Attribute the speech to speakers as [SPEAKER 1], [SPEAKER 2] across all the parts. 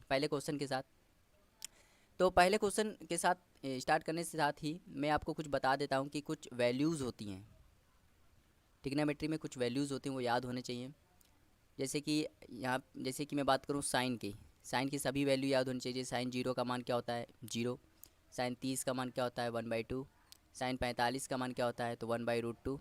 [SPEAKER 1] पहले क्वेश्चन के साथ। तो पहले क्वेश्चन के साथ स्टार्ट करने से साथ ही मैं आपको कुछ बता देता हूँ कि कुछ वैल्यूज़ होती हैं ट्रिग्नोमेट्री में, कुछ वैल्यूज़ होती हैं वो याद होने चाहिए। जैसे कि यहाँ, जैसे कि मैं बात करूँ साइन की, साइन की सभी वैल्यू याद होनी चाहिए। साइन 0 का मान क्या होता है, 0। साइन 30 का मान क्या होता है, 1/2। साइन 45 का मान क्या होता है, तो 1/√2।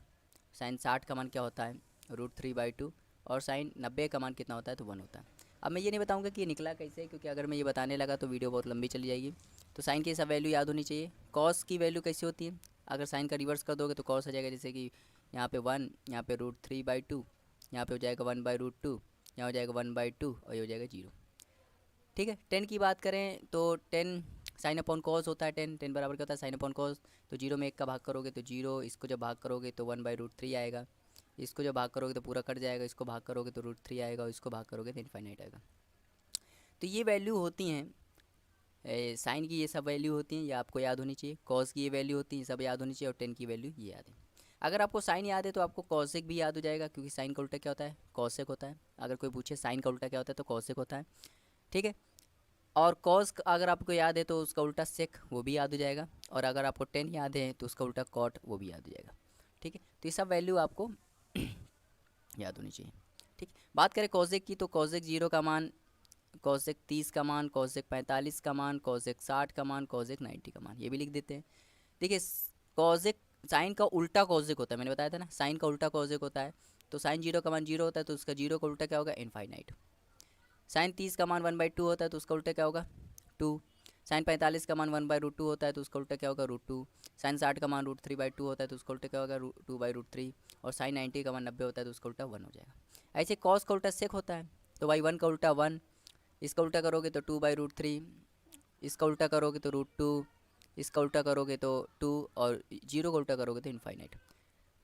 [SPEAKER 1] साइन 60 का मान क्या होता है, √3/2। और साइन 90 का मान कितना होता है, तो 1 होता है। अब मैं ये नहीं बताऊंगा कि ये निकला कैसे, क्योंकि अगर मैं ये बताने लगा तो वीडियो बहुत लंबी चली जाएगी। तो साइन की सब वैल्यू याद होनी चाहिए। कॉस की वैल्यू कैसी होती है, अगर साइन का रिवर्स कर दोगे तो कॉस आ जाएगा, जैसे कि यहाँ पे 1, यहाँ पे √3/2, यहाँ पे हो जाएगा 1/√2, यहाँ हो जाएगा 1/2 और ये हो जाएगा 0। ठीक है। 10 की बात करें तो 10 साइन अपॉन कॉस होता है। 10 बराबर क्या होता है, साइन अपॉन कॉस। तो 0 में 1 का भाग करोगे तो 0, इसको जब भाग करोगे तो 1/√3 आएगा, इसको जब भाग करोगे तो पूरा कट जाएगा, इसको भाग करोगे तो √3 आएगा, और इसको भाग करोगे तो इनफाइनाइट आएगा। तो ये वैल्यू होती हैं साइन की, ये सब वैल्यू होती हैं, ये आपको याद होनी चाहिए। कॉस की ये वैल्यू होती है, सब याद होनी चाहिए। और 10 की वैल्यू ये याद है। अगर आपको साइन याद है तो आपको कॉसेक भी याद हो जाएगा, क्योंकि साइन का उल्टा क्या होता है, कॉसेक होता है। अगर कोई पूछे साइन का उल्टा क्या होता है, तो कॉसेक होता है। ठीक है। और कॉस अगर आपको याद है तो उसका उल्टा सेक, वो भी याद हो जाएगा। और अगर आपको 10 याद है तो उसका उल्टा कॉट, वो भी याद हो जाएगा। ठीक है। तो ये सब वैल्यू आपको याद होनी चाहिए। ठीक। बात करें कॉसेक की, तो कॉसेक 0 का मान, कॉसेक 30 का मान, कॉसेक 45 का मान, कॉसेक 60 का मान, कॉसेक 90 का मान, ये भी लिख देते हैं। देखिए कॉसेक, साइन का उल्टा कॉसेक होता है, मैंने बताया था ना, साइन का उल्टा कॉसेक होता है। तो साइन 0 का मान 0 होता है, तो उसका 0 का उल्टा क्या होगा, इनफाइनाइट। साइन 30 का मान 1/2 होता है, तो उसका उल्टा क्या होगा, 2। साइन 45 का मान 1/√2 होता है, तो उसका उल्टा क्या होगा, √2। साइन 60 का मान √3/2 होता है, तो उसका उल्टा क्या होगा, 2/√3। और साइन 90 का मान 90 होता है, तो उसका उल्टा 1 हो जाएगा। ऐसे कॉस का उल्टा सेक होता है, तो भाई 1 का उल्टा 1, इसका उल्टा करोगे तो 2/√3, इसका उल्टा करोगे तो √2, इसका उल्टा करोगे तो 2, और 0 का उल्टा करोगे तो इनफाइनाइट।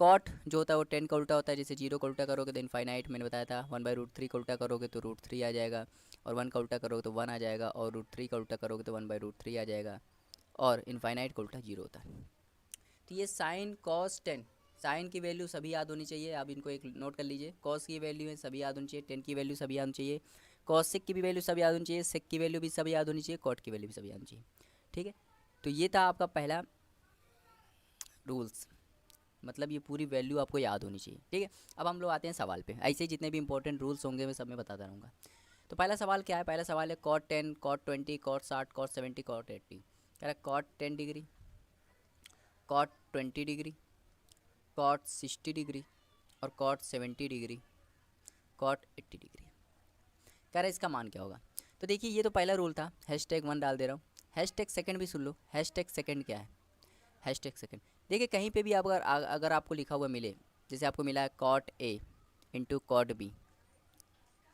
[SPEAKER 1] कॉट जो होता है वो 10 का उल्टा होता है, जैसे 0 का उल्टा करोगे तो इनफाइनाइट, मैंने बताया था। 1/√3 का उल्टा करोगे तो √3 आ जाएगा, और 1 का उल्टा करोगे तो 1 आ जाएगा, और √3 का उल्टा करोगे तो 1/√3 आ जाएगा, और इनफाइनाइट का उल्टा 0 होता है। तो ये साइन कॉस 10, साइन की वैल्यू सभी याद होनी चाहिए। आप इनको एक नोट कर लीजिए। कॉस की वैल्यू है सभी याद होनी चाहिए, 10 की वैल्यू सभी याद होनी चाहिए, कॉसेक की भी वैल्यू सब याद होनी चाहिए, सेक की वैल्यू भी सब याद होनी चाहिए, कॉट की वैल्यू भी सब याद होनी चाहिए। ठीक है। तो ये था आपका पहला रूल्स, मतलब ये पूरी वैल्यू आपको याद होनी चाहिए। ठीक है। अब हम लोग आते हैं सवाल पे। ऐसे जितने भी इंपॉर्टेंट रूल्स होंगे मैं सब में बताता रहूँगा। तो पहला सवाल क्या है, पहला सवाल है cot 10, cot 20, cot 60, cot 70, cot 80। कह रहा है cot 10 degree, cot 20 degree, cot 60 degree, और कॉट 70 डिग्री, कॉट 80 डिग्री। कह रहा है इसका मान क्या होगा। तो देखिए ये तो पहला रूल था, #1 डाल दे रहा हूँ। #2 भी सुन लो, #2 क्या है, #2। देखिए कहीं पे भी आप अगर आपको लिखा हुआ मिले, जैसे आपको मिला है cot A into cot B,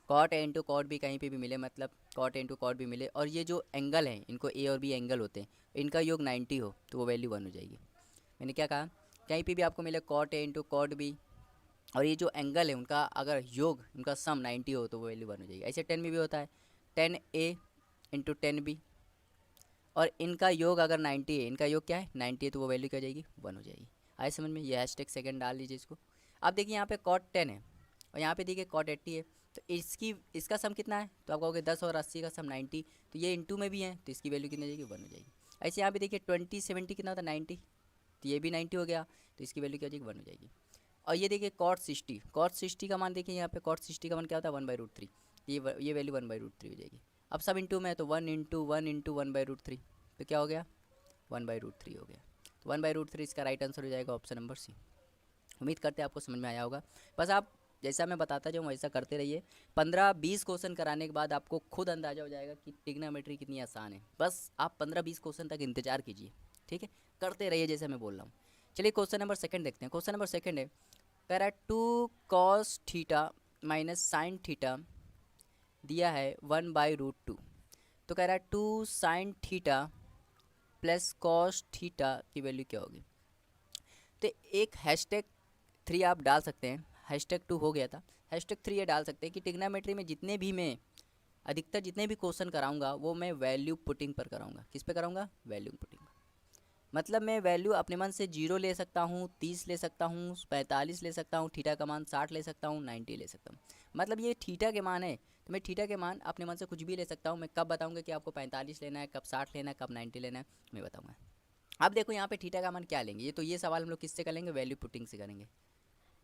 [SPEAKER 1] cot A into cot B कहीं पे भी मिले, मतलब cot A into cot B मिले, और ये जो एंगल है, इनको ए और बी एंगल होते हैं, इनका योग 90 हो, तो वो वैल्यू 1 हो जाएगी। मैंने क्या कहा, कहीं पे भी आपको मिले cot A into cot B, और ये जो एंगल है उनका अगर योग, उनका सम 90 हो, तो वो वैल्यू 1 हो जाएगी। ऐसे 10 में भी होता है, 10 ए इंटू 10 बी, और इनका योग अगर 90 है, इनका योग क्या है 90 है, तो वो वैल्यू क्या हो जाएगी, 1 हो जाएगी। आए समझ में, ये #2 डाल लीजिए इसको। अब देखिए यहाँ पे कॉट 10 है, और यहाँ पे देखिए कॉट 80 है, तो इसका सम कितना है, तो आप कहोगे 10 और 80 का सम 90, तो ये इंटू में भी है, तो इसकी वैल्यू कितनी हो जाएगी, 1 हो जाएगी। ऐसे यहाँ पे देखिए 20 70 कितना होता है 90, तो ये भी 90 हो गया, तो इसकी वैल्यू क्या हो जाएगी, 1 हो जाएगी। और ये देखिए कॉट 60, कॉट 60 का मान देखिए यहाँ पे, कॉट 60 का मान क्या होता है 1/√3, ये वैल्यू 1/√3 हो जाएगी। अब सब इंटू में है, तो 1 इंटू 1 इंटू 1/√3, तो क्या हो गया 1/√3 हो गया। तो 1/√3 इसका राइट आंसर हो जाएगा ऑप्शन नंबर सी। उम्मीद करते हैं आपको समझ में आया होगा। बस आप जैसा मैं बताता जाऊँ वैसा करते रहिए। 15-20 क्वेश्चन कराने के बाद आपको खुद अंदाज़ा हो जाएगा कि ट्रिग्नोमेट्री कितनी आसान है। बस आप 15-20 क्वेश्चन तक इंतजार कीजिए, ठीक है, करते रहिए जैसे मैं बोल रहा हूँ। चलिए क्वेश्चन नंबर सेकंड देखते हैं। क्वेश्चन नंबर सेकंड है, कह रहा है 2 cos theta minus sine theta दिया है 1/√2। तो कह रहा है 2 sin theta plus cos theta की वैल्यू क्या होगी। तो एक #3 आप डाल सकते हैं, #2 हो गया था, #3 ये डाल सकते हैं कि ट्रिग्नोमेट्री में जितने भी मैं अधिकतर जितने भी क्वेश्चन कराऊंगा वो मैं वैल्यू पुटिंग पर कराऊंगा। किस पे कराऊंगा, वैल्यू पुटिंग पर। मतलब मैं वैल्यू अपने मन से 0 ले सकता हूँ, 30 ले सकता हूँ, 45 ले सकता हूँ, थीटा का मान 60 ले सकता हूँ, 90 ले सकता हूँ। मतलब ये थीटा के मान है, तो मैं थीटा के मान अपने मन से कुछ भी ले सकता हूँ। मैं कब बताऊँगा कि आपको 45 लेना है, कब 60 लेना है, कब 90 लेना है, मैं बताऊँगा। अब देखो यहाँ पे थीटा का मान क्या लेंगे, ये सवाल हम लोग किससे करेंगे, वैल्यू पुटिंग से करेंगे।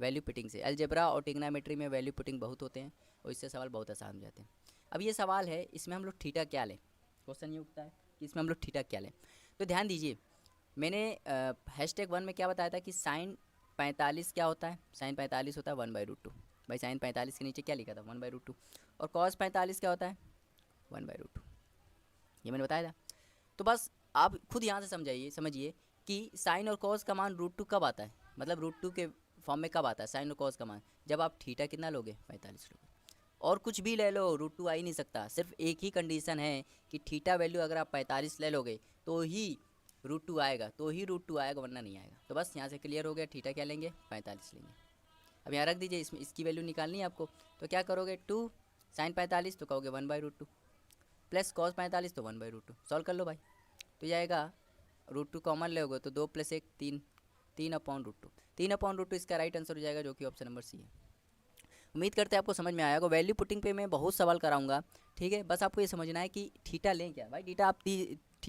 [SPEAKER 1] वैल्यू पुटिंग से अलजेब्रा और टिग्नामेट्री में वैल्यू पुटिंग बहुत होते हैं और इससे सवाल बहुत आसान हो जाते हैं। अब ये सवाल है, इसमें हम लोग थीटा क्या लें, क्वेश्चन ये उठता है कि इसमें हम लोग थीटा क्या लें। तो ध्यान दीजिए, मैंने #1 में क्या बताया था कि साइन 45 क्या होता है, साइन 45 होता है 1/√2। भाई साइन 45 के नीचे क्या लिखा था, 1/√2। और कॉस 45 क्या होता है, 1/√2। ये मैंने बताया था। तो बस आप खुद यहाँ से समझिए कि साइन और कॉस का मान √2 कब आता है, मतलब √2 के फॉर्म में कब आता है साइन और कॉस का मान, जब आप थीटा कितना लोगे, 45 लोगे। और कुछ भी ले लो, √2 आ ही नहीं सकता। सिर्फ एक ही कंडीशन है कि थीटा वैल्यू अगर आप 45 ले लोगे तो ही √2 आएगा, वरना नहीं आएगा। तो बस यहाँ से क्लियर हो गया, थीटा क्या लेंगे, 45 लेंगे। अब यहाँ रख दीजिए, इसमें इसकी वैल्यू निकालनी है आपको। तो क्या करोगे, 2 साइन 45 तो कहोगे 1/√2 प्लस कॉस 45 तो 1/√2। सॉल्व कर लो भाई, तो जाएगा √2 कॉमन लोगे तो 2 + 1 3, 3/√2। 3/√2 इसका राइट आंसर हो जाएगा, जो कि ऑप्शन नंबर सी है। उम्मीद करते हैं आपको समझ में आया होगा। वैल्यू पुटिंग पे मैं बहुत सवाल कराऊंगा, ठीक है। बस आपको ये समझना है कि थीटा लें क्या भाई। थीटा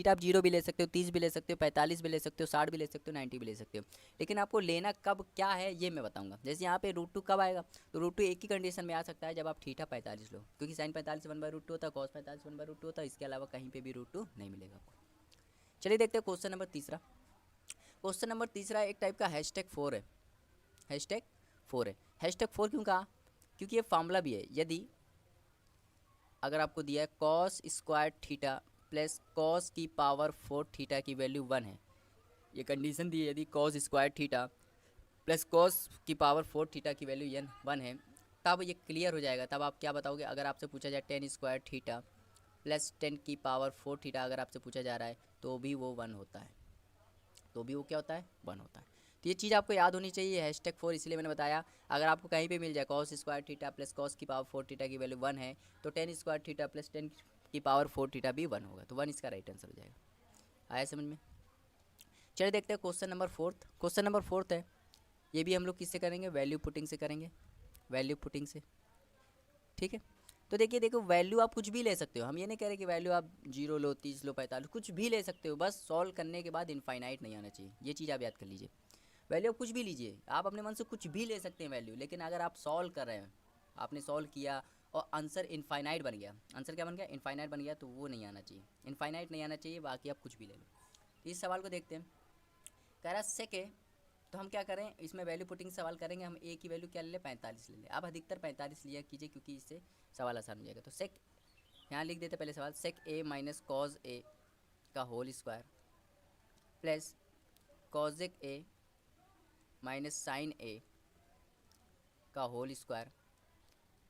[SPEAKER 1] आप 0 भी ले सकते हो, 30 भी ले सकते हो, 45 भी ले सकते हो, 60 भी ले सकते हो, 90 भी ले सकते हो। लेकिन आपको लेना कब क्या है ये मैं बताऊंगा। जैसे यहाँ पे √2 कब आएगा, तो √2 एक ही कंडीशन में आ सकता है, जब आप थीटा 45 लो, क्योंकि साइन 45 1/√2 होता है, कॉस 45 1/√2 होता है। इसके अलावा कहीं पर भी √2 नहीं मिलेगा आपको। चलिए देखते हैं क्वेश्चन नंबर तीसरा। क्वेश्चन नंबर तीसरा एक टाइप का #4 है, #4 है। #4 क्यों कहा, क्योंकि ये फार्मूला भी है। यदि अगर आपको दिया है cos square theta plus cos की पावर 4 थीटा की वैल्यू 1 है, ये कंडीशन दी है। यदि cos square theta plus cos की पावर 4 थीटा की वैल्यू 1 है, तब ये क्लियर हो जाएगा। तब आप क्या बताओगे, अगर आपसे पूछा जाए टेन स्क्वायर थीटा प्लस 10 की पावर 4 थीटा अगर आपसे पूछा जा रहा है, तो भी वो 1 होता है, तो भी वो क्या होता है, 1 होता है। तो ये चीज़ आपको याद होनी चाहिए, #4 इसलिए मैंने बताया। अगर आपको कहीं पे मिल जाए cos square theta plus cos की पावर 4 थीटा की वैल्यू 1 है, तो टेन स्क्वायर थीटा प्लस 10 की पावर 4 थीटा भी 1 होगा, तो 1 इसका राइट आंसर हो जाएगा। आया समझ में। चलिए देखते हैं क्वेश्चन नंबर 4। क्वेश्चन नंबर 4 है, ये भी हम लोग किससे करेंगे, वैल्यू पुटिंग से करेंगे, वैल्यू पुटिंग से, ठीक है। तो देखो वैल्यू आप कुछ भी ले सकते हो, हम ये नहीं कह रहे कि वैल्यू आप 0 लो, 30 लो, 45, कुछ भी ले सकते हो। बस सॉल्व करने के बाद इनफाइनाइट नहीं आना चाहिए, ये चीज़ आप याद कर लीजिए। वैल्यू आप कुछ भी लीजिए, आप अपने मन से कुछ भी ले सकते हैं वैल्यू, लेकिन अगर आप सॉल्व कर रहे हैं, आपने सॉल्व किया और आंसर इनफाइनाइट बन गया, आंसर क्या बन गया, इनफाइनाइट बन गया, तो वो नहीं आना चाहिए, इनफाइनाइट नहीं आना चाहिए। बाकी आप कुछ भी ले लो। तो इस सवाल को देखते हैं, कह रहा सेक है, तो हम क्या करें, इसमें वैल्यू पुटिंग सवाल करेंगे। हम ए की वैल्यू क्या ले लें, 45 ले लें। आप अधिकतर 45 लिया कीजिए, क्योंकि इससे सवाल आसान हो जाएगा। तो सेक यहाँ लिख देते पहले सवाल, सेक ए माइनस कॉज ए का whole square plus cosec A minus sine A का whole square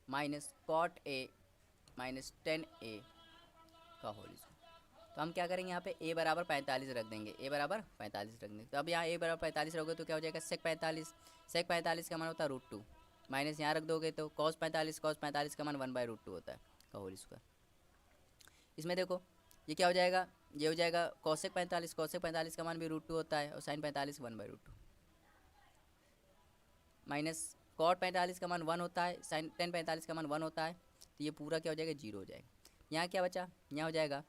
[SPEAKER 1] minus cot A minus tan A का होल स्क्वायर। तो हम क्या करेंगे, यहाँ पे a बराबर 45 रख देंगे, a बराबर 45 रख देंगे। तो अब यहाँ a बराबर 45 रखोगे तो क्या हो जाएगा, सेक 45 का मान होता है √2, माइनस यहाँ रख दोगे तो कॉस 45 का मान 1/√2 होता है, का होल स्क्वायर। इसमें देखो ये क्या हो जाएगा, ये हो जाएगा कॉसेक 45 का मान भी √2 होता है, और साइन 45 1/√2, माइनस कॉट 45 का मान 1 होता है, साइन टेन 45 का मान 1 होता है। तो ये पूरा क्या हो जाएगा, 0 हो जाएगा। यहाँ क्या बचा, यहाँ हो जाएगा,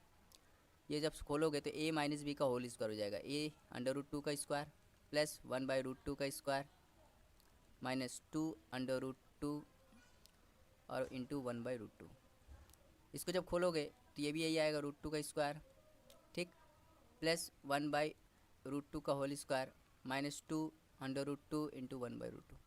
[SPEAKER 1] ये जब खोलोगे तो a माइनस बी का होल स्क्वायर हो जाएगा, a√2 का स्क्वायर प्लस 1/√2 का स्क्वायर माइनस 2√2 और इंटू 1/√2। इसको जब खोलोगे तो ये भी यही आएगा, √2 का स्क्वायर, ठीक, प्लस 1/√2 का होल स्क्वायर माइनस 2√2 इंटू 1/√2।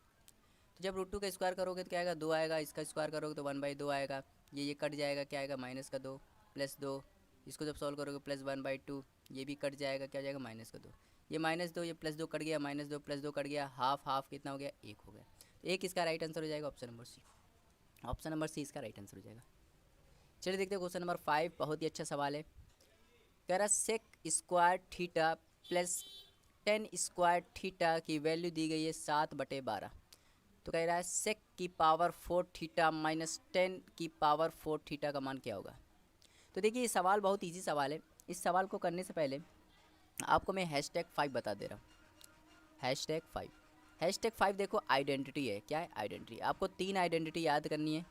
[SPEAKER 1] तो जब √2 का स्क्वायर करोगे तो क्या आएगा, 2 आएगा, इसका स्क्वायर करोगे तो 1/2 आएगा, ये कट जाएगा, क्या आएगा, -2 प्लस 2, इसको जब सॉल्व करोगे प्लस 1/2, ये भी कट जाएगा, क्या जाएगा, -2, ये -2, ये +2 कट गया, -2 + 2 कट गया, हाफ हाफ कितना हो गया, 1 हो गया। तो एक इसका राइट आंसर हो जाएगा option number C, option number C इसका राइट आंसर हो जाएगा। चलिए देखते हैं क्वेश्चन नंबर 5, बहुत ही अच्छा सवाल है। कह रहा sec square theta plus tan square theta की वैल्यू दी गई है 7/12। तो कह रहा है सेक की पावर 4 थीटा माइनस 10 की पावर 4 थीटा का मान क्या होगा। तो देखिए ये सवाल बहुत इजी सवाल है। इस सवाल को करने से पहले आपको मैं #5 बता दे रहा हूँ। #5 #5 देखो आइडेंटिटी है। क्या है? आइडेंटिटी। आपको 3 आइडेंटिटी याद करनी है।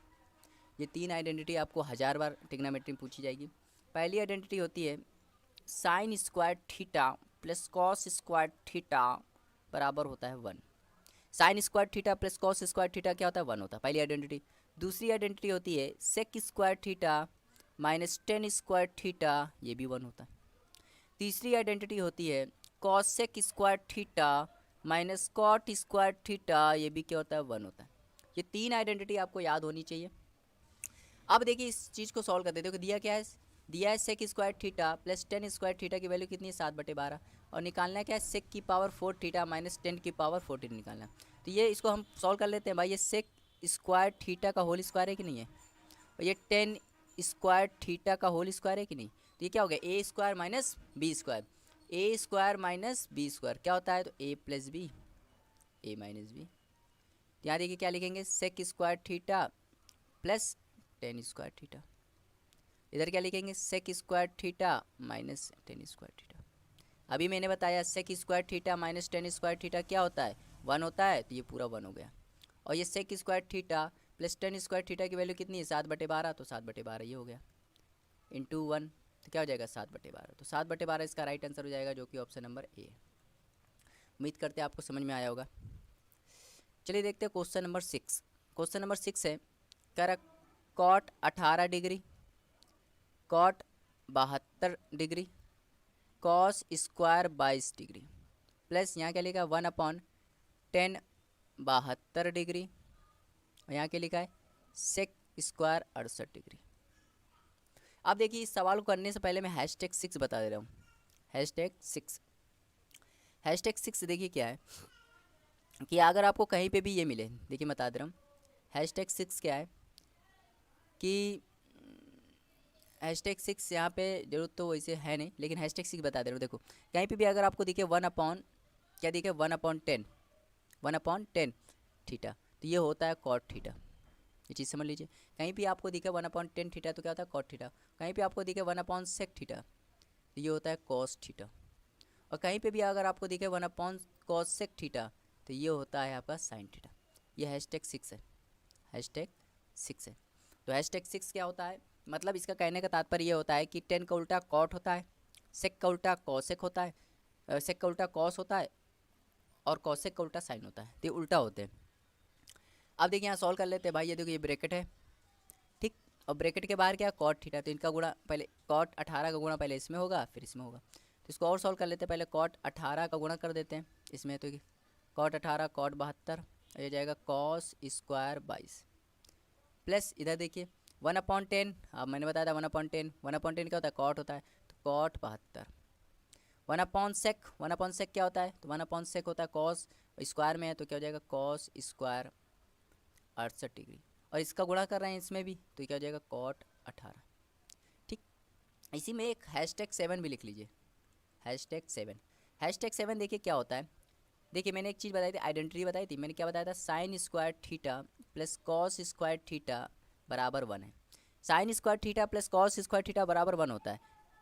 [SPEAKER 1] ये 3 आइडेंटिटी आपको 1000 बार ट्रिग्नोमेट्री में पूछी जाएगी। पहली आइडेंटिटी होती है sign square theta plus cos square theta बराबर होता है 1। Sign square theta plus cos square theta क्या होता है? 1 होता है, पहली आइडेंटिटी। दूसरी आइडेंटिटी होती है sec square theta minus tan square theta, ये भी 1 होता है। तीसरी आइडेंटिटी होती है cosec square theta minus cot square theta, ये भी क्या होता है? 1 होता है। ये 3 आइडेंटिटी आपको याद होनी चाहिए। अब देखिए इस चीज़ को सॉल्व कर देते हो कि दिया क्या है? दिया है sec square theta plus tan square theta की वैल्यू कितनी है? 7/12। और निकालना है क्या है? सेक की पावर 4 थीटा माइनस 10 की पावर 14 निकालना है। तो ये इसको हम सॉल्व कर लेते हैं भाई। ये सेक स्क्वायर थीटा का होल स्क्वायर है कि नहीं है? और ये 10 स्क्वायर थीटा का होल स्क्वायर है कि नहीं? तो ये क्या हो गया? A square minus B square. A square minus B square क्या होता है? तो A plus B, A minus B. यहाँ देखिए क्या लिखेंगे? Sec square theta plus 10 square theta. इधर क्या लिखेंगे? Sec square theta minus 10 square theta. अभी मैंने बताया sec square theta minus 10 square theta क्या होता है? 1 होता है। तो ये पूरा 1 हो गया। और ये sec square theta plus 10 square theta की वैल्यू कितनी है? 7/12। तो 7/12 ये हो गया इंटू 1। तो क्या हो जाएगा? 7/12। तो 7/12 इसका राइट आंसर हो जाएगा, जो कि ऑप्शन नंबर ए है। उम्मीद करते हैं आपको समझ में आया होगा। चलिए देखते हैं क्वेश्चन नंबर 6। क्वेश्चन नंबर 6 है कह रहा cot 18 degree, cot 72 degree, cos square 22 degree plus यहाँ क्या लिखा है? 1/10 72 डिग्री। और यहाँ क्या लिखा है? Sec square 68 degree. अब देखिए इस सवाल को करने से पहले मैं #6 बता दे रहा हूँ। #6 #6 देखिए क्या है कि अगर आपको कहीं पे भी ये मिले, देखिए बता दे रहा हूँ। #6 क्या है कि #6 यहाँ पे जरूरत तो वैसे है नहीं, लेकिन #6 बता दे रहा हूँ। देखो कहीं पे भी अगर आपको दिखे 1 क्या दिखे? 1/10 थीटा, तो ये होता है कॉट थीटा। ये चीज़ समझ लीजिए। कहीं भी आपको दिखे 1/10 थीटा तो क्या होता है? Cot theta. कहीं पे आपको दिखे 1/sec थीटा तो ये होता है कॉस थीटा। और कहीं पे भी अगर आपको दिखे 1/cos sec थीटा तो ये होता है आपका साइन थीटा। ये #6 है। #6 है। तो #6 क्या होता है? मतलब इसका कहने का तात्पर्य ये होता है कि 10 का उल्टा कॉट होता है, सेक का उल्टा कॉसेक होता है, सेक का उल्टा कॉस होता है, और कॉसेक का उल्टा साइन होता है। तो ये उल्टा होते हैं। अब देखिए यहाँ सॉल्व कर लेते हैं भाई। ये देखो ये ब्रैकेट है, ठीक। और ब्रैकेट के बाहर क्या है? Cot theta. तो इनका गुणा पहले कॉट 18 का गुणा पहले इसमें होगा फिर इसमें होगा। तो इसको और सॉल्व कर लेते हैं। पहले कॉट 18 का गुणा कर देते हैं इसमें। तो कॉट 18 कॉट 72 ये जाएगा कॉस स्क्वायर 22 प्लस इधर देखिए 1/10। अब मैंने बताया था 1/10 क्या होता है? कॉट होता है। तो कॉट 72 1/sec क्या होता है? तो 1/sec होता है कॉस, स्क्वायर में है तो क्या हो जाएगा? Cos square 68 degree. और इसका गुणा कर रहे हैं इसमें भी तो क्या हो जाएगा? कॉट 18, ठीक। इसी में एक #7 भी लिख लीजिए। #7 #7 देखिए क्या होता है। देखिए मैंने एक चीज़ बताई थी, आइडेंटिटी बताई थी। मैंने क्या बताया था? Sign square theta plus cos square theta बराबर 1 है। Sign square theta plus cos square theta बराबर 1 होता है।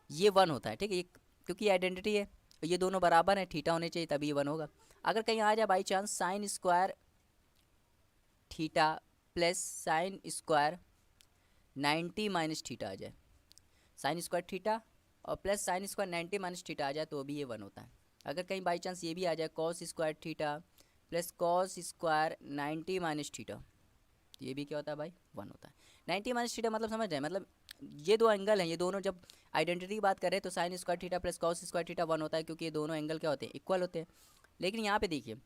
[SPEAKER 1] ये 1 होता है, ठीक है। ये क्योंकि आइडेंटिटी है और ये दोनों बराबर हैं, थीटा होने चाहिए तभी ये 1 होगा। अगर कहीं आ जाए by chance sine square theta plus sine square 90 minus theta आ जाए, साइन स्क्वायर थीटा और plus sine square 90 minus theta आ जाए तो भी ये 1 होता है। अगर कहीं बाई चांस ये भी आ जाए cos square theta plus cos square 90 minus theta तो ये भी क्या होता है भाई? 1 होता है। 90 माइनस थीटा मतलब समझ जाए, मतलब ये दो एंगल हैं, ये दोनों जब आइडेंटिटी की बात करें तो sign square theta plus cos square theta 1 होता है, क्योंकि ये दोनों एंगल क्या होते हैं? इक्वल होते हैं। लेकिन यहाँ पे देखिए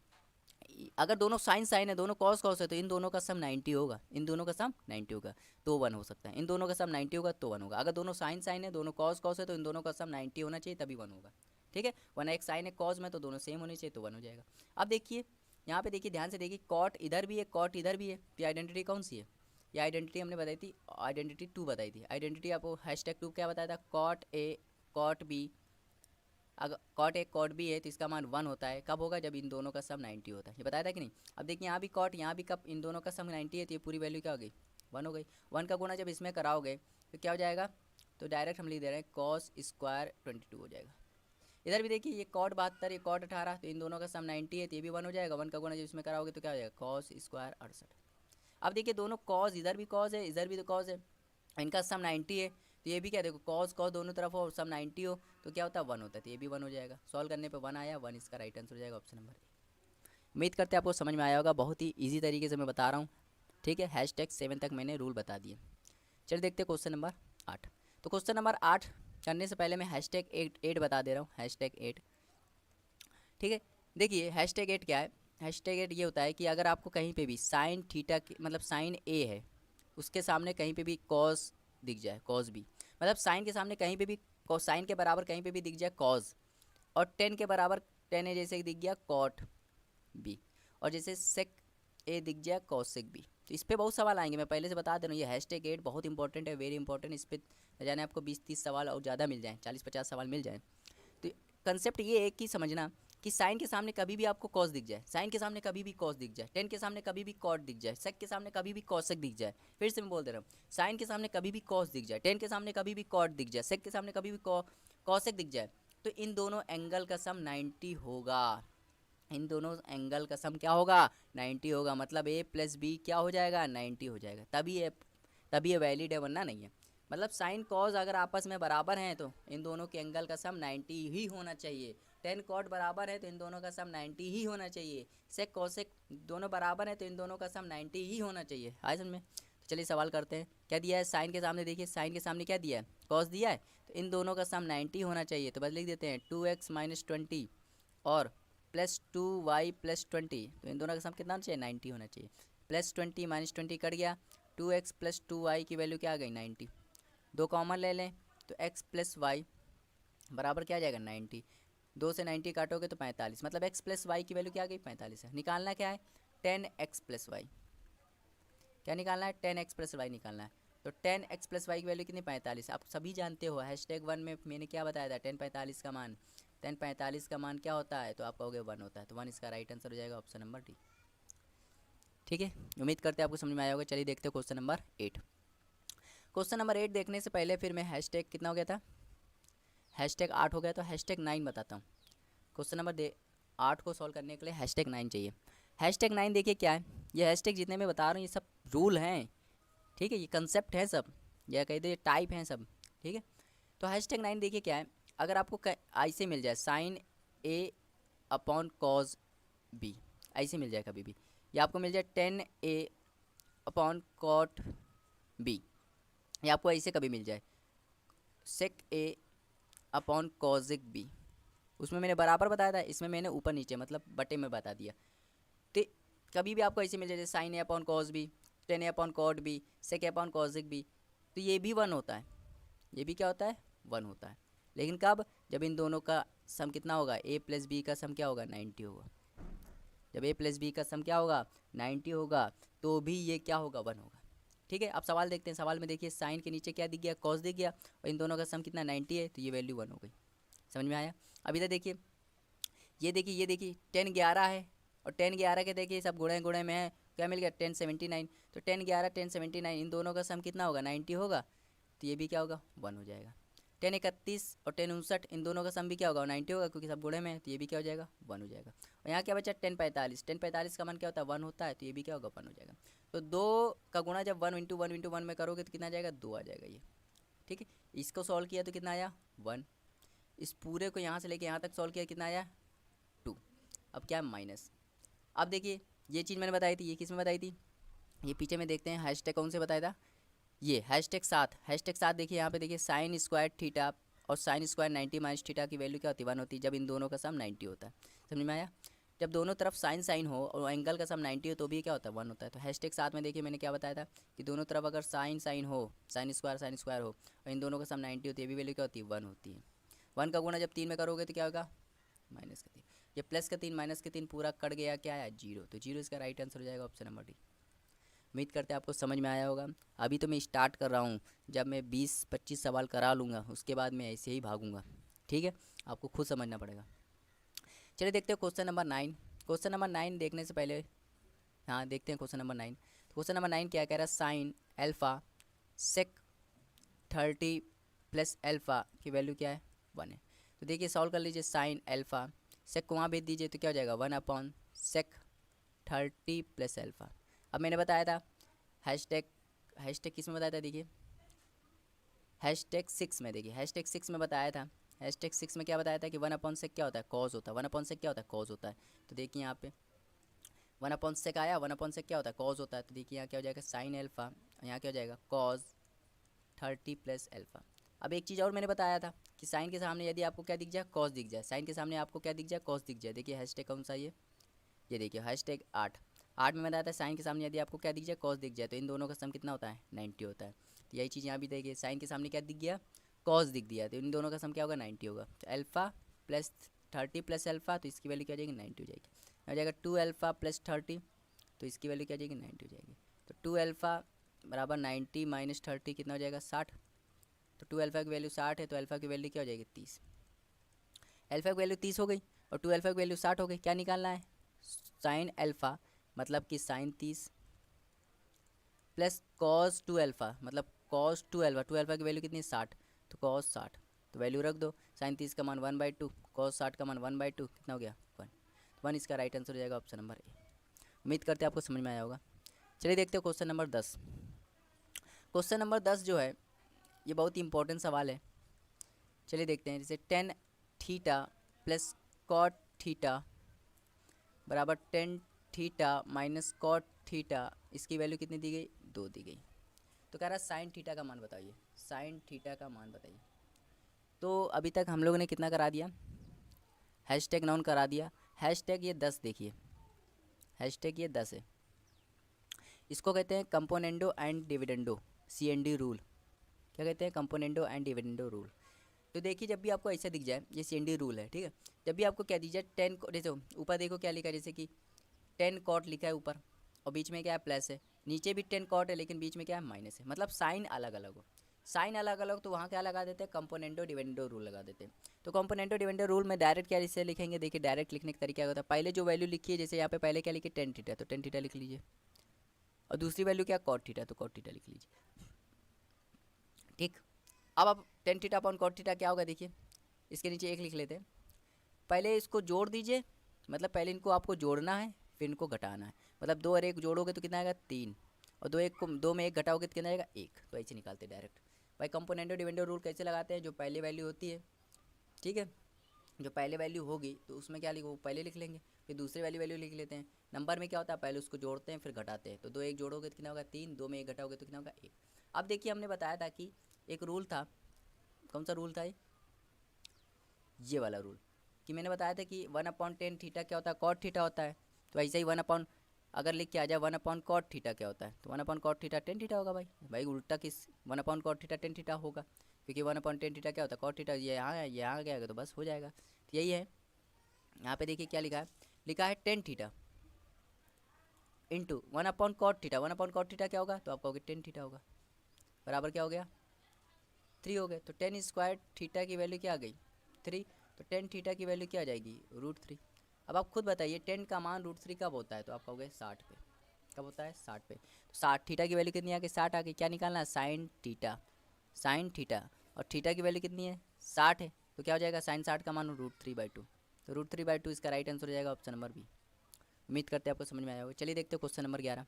[SPEAKER 1] अगर दोनों साइन साइन है, दोनों कॉस कॉस है, तो इन दोनों का सम 90 होगा, इन दोनों का सम 90 होगा तो 1 हो सकता है। इन दोनों का सम 90 होगा तो 1 होगा। अगर दोनों साइन साइन है, दोनों कॉस कॉस है, तो इन दोनों का सम 90 होना चाहिए तभी 1 होगा, ठीक है। वरना एक साइन है कॉस में तो दोनों सेम होने चाहिए तो 1 हो जाएगा। अब देखिए यहाँ पे देखिए ध्यान से देखिए, कॉट इधर भी है कॉट इधर भी है। ये आइडेंटिटी कौन सी है? ये आइडेंटिटी हमने बताई थी, आइडेंटिटी 2 बताई थी। आइडेंटिटी आपको #2 क्या बताया था? Cot A cot B. अगर कॉट ए कॉट बी है तो इसका मान 1 होता है। कब होगा? जब इन दोनों का सम 90 होता है। ये बताया था कि नहीं? अब देखिए यहाँ भी कॉट, यहाँ भी कब इन दोनों का सम 90 है तो ये पूरी वैल्यू क्या हो गई? 1 हो गई। 1 का गुणा जब इसमें कराओगे तो क्या हो जाएगा? तो डायरेक्ट हम लिख दे रहे हैं कॉस स्क्वायर 22 हो जाएगा। इधर भी देखिए, ये कॉट 72, ये कॉट 18, तो इन दोनों का सम 90 है, तो ये भी 1 हो जाएगा। 1 का गुणा जब इसमें कराओगे तो क्या हो जाएगा, कॉस स्क्वायर 68। अब देखिए दोनों कॉस, इधर भी कॉस है, इधर भी तो कॉस है, इनका सम 90 है, तो ये भी क्या, देखो कॉस कॉस दोनों तरफ हो, सम 90 हो, तो क्या होता है 1 होता है, तो ये भी 1 हो जाएगा। सॉल्व करने पे 1 आया, 1 इसका राइट आंसर हो जाएगा, ऑप्शन नंबर ए। उम्मीद करते हैं आपको समझ में आया होगा, बहुत ही ईजी तरीके से मैं बता रहा हूँ, ठीक है। #7 तक मैंने रूल बता दिए। चलिए देखते हैं क्वेश्चन नंबर 8। तो क्वेश्चन नंबर 8 करने से पहले मैं #8 बता दे रहा हूँ, #8, ठीक है। देखिए #8 क्या है, #8 ये होता है कि अगर आपको कहीं पे भी साइन थीटा मतलब साइन ए है, उसके सामने कहीं पे भी कॉस दिख जाए, कॉस बी, मतलब साइन के सामने कहीं पे भी साइन के बराबर कहीं पे भी दिख जाए कॉस, और टेन के बराबर टेन ए जैसे दिख गया कॉट बी, और जैसे सेक ए दिख जाए कॉसेक बी, तो इस पर बहुत सवाल आएंगे, मैं पहले से बता दे रहा हूँ। ये #8 बहुत इंपॉर्टेंट है, वेरी इंपॉर्टेंट। इस पर न जाने आपको 20-30 सवाल और ज़्यादा मिल जाएँ, 40-50 सवाल मिल जाए। तो कंसेप्ट ये है कि समझना कि साइन के सामने कभी भी आपको कॉस दिख जाए, साइन के सामने कभी भी कॉस दिख जाए, टेन के सामने कभी भी कॉट दिख जाए, सेक के सामने कभी भी कॉसेक दिख जाए, फिर से मैं बोल दे रहा हूँ, साइन के सामने कभी भी कॉस दिख जाए, टेन के सामने कभी भी कॉट दिख जाए, सेक के सामने कभी भी कॉसेक दिख जाए, तो इन दोनों एंगल का सम 90 होगा। इन दोनों एंगल का सम क्या होगा, 90 होगा। मतलब a + b क्या हो जाएगा, 90 हो जाएगा, तभी ये वैलिड है, वरना नहीं है। मतलब साइन कॉस अगर आपस में बराबर हैं तो इन दोनों के एंगल का सम 90 ही होना चाहिए। टेन कॉट बराबर है तो इन दोनों का सम 90 ही होना चाहिए। सेक कॉसेक दोनों बराबर है तो इन दोनों का सम 90 ही होना चाहिए। आए समझ में। तो चलिए सवाल करते हैं, क्या दिया है साइन के सामने, देखिए साइन के सामने क्या दिया है, कॉस दिया है, तो इन दोनों का सम 90 होना चाहिए। तो बस लिख देते हैं 2x - 20 और +2y + 20, तो इन दोनों का सम कितना होना चाहिए, 90 होना चाहिए। +20 - 20 कट गया, 2x + 2y की वैल्यू क्या आ गई, 90। दो कॉमन ले लें तो x + y बराबर क्या आ जाएगा, 90। 2 से 90 काटोगे तो 45, मतलब x + y की वैल्यू क्या आ गई, 45 है। निकालना क्या है, 10x + y, क्या निकालना है, 10x + y निकालना है। तो 10x + y की वैल्यू कितनी, 45। आप सभी जानते हो #1 में मैंने क्या बताया था, 1045 का मान, 1045 का मान क्या होता है, तो आप कहोगे 1 होता है, तो 1 इसका राइट आंसर हो जाएगा, ऑप्शन नंबर डी। ठीक है, उम्मीद करते हैं आपको समझ में आया होगा। चलिए देखते हैं क्वेश्चन नंबर 8। क्वेश्चन नंबर 8 देखने से पहले फिर मैं हैशटैग कितना हो गया था, #8 हो गया, तो #9 बताता हूँ। क्वेश्चन नंबर 8 को सॉल्व करने के लिए #9 चाहिए। #9 देखिए क्या है, ये हैशटैग जितने मैं बता रहा हूँ ये सब रूल हैं, ठीक है, ये कंसेप्ट है सब, या कह दो ये टाइप हैं सब, ठीक है। तो #9 देखिए क्या है, अगर आपको ऐसे मिल जाए sine A upon cos B, ऐसे मिल जाए कभी भी, या आपको मिल जाए 10a अपॉन कॉट बी, या आपको ऐसे कभी मिल जाए सेक ए अपॉन कॉजिक बी, उसमें मैंने बराबर बताया था, इसमें मैंने ऊपर नीचे मतलब बटे में बता दिया। तो कभी भी आपको ऐसे मिल जाए sine A upon cos B, 10a upon cot B, sec A upon cosec B, तो ये भी 1 होता है, ये भी क्या होता है, 1 होता है। लेकिन कब, जब इन दोनों का सम कितना होगा, a + b का सम क्या होगा, 90 होगा। जब a + b का सम क्या होगा, 90 होगा, तो भी ये क्या होगा, 1 होगा। ठीक है, अब सवाल देखते हैं। सवाल में देखिए साइन के नीचे क्या दिख गया, कॉस दिख गया, और इन दोनों का सम कितना, 90 है, तो ये वैल्यू 1 हो गई। समझ में आया। अब इधर देखिए, ये देखिए 10 11 है, और 10 11 के देखिए सब गुणे गुणे में है, क्या मिल गया, 1079। तो 10 11 1079, इन दोनों का सम कितना होगा, 90 होगा, तो ये भी क्या होगा, 1 हो जाएगा। 10 31 और 10 59, इन दोनों का सम भी क्या होगा, 90 होगा, क्योंकि सब गुणे में है, तो ये भी क्या हो जाएगा, 1 हो जाएगा। और यहाँ क्या बचा, 10 45, 10 45 का मान क्या होता है, 1 होता है, तो ये भी क्या होगा, 1 हो जाएगा। तो 2 का गुणा जब 1 × 1 × 1 में करोगे तो कितना आ जाएगा, 2 आ जाएगा ये। ठीक है, इसको सॉल्व किया तो कितना आया, 1। इस पूरे को यहाँ से लेके यहाँ तक सॉल्व किया, कितना आया, 2। अब क्या है, माइनस। अब देखिए ये चीज़ मैंने बताई थी, ये किस में बताई थी, ये पीछे में देखते हैं हैशटैग कौन से बताया था, ये #7 देखिए यहाँ पे देखिए साइन स्क्वायर थीटा और साइन स्क्वायर 90 माइनस थीटा की वैल्यू क्या होती है, 1 होती है, जब इन दोनों का सम 90 होता है। समझ में आया। जब दोनों तरफ साइन साइन हो और एंगल का सम 90 हो तो भी क्या होता है, 1 होता है। तो #7 में देखिए मैंने क्या बताया था कि दोनों तरफ अगर साइन साइन हो, साइन स्क्वायर हो, और इन दोनों का सम 90 होती है, ये भी वैल्यू क्या होती है, 1 होती है। 1 का गुणा जब 3 में करोगे तो क्या होगा, -3। ये +3 -3 पूरा कट गया, क्या है, 0। तो 0 इसका राइट आंसर हो जाएगा, ऑप्शन नंबर डी। उम्मीद करते हैं आपको समझ में आया होगा। अभी तो मैं स्टार्ट कर रहा हूँ, जब मैं 20-25 सवाल करा लूँगा उसके बाद मैं ऐसे ही भागूंगा। ठीक है, आपको खुद समझना पड़ेगा। चलिए देखते हैं क्वेश्चन नंबर 9। क्वेश्चन नंबर 9 देखने से पहले, हाँ देखते हैं क्वेश्चन नंबर 9। क्वेश्चन नंबर 9 क्या कह रहा है, साइन अल्फ़ा सेक 30 + अल्फ़ा की वैल्यू क्या है, 1 है। तो देखिए सॉल्व कर लीजिए, साइन अल्फ़ा सेक को वहाँ भेज दीजिए तो क्या हो जाएगा 1/sec 30 प्लस अल्फ़ा। अब मैंने बताया था हैशटैग, हैशटैग किस में बताया था, देखिए हैशटैग 6 में, देखिए हैशटैग 6 में बताया था। हैशटैग 6 में क्या बताया था कि 1/sec क्या होता है, कॉज होता है। 1/sec क्या होता है, कॉज होता है। तो देखिए यहाँ पे 1/sec आया, 1/sec क्या होता है, कॉज होता है। तो देखिए यहाँ क्या हो जाएगा साइन अल्फ़ा, यहाँ क्या हो जाएगा कॉज 30 प्लस अल्फ़ा। अब एक चीज़ और मैंने बताया था कि साइन के सामने यदि आपको क्या दिख जाए, कॉस दिख जाए, साइन के सामने आपको क्या दिख जाए, कॉस दिख जाए। देखिए हैशटैग कौन सा ये देखिए हैशटैग 8 में बताया था साइन के सामने यदि आपको क्या दिख जाए, कॉस दिख जाए, तो इन दोनों का सम कितना होता है 90 होता है। तो यही चीज़ यहाँ भी देखिए, साइन के सामने क्या दिख गया, कॉस दिख दिया, तो इन दोनों का सम क्या होगा 90 होगा। तो अल्फ़ा प्लस 30 प्लस अल्फ़ा, तो इसकी वैल्यू क्या हो जाएगी 90 हो जाएगी। हो जाएगा 2 अल्फ़ा प्लस 30, तो इसकी वैल्यू क्या हो जाएगी 90 हो जाएगी। तो 2 अल्फ़ा बराबर 90 माइनस 30 कितना हो जाएगा 60। तो 2 अल्फ़ा की वैल्यू 60 है, तो अल्फ़ा की वैल्यू क्या हो जाएगी 30। अल्फ़ा की वैल्यू 30 हो गई और 2 अल्फ़ा की वैल्यू 60 हो गई। क्या निकालना है, साइन अल्फ़ा मतलब कि साइन 30 प्लस कॉस 2 अल्फ़ा मतलब कॉस 2 अल्फ़ा, 2 अल्फ़ा की वैल्यू कितनी 60, तो कॉस 60, तो वैल्यू रख दो। साइन 30 का मान 1/2, कॉस 60 का मान 1/2, कितना हो गया 1। 1 इसका राइट आंसर हो जाएगा ऑप्शन नंबर ए। उम्मीद करते हैं आपको समझ में आया होगा। चलिए देखते हैं क्वेश्चन नंबर 10। क्वेश्चन नंबर 10 जो है ये बहुत ही इंपॉर्टेंट सवाल है। चलिए देखते हैं, जैसे tan theta plus cot theta बराबर tan theta minus cot theta, इसकी वैल्यू कितनी दी गई 2 दी गई। तो कह रहा है साइन थीटा का मान बताइए, साइन थीटा का मान बताइए। तो अभी तक हम लोगों ने कितना करा दिया, हैशटैग नाउन करा दिया। हैशटैग ये 10 देखिए, हैशटैग ये 10 है। इसको कहते हैं componendo and dividendo, CND rule. क्या कहते हैं, कंपोनेंडो एंड डिविडेंडो रूल। तो देखिए जब भी आपको ऐसा दिख जाए, ये CND रूल है, ठीक है। जब भी आपको क्या दीजिए 10, जैसे ऊपर देखो क्या लिखा है, जैसे कि 10 कॉट लिखा है ऊपर और बीच में क्या है प्लस है, नीचे भी 10 कॉट है लेकिन बीच में क्या है माइनस है, मतलब साइन अलग अलग हो। साइन अलग अलग तो वहाँ क्या लगा देते हैं, कंपोनेंटो डिविडेंडो रूल लगा देते हैं। तो कंपोनेंटो डिविडेंडो रूल में डायरेक्ट क्या इसे लिखेंगे, देखिए डायरेक्ट लिखने का तरीका होता है, पहले जो वैल्यू लिखी है, जैसे यहाँ पे पहले क्या लिखी 10 थीटा, तो 10 थीटा लिख लीजिए, और दूसरी वैल्यू क्या कॉट थीटा, तो कॉट थीटा लिख लीजिए, ठीक। अब आप 10 थीटा अपॉन कॉट थीटा क्या होगा, देखिए इसके नीचे एक लिख लेते हैं। पहले इसको जोड़ दीजिए, मतलब पहले इनको आपको जोड़ना है फिर इनको घटाना है, मतलब 2 और 1 जोड़ोगे तो कितना आएगा 3, और 2 1 को 2 में 1 घटाओगे तो कितना आएगा 1। तो ऐसे निकालते डायरेक्ट। भाई कंपोनेंटो डिविडेंडो रूल कैसे लगाते हैं, जो पहले वैल्यू होती है, ठीक है, जो पहले वैल्यू होगी तो उसमें क्या लिखो, पहले लिख लेंगे, फिर दूसरी वैल्यू वैल्यू लिख लेते हैं। नंबर में क्या होता है, पहले उसको जोड़ते हैं फिर घटाते हैं, तो 2 1 जोड़ोगे तो कितना होगा 3, 2 में 1 घटाओगे तो कितना होगा 1। अब देखिए हमने बताया था कि एक रूल था, कौन सा रूल था ये वाला रूल, कि मैंने बताया था कि 1/10 थीटा क्या होता है, कॉट थीटा होता है। तो ऐसे ही 1 अगर लिख के आ जाए 1/cot थीटा क्या होता है, तो 1/cot थीटा 10 थीटा होगा। भाई भाई उल्टा किस 1/cot थीटा 10 थीटा होगा, क्योंकि 1/10 थीटा क्या होता है कॉट थीटा, ये यहाँ है यहाँ गया तो बस हो जाएगा। तो यही है, यहाँ पे देखिए क्या लिखा है, लिखा है 10 theta into 1/cot theta. 1/cot theta क्या होगा, तो आप कहोगे 10 थीटा होगा, बराबर क्या हो गया 3 हो गए। तो 10 स्क्वायर थीटा की वैल्यू क्या आ गई 3, तो 10 थीटा की वैल्यू क्या आ जाएगी √3। अब आप खुद बताइए 10 का मान √3 कब होता है, तो आप कहोगे 60 पे, कब होता है 60 पे। तो 60 थीटा की वैल्यू कितनी आ गई 60 आ गई। क्या निकालना है साइन थीटा, साइन थीटा, और थीटा की वैल्यू कितनी है 60 है, तो क्या हो जाएगा साइन 60 का मान √3/2, तो √3/2 इसका राइट आंसर हो जाएगा ऑप्शन नंबर बी। उम्मीद करते हैं आपको समझ में आया होगा। चलिए देखते हैं क्वेश्चन नंबर 11।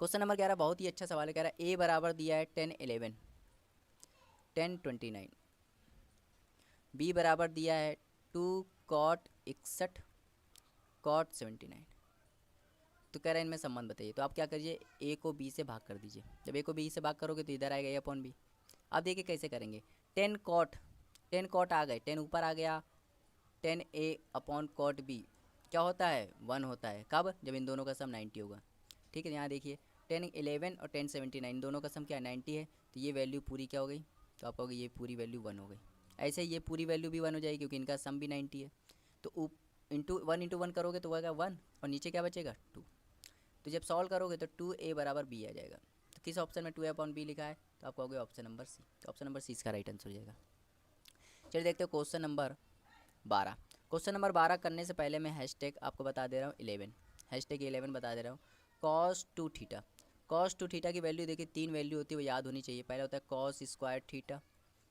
[SPEAKER 1] क्वेश्चन नंबर 11 बहुत ही अच्छा सवाल है, कह रहा है ए बराबर दिया है 10 11 10 29, बी बराबर दिया है 2 cot 61 cot 79। तो कह रहा है इनमें संबंध बताइए। तो आप क्या करिए, ए को बी से भाग कर दीजिए। जब ए को बी से भाग करोगे तो इधर आएगा ए अपॉन बी। अब देखिए कैसे करेंगे, 10 cot आ गए, 10 ऊपर आ गया, 10 a अपॉन cot b क्या होता है 1 होता है। कब, जब इन दोनों का सम 90 होगा। ठीक है, यहाँ देखिए 10 11 और 10 79 दोनों का सम क्या है 90 है, तो ये वैल्यू पूरी क्या हो गई, तो आप कहोगे ये पूरी वैल्यू 1 हो गई। ऐसे ही ये पूरी वैल्यू भी 1 हो जाएगी क्योंकि इनका सम भी 90 है। तो इंटू वन करोगे तो होगा 1 और नीचे क्या बचेगा 2। तो जब सॉल्व करोगे तो 2a बराबर b आ जाएगा। तो किस ऑप्शन में 2a अपॉन b लिखा है, तो आप कहोगे ऑप्शन नंबर सी। तो ऑप्शन नंबर सी इसका राइट आंसर हो जाएगा। चलिए देखते हो क्वेश्चन नंबर 12। क्वेश्चन नंबर 12 करने से पहले मैं हैशटैग आपको बता दे रहा हूँ 11, हैशटैग 11 बता दे रहा हूँ। cos 2 थीटा, cos 2 थीटा की वैल्यू देखिए 3 वैल्यू होती है वो याद होनी चाहिए। पहला होता है cos square theta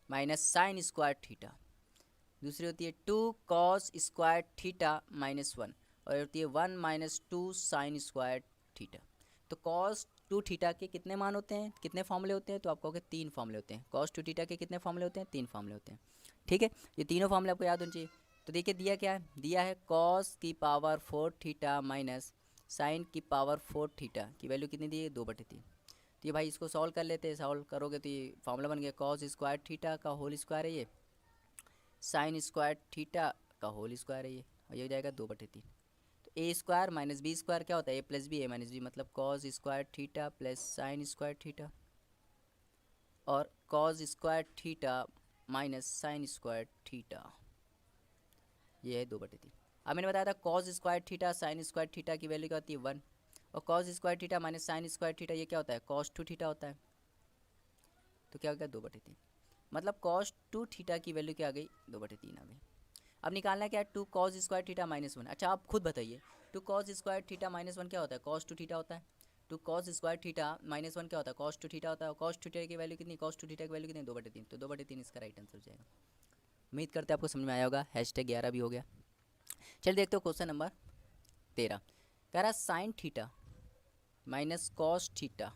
[SPEAKER 1] minus sine square theta, दूसरी होती है 2 कॉस स्क्वायर थीटा माइनस 1, और होती है 1 माइनस 2 साइन स्क्वायर थीटा। तो कॉस 2 थीटा के कितने मान होते हैं, कितने फॉर्मूले होते हैं, तो आप कहोगे 3 फॉर्मूले होते हैं। कॉस 2 थीटा के कितने फॉर्मूले होते हैं, 3 फॉर्मूले होते हैं। ठीक है, ये तीनों फॉर्मूले आपको याद होने चाहिए। तो देखिए दिया क्या है, दिया है कॉस की पावर 4 थीटा माइनस साइन की पावर 4 थीटा की वैल्यू कितनी दी है, 2/3। तो ये भाई इसको सॉल्व कर लेते हैं, सॉल्व करोगे तो ये फॉर्मूला बन गया कॉस स्क्वायर थीटा का होल स्क्वायर है ये, साइन स्क्वायर थीटा का होल स्क्वायर है ये, और ये हो जाएगा 2/3। तो A square minus B square क्या होता है, A plus B A minus B, मतलब cos square theta plus sine square theta, और cos square theta minus sine square theta, ये है 2/3। अब मैंने बताया था cos square theta sine square theta की वैल्यू क्या होती है 1, और cos square theta minus sine square theta ये क्या होता है, कॉस 2 थीटा होता है। तो क्या हो गया 2/3, मतलब कॉस 2 थीटा की वैल्यू क्या आ गई, 2/3 आ गई। अब निकालना क्या है, 2 कॉस स्क्वायर थीटा माइनस 1। अच्छा आप खुद बताइए 2 कॉस स्क्वायर थीटा माइनस 1 क्या होता है, कॉस 2 थीटा होता है। 2 कॉस स्क्वायर थीटा माइनस 1 क्या होता है, कॉस 2 थीटा होता है। और कॉस 2 थीटा की वैल्यू कितनी, कॉस 2 थीटा की वैल्यू कितनी, 2/3। तो 2/3 इसका राइट आंसर हो जाएगा। उम्मीद करते हैं आपको समझ में आया होगा। #11 भी हो गया। चलिए देखते हो क्वेश्चन नंबर 13। कह रहा sign theta minus cos theta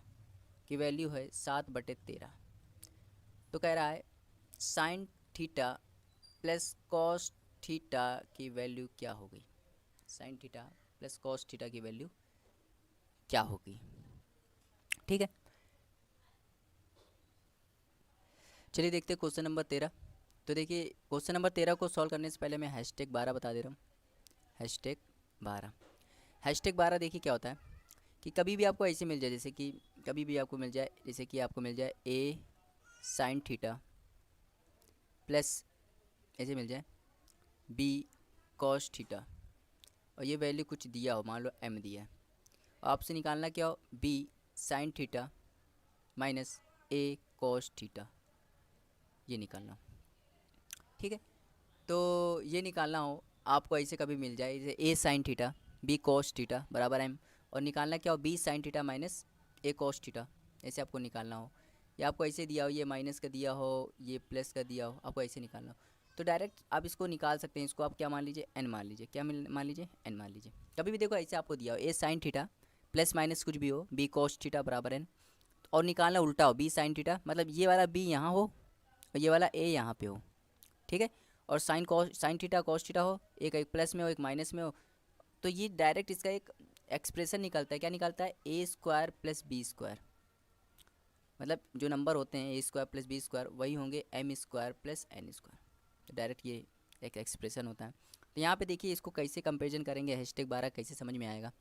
[SPEAKER 1] की वैल्यू है 7/13। तो कह रहा है sign theta plus cos theta की वैल्यू क्या होगी, sign theta plus cos theta की वैल्यू क्या होगी। ठीक है, चलिए देखते हैं क्वेश्चन नंबर 13। तो देखिए क्वेश्चन नंबर 13 को सॉल्व करने से पहले मैं #12 बता दे रहा हूँ। #12, #12 देखिए क्या होता है कि कभी भी आपको ऐसे मिल जाए, जैसे कि कभी भी आपको मिल जाए, जैसे कि आपको मिल जाए ए साइन थीटा प्लस ऐसे मिल जाए बी कॉस थीटा, और ये वैल्यू कुछ दिया हो, मान लो m दिया है। आपसे निकालना क्या हो, B sine theta minus A cos theta, ये निकालना। ठीक है, तो ये निकालना हो आपको, ऐसे कभी मिल जाए जैसे A sine theta B cos theta बराबर m, और निकालना क्या हो, B sine theta minus A cos theta, ऐसे आपको निकालना हो। या आपको ऐसे दिया हो, ये माइनस का दिया हो, ये प्लस का दिया हो, आपको ऐसे निकालना हो, तो डायरेक्ट आप इसको निकाल सकते हैं। इसको आप क्या मान लीजिए, n मान लीजिए। क्या मान लीजिए, n मान लीजिए। कभी भी देखो ऐसे आपको दिया हो ए साइन थीटा प्लस माइनस कुछ भी हो, बी कॉस थीटा बराबर n, और निकालना उल्टा हो, बी साइन थीटा, मतलब ये वाला बी यहाँ हो और ये वाला ए यहाँ पे हो। ठीक है, और साइन थीटा कॉस थीटा हो, एक प्लस में हो एक माइनस में हो, तो ये डायरेक्ट इसका एक एक्सप्रेशन निकलता है। क्या निकलता है, A square plus B square, मतलब जो नंबर होते हैं A square plus B square वही होंगे M square plus N square. तो डायरेक्ट ये एक एक्सप्रेशन होता है। तो यहाँ पे देखिए इसको कैसे कंपेरिजन करेंगे, #12 कैसे समझ में आएगा।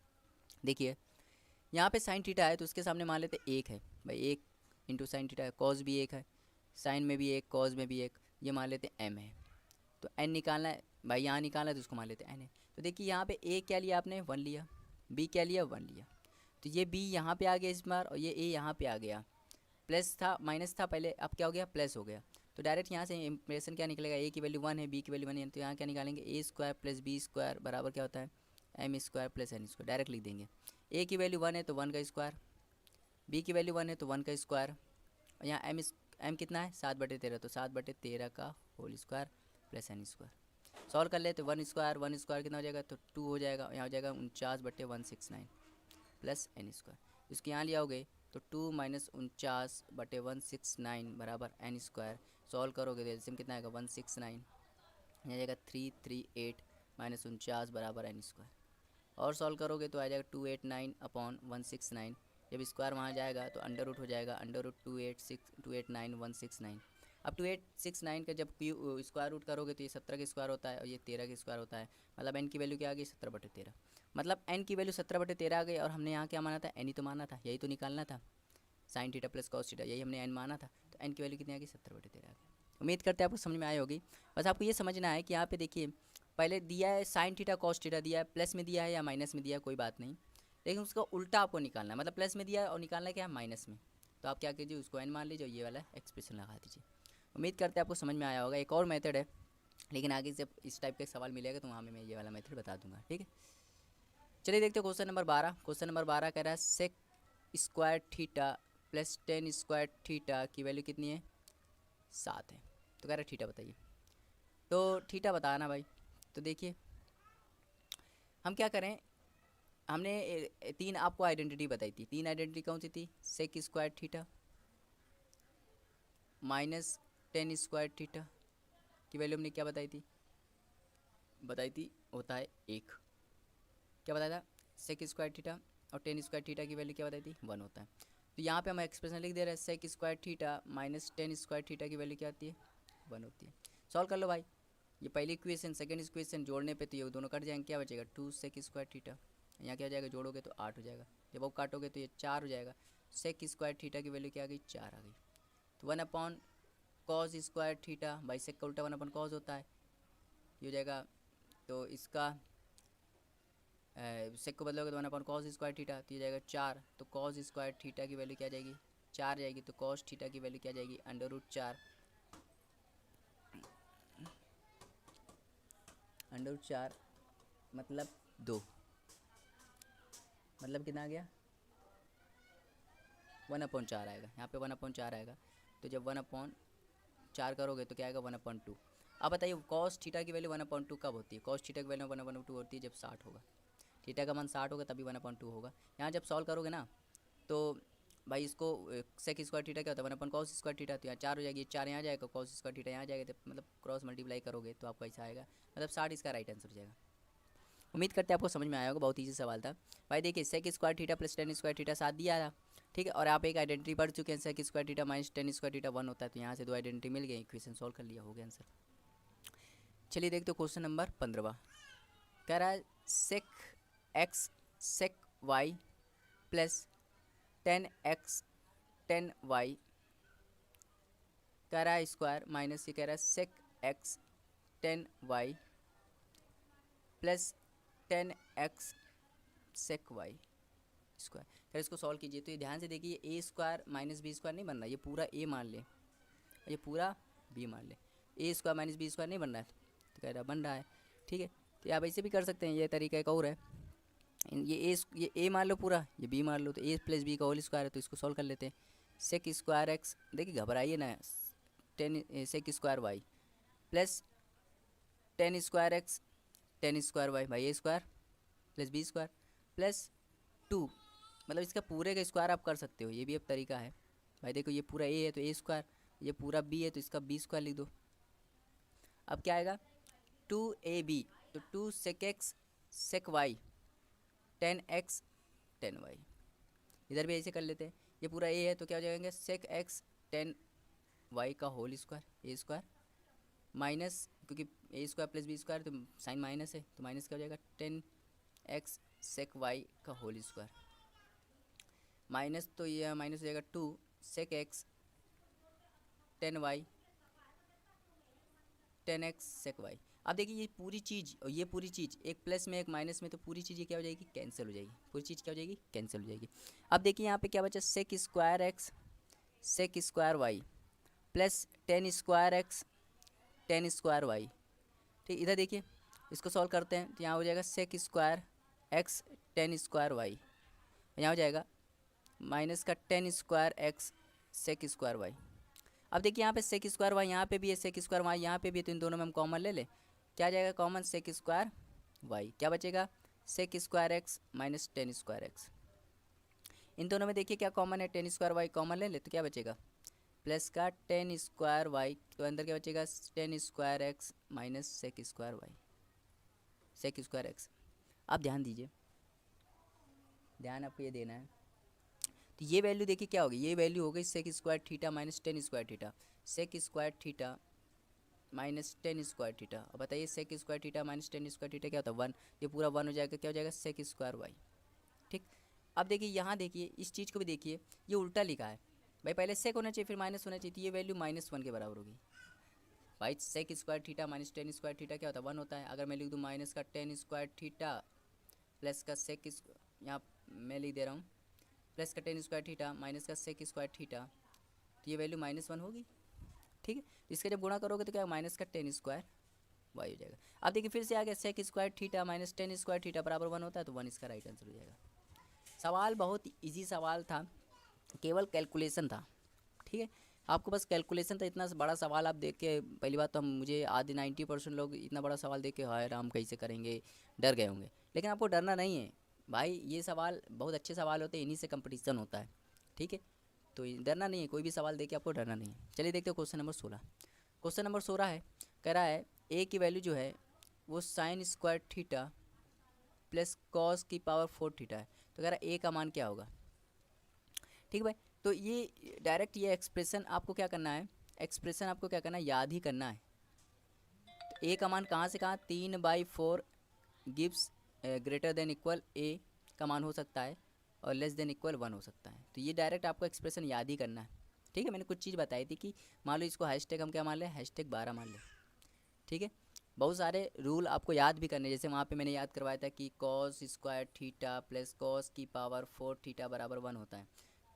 [SPEAKER 1] देखिए यहाँ पे साइन थीटा है तो उसके सामने मान लेते एक है भाई, एक इंटू साइन थीटा है, कॉस भी एक है, साइन में भी एक, कॉस में भी एक, ये मान लेते एम है। तो एन निकालना है भाई, यहाँ निकालना है तो उसको मान लेते एन है। तो देखिए यहाँ पे ए क्या लिया आपने, 1 लिया, बी क्या लिया, 1 लिया, तो ये बी यहाँ पे आ गया इस बार, और ये ए यहाँ पे आ गया। प्लस था माइनस था पहले, अब क्या हो गया, प्लस हो गया। तो डायरेक्ट यहाँ से इंप्रेशन क्या निकलेगा, ए की वैल्यू 1 है, बी की वैल्यू 1 है, तो यहाँ क्या निकालेंगे, A square plus B square बराबर क्या होता है, M square plus N square, direct लिख देंगे। ए की वैल्यू 1 है तो 1 का स्क्वायर, बी की वैल्यू 1 है तो 1 का स्क्वायर, और यहाँ एम कितना है, 7/13, तो 7/13 का whole square plus N square. Solve कर ले तो 1 स्क्वायर कितना हो जाएगा, तो 2 हो जाएगा, यहाँ हो जाएगा 49/169 प्लस एन स्क्वायर। इसके यहाँ ले आओगे तो 2 माइनस 49/169 बराबर एन स्क्वायर। सॉल्व करोगे तो एलसीएम कितना आएगा, 169, यहाँ जाएगा 338 माइनस 49 बराबर एन स्क्वायर। और सॉल्व करोगे तो आ जाएगा 289/169, जब स्क्वायर वहाँ जाएगा तो अंडर रूट हो जाएगा, अंडर रूट 289/169। अब 2869 का जब स्क्वायर रूट करोगे तो ये 17 का स्क्वायर होता है और ये 13 का स्क्वायर होता है, मतलब एन की वैल्यू क्या आ गई, 17/13। मतलब एन की वैल्यू 17/13 आ गई, और हमने यहाँ क्या माना था, एन ही तो माना था, यही तो निकालना था, sign theta plus cos theta, यही हमने एन माना था। तो एन की वैल्यू कितनी आ गई, 17/13 आ गई। उम्मीद करते हैं आपको समझ में आई होगी। बस आपको ये समझना है कि यहाँ पे देखिए पहले दिया है साइन थीटा कॉस थीटा, दिया है प्लस में दिया है या माइनस में दिया है कोई बात नहीं, लेकिन उसका उल्टा आपको निकालना है, मतलब प्लस में दिया है और निकालना क्या है, माइनस में। तो आप क्या कीजिए, उसको एन मान लीजिए, ये वाला एक्सप्रेशन लगा दीजिए। उम्मीद करते हैं आपको समझ में आया होगा। एक और मेथड है, लेकिन आगे जब इस टाइप का एक सवाल मिलेगा तो वहाँ में मैं ये वाला मेथड बता दूंगा। ठीक है, चलिए देखते हैं क्वेश्चन नंबर 12। क्वेश्चन नंबर 12 कह रहा है sec square theta plus tan square theta की वैल्यू कितनी है, 7 है। तो कह रहा है थीटा बताइए। तो थीटा बताना भाई। तो देखिए हम क्या करें, हमने तीन आपको आइडेंटिटी बताई थी। तीन आइडेंटिटी कौन सी थी? Sec square theta minus tan square theta की वैल्यू हमने क्या बताई थी? होता है एक। क्या बताया था? सेक स्क्वायर थीटा और टेन स्क्वायर थीटा की वैल्यू क्या बताई थी? 1 होता है। तो यहाँ पे हम एक्सप्रेशन लिख दे रहे हैं, sec square theta minus tan square theta की वैल्यू क्या आती है? 1 होती है। सॉल्व कर लो भाई। ये पहली इक्वेशन सेकंड इक्वेशन जोड़ने पे तो ये दोनों कट जाएंगे, क्या बचेगा? 2 सेक स्क्वायर थीटा। यहाँ क्या हो जाएगा? जोड़ोगे तो 8 हो जाएगा। जब आप काटोगे तो ये 4 हो जाएगा। सेक स्क्वायर थीटा की वैल्यू क्या आ गई? 4 आ गई। तो 1 अपॉन कॉस स्क्वायर थीटा, भाई सेक का उल्टा 1 अपॉन कॉस होता है, ये हो जाएगा। तो इसका सेक को बदलोगे तो 1 अपॉन कॉस स्क्वायर थीटा, तो ये जाएगा 4। तो कॉस स्क्वायर थीटा की वैल्यू क्या जाएगी? 4 जाएगी। तो कॉस थीटा की वैल्यू क्या जाएगी? √4। √4 मतलब 2, मतलब कितना आ गया? 1/4 आएगा। यहाँ पे 1/4 आएगा। तो जब 1/4 करोगे तो क्या आएगा? 1/2। अब बताइए कॉस थीटा की वैल्यू 1/2 कब होती है? कॉस थीटा की वैल्यू 1/2 होती है जब 60 होगा। थीटा का मान 60 होगा तभी 1/2 होगा। यहाँ जब सॉल्व करोगे ना तो भाई इसको सेक स्क्वायर थीटा क्या होता है? 1 अपॉन कॉस स्क्वायर थीटा। तो यहाँ 4 हो जाएगी, 4 यहाँ जाएगा, कॉस स्क्वायर थीटा यहाँ जाएगा, तो मतलब क्रॉस मल्टीप्लाई करोगे तो आपको ऐसा आएगा। मतलब 60 इसका राइट आंसर हो जाएगा। उम्मीद करते हैं आपको समझ में आया होगा, बहुत ईजी सवाल था भाई। देखिए sec square theta plus tan square theta 7 दिया था, ठीक है। और आप एक आइडेंटिटी पढ़ चुके हैं, sec square theta minus tan square theta 1 होता है। तो यहाँ से 2 आइडेंटिटी मिल गई, इक्वेशन सॉल्व कर लिया, हो गया आंसर। चलिए देखते हो क्वेश्चन नंबर 15। कह रहा है sec X sec Y plus 10x 10y कह रहा है स्क्वायर माइनस ये कह रहा है sec X 10y plus 10x sec Y square. फिर इसको सॉल्व कीजिए। तो ये ध्यान से देखिए, A square minus B square नहीं बन रहा, ये पूरा ए मान ले, ये पूरा बी मान ले। ए स्क्वायर माइनस बी स्क्वायर नहीं बन रहा है, तो कह रहा बन रहा है, ठीक है। तो आप ऐसे भी कर सकते हैं, ये तरीका एक और है। ये ए मान लो पूरा, ये बी मान लो, तो ए प्लस बी का होल स्क्वायर है। तो इसको सॉल्व कर लेते हैं। सेक स्क्वायर एक्स, देखिए घबराइए ना, 10 sec square Y plus 10 square X 10 square Y, भाई A square plus B square plus 2, मतलब इसका पूरे का स्क्वायर आप कर सकते हो, ये भी एक तरीका है भाई। देखो ये पूरा ए है तो ए स्क्वायर, ये पूरा बी है तो इसका बी स्क्वायर लिख दो। अब क्या आएगा? 2ab, तो 2 सेक X sec Y 10x 10y। इधर भी ऐसे कर लेते हैं, ये पूरा ए है तो क्या हो जाएंगे? सेक एक्स 10y का whole square A square minus, क्योंकि ए स्क्वायर प्लस बी स्क्वायर तो साइन माइनस है, तो माइनस क्या हो जाएगा? 10x सेक वाई का होल स्क्वायर माइनस, तो ये माइनस हो जाएगा 2 सेक X 10y 10x sec Y. अब देखिए ये पूरी चीज़ और ये पूरी चीज़, एक प्लस में एक माइनस में, तो पूरी चीज़ ये क्या हो जाएगी? कैंसिल हो जाएगी। पूरी चीज़ क्या हो जाएगी? कैंसिल हो जाएगी। अब देखिए यहाँ पे क्या बचा? Sec square X sec square Y plus 10 square X 10 square Y, ठीक। इधर देखिए इसको सॉल्व करते हैं, तो यहाँ हो जाएगा sec square X 10 square Y, यहाँ हो जाएगा माइनस का 10 square X sec square Y. अब देखिए यहाँ पे सेक स्क्वायर वाई यहाँ पे भी है, सेक स्क्वायर वाई यहाँ पे भी है, तो इन दोनों में हम कॉमन ले ले, क्या आ जाएगा कॉमन? सेक स्क्वायर वाई। क्या बचेगा? Sec square X minus 10 square X. इन दोनों में देखिए क्या कॉमन है? 10 स्क्वायर वाई कॉमन ले ले, तो क्या बचेगा? प्लस का 10 स्क्वायर वाई, तो अंदर क्या बचेगा? 10 square X minus sec square Y sec square X. आप ध्यान दीजिए, ध्यान आपको ये देना है। तो ये वैल्यू देखिए क्या होगी? ये वैल्यू हो गई sec square theta minus 10 square theta, sec square theta minus 10 square theta. अब बताइए sec square theta minus 10 square theta क्या होता है? 1। ये पूरा 1 हो जाएगा, क्या हो जाएगा? सेक स्क्वायर वाई, ठीक। अब देखिए यहाँ देखिए इस चीज़ को भी देखिए, ये उल्टा लिखा है भाई, पहले सेक होना चाहिए फिर माइनस होना चाहिए, तो ये वैल्यू -1 के बराबर होगी भाई। Sec square theta minus 10 square theta क्या होता है? 1 होता है। अगर मैं लिख दूँ माइनस का 10 स्क्वायर थीटा प्लस का सेक, यहाँ मैं लिख दे रहा हूँ प्लस का 10 स्क्वायर थीटा माइनस का सेक स्क्वायर थीटा, तो ये वैल्यू -1 होगी, ठीक है। तो इसका जब गुणा करोगे तो क्या? माइनस का 10 स्क्वायर वाई हो जाएगा। अब देखिए फिर से आ गया, sec square theta minus 10 square theta बराबर 1 होता है, तो 1 इसका राइट आंसर हो जाएगा। सवाल बहुत इजी सवाल था, केवल कैलकुलेशन था, ठीक है। आपको बस कैलकुलेशन था, इतना बड़ा सवाल आप देख के पहली बात तो हम मुझे आधे 90% लोग इतना बड़ा सवाल देख के हाय राम कैसे करेंगे डर गए होंगे। लेकिन आपको डरना नहीं है भाई, ये सवाल बहुत अच्छे सवाल होते हैं, इन्हीं से कंपटीशन होता है। ठीक है, तो डरना नहीं है, कोई भी सवाल देके आपको डरना नहीं है। चलिए देखते हो क्वेश्चन नंबर 16। क्वेश्चन नंबर 16 है, कह रहा है ए की वैल्यू जो है वो sign square theta plus cos की पावर 4 थीटा है। तो कह रहा है ए का मान क्या होगा। ठीक है भाई, तो ये डायरेक्ट ये एक्सप्रेशन आपको क्या करना है, एक्सप्रेशन आपको क्या करना है, याद ही करना है। तो ए का मान कहाँ से कहाँ, 3/4 गिव्स ग्रेटर देन इक्वल ए का मान हो सकता है और लेस देन इक्वल 1 हो सकता है। तो ये डायरेक्ट आपको एक्सप्रेशन याद ही करना है। ठीक है, मैंने कुछ चीज़ बताई थी कि मान लो इसको हैशटैग हम क्या मान लें, हैशटैग 12 मान लें। ठीक है, बहुत सारे रूल आपको याद भी करने, जैसे वहाँ पे मैंने याद करवाया था कि cos square theta plus cos की पावर 4 थीटा बराबर 1 होता है।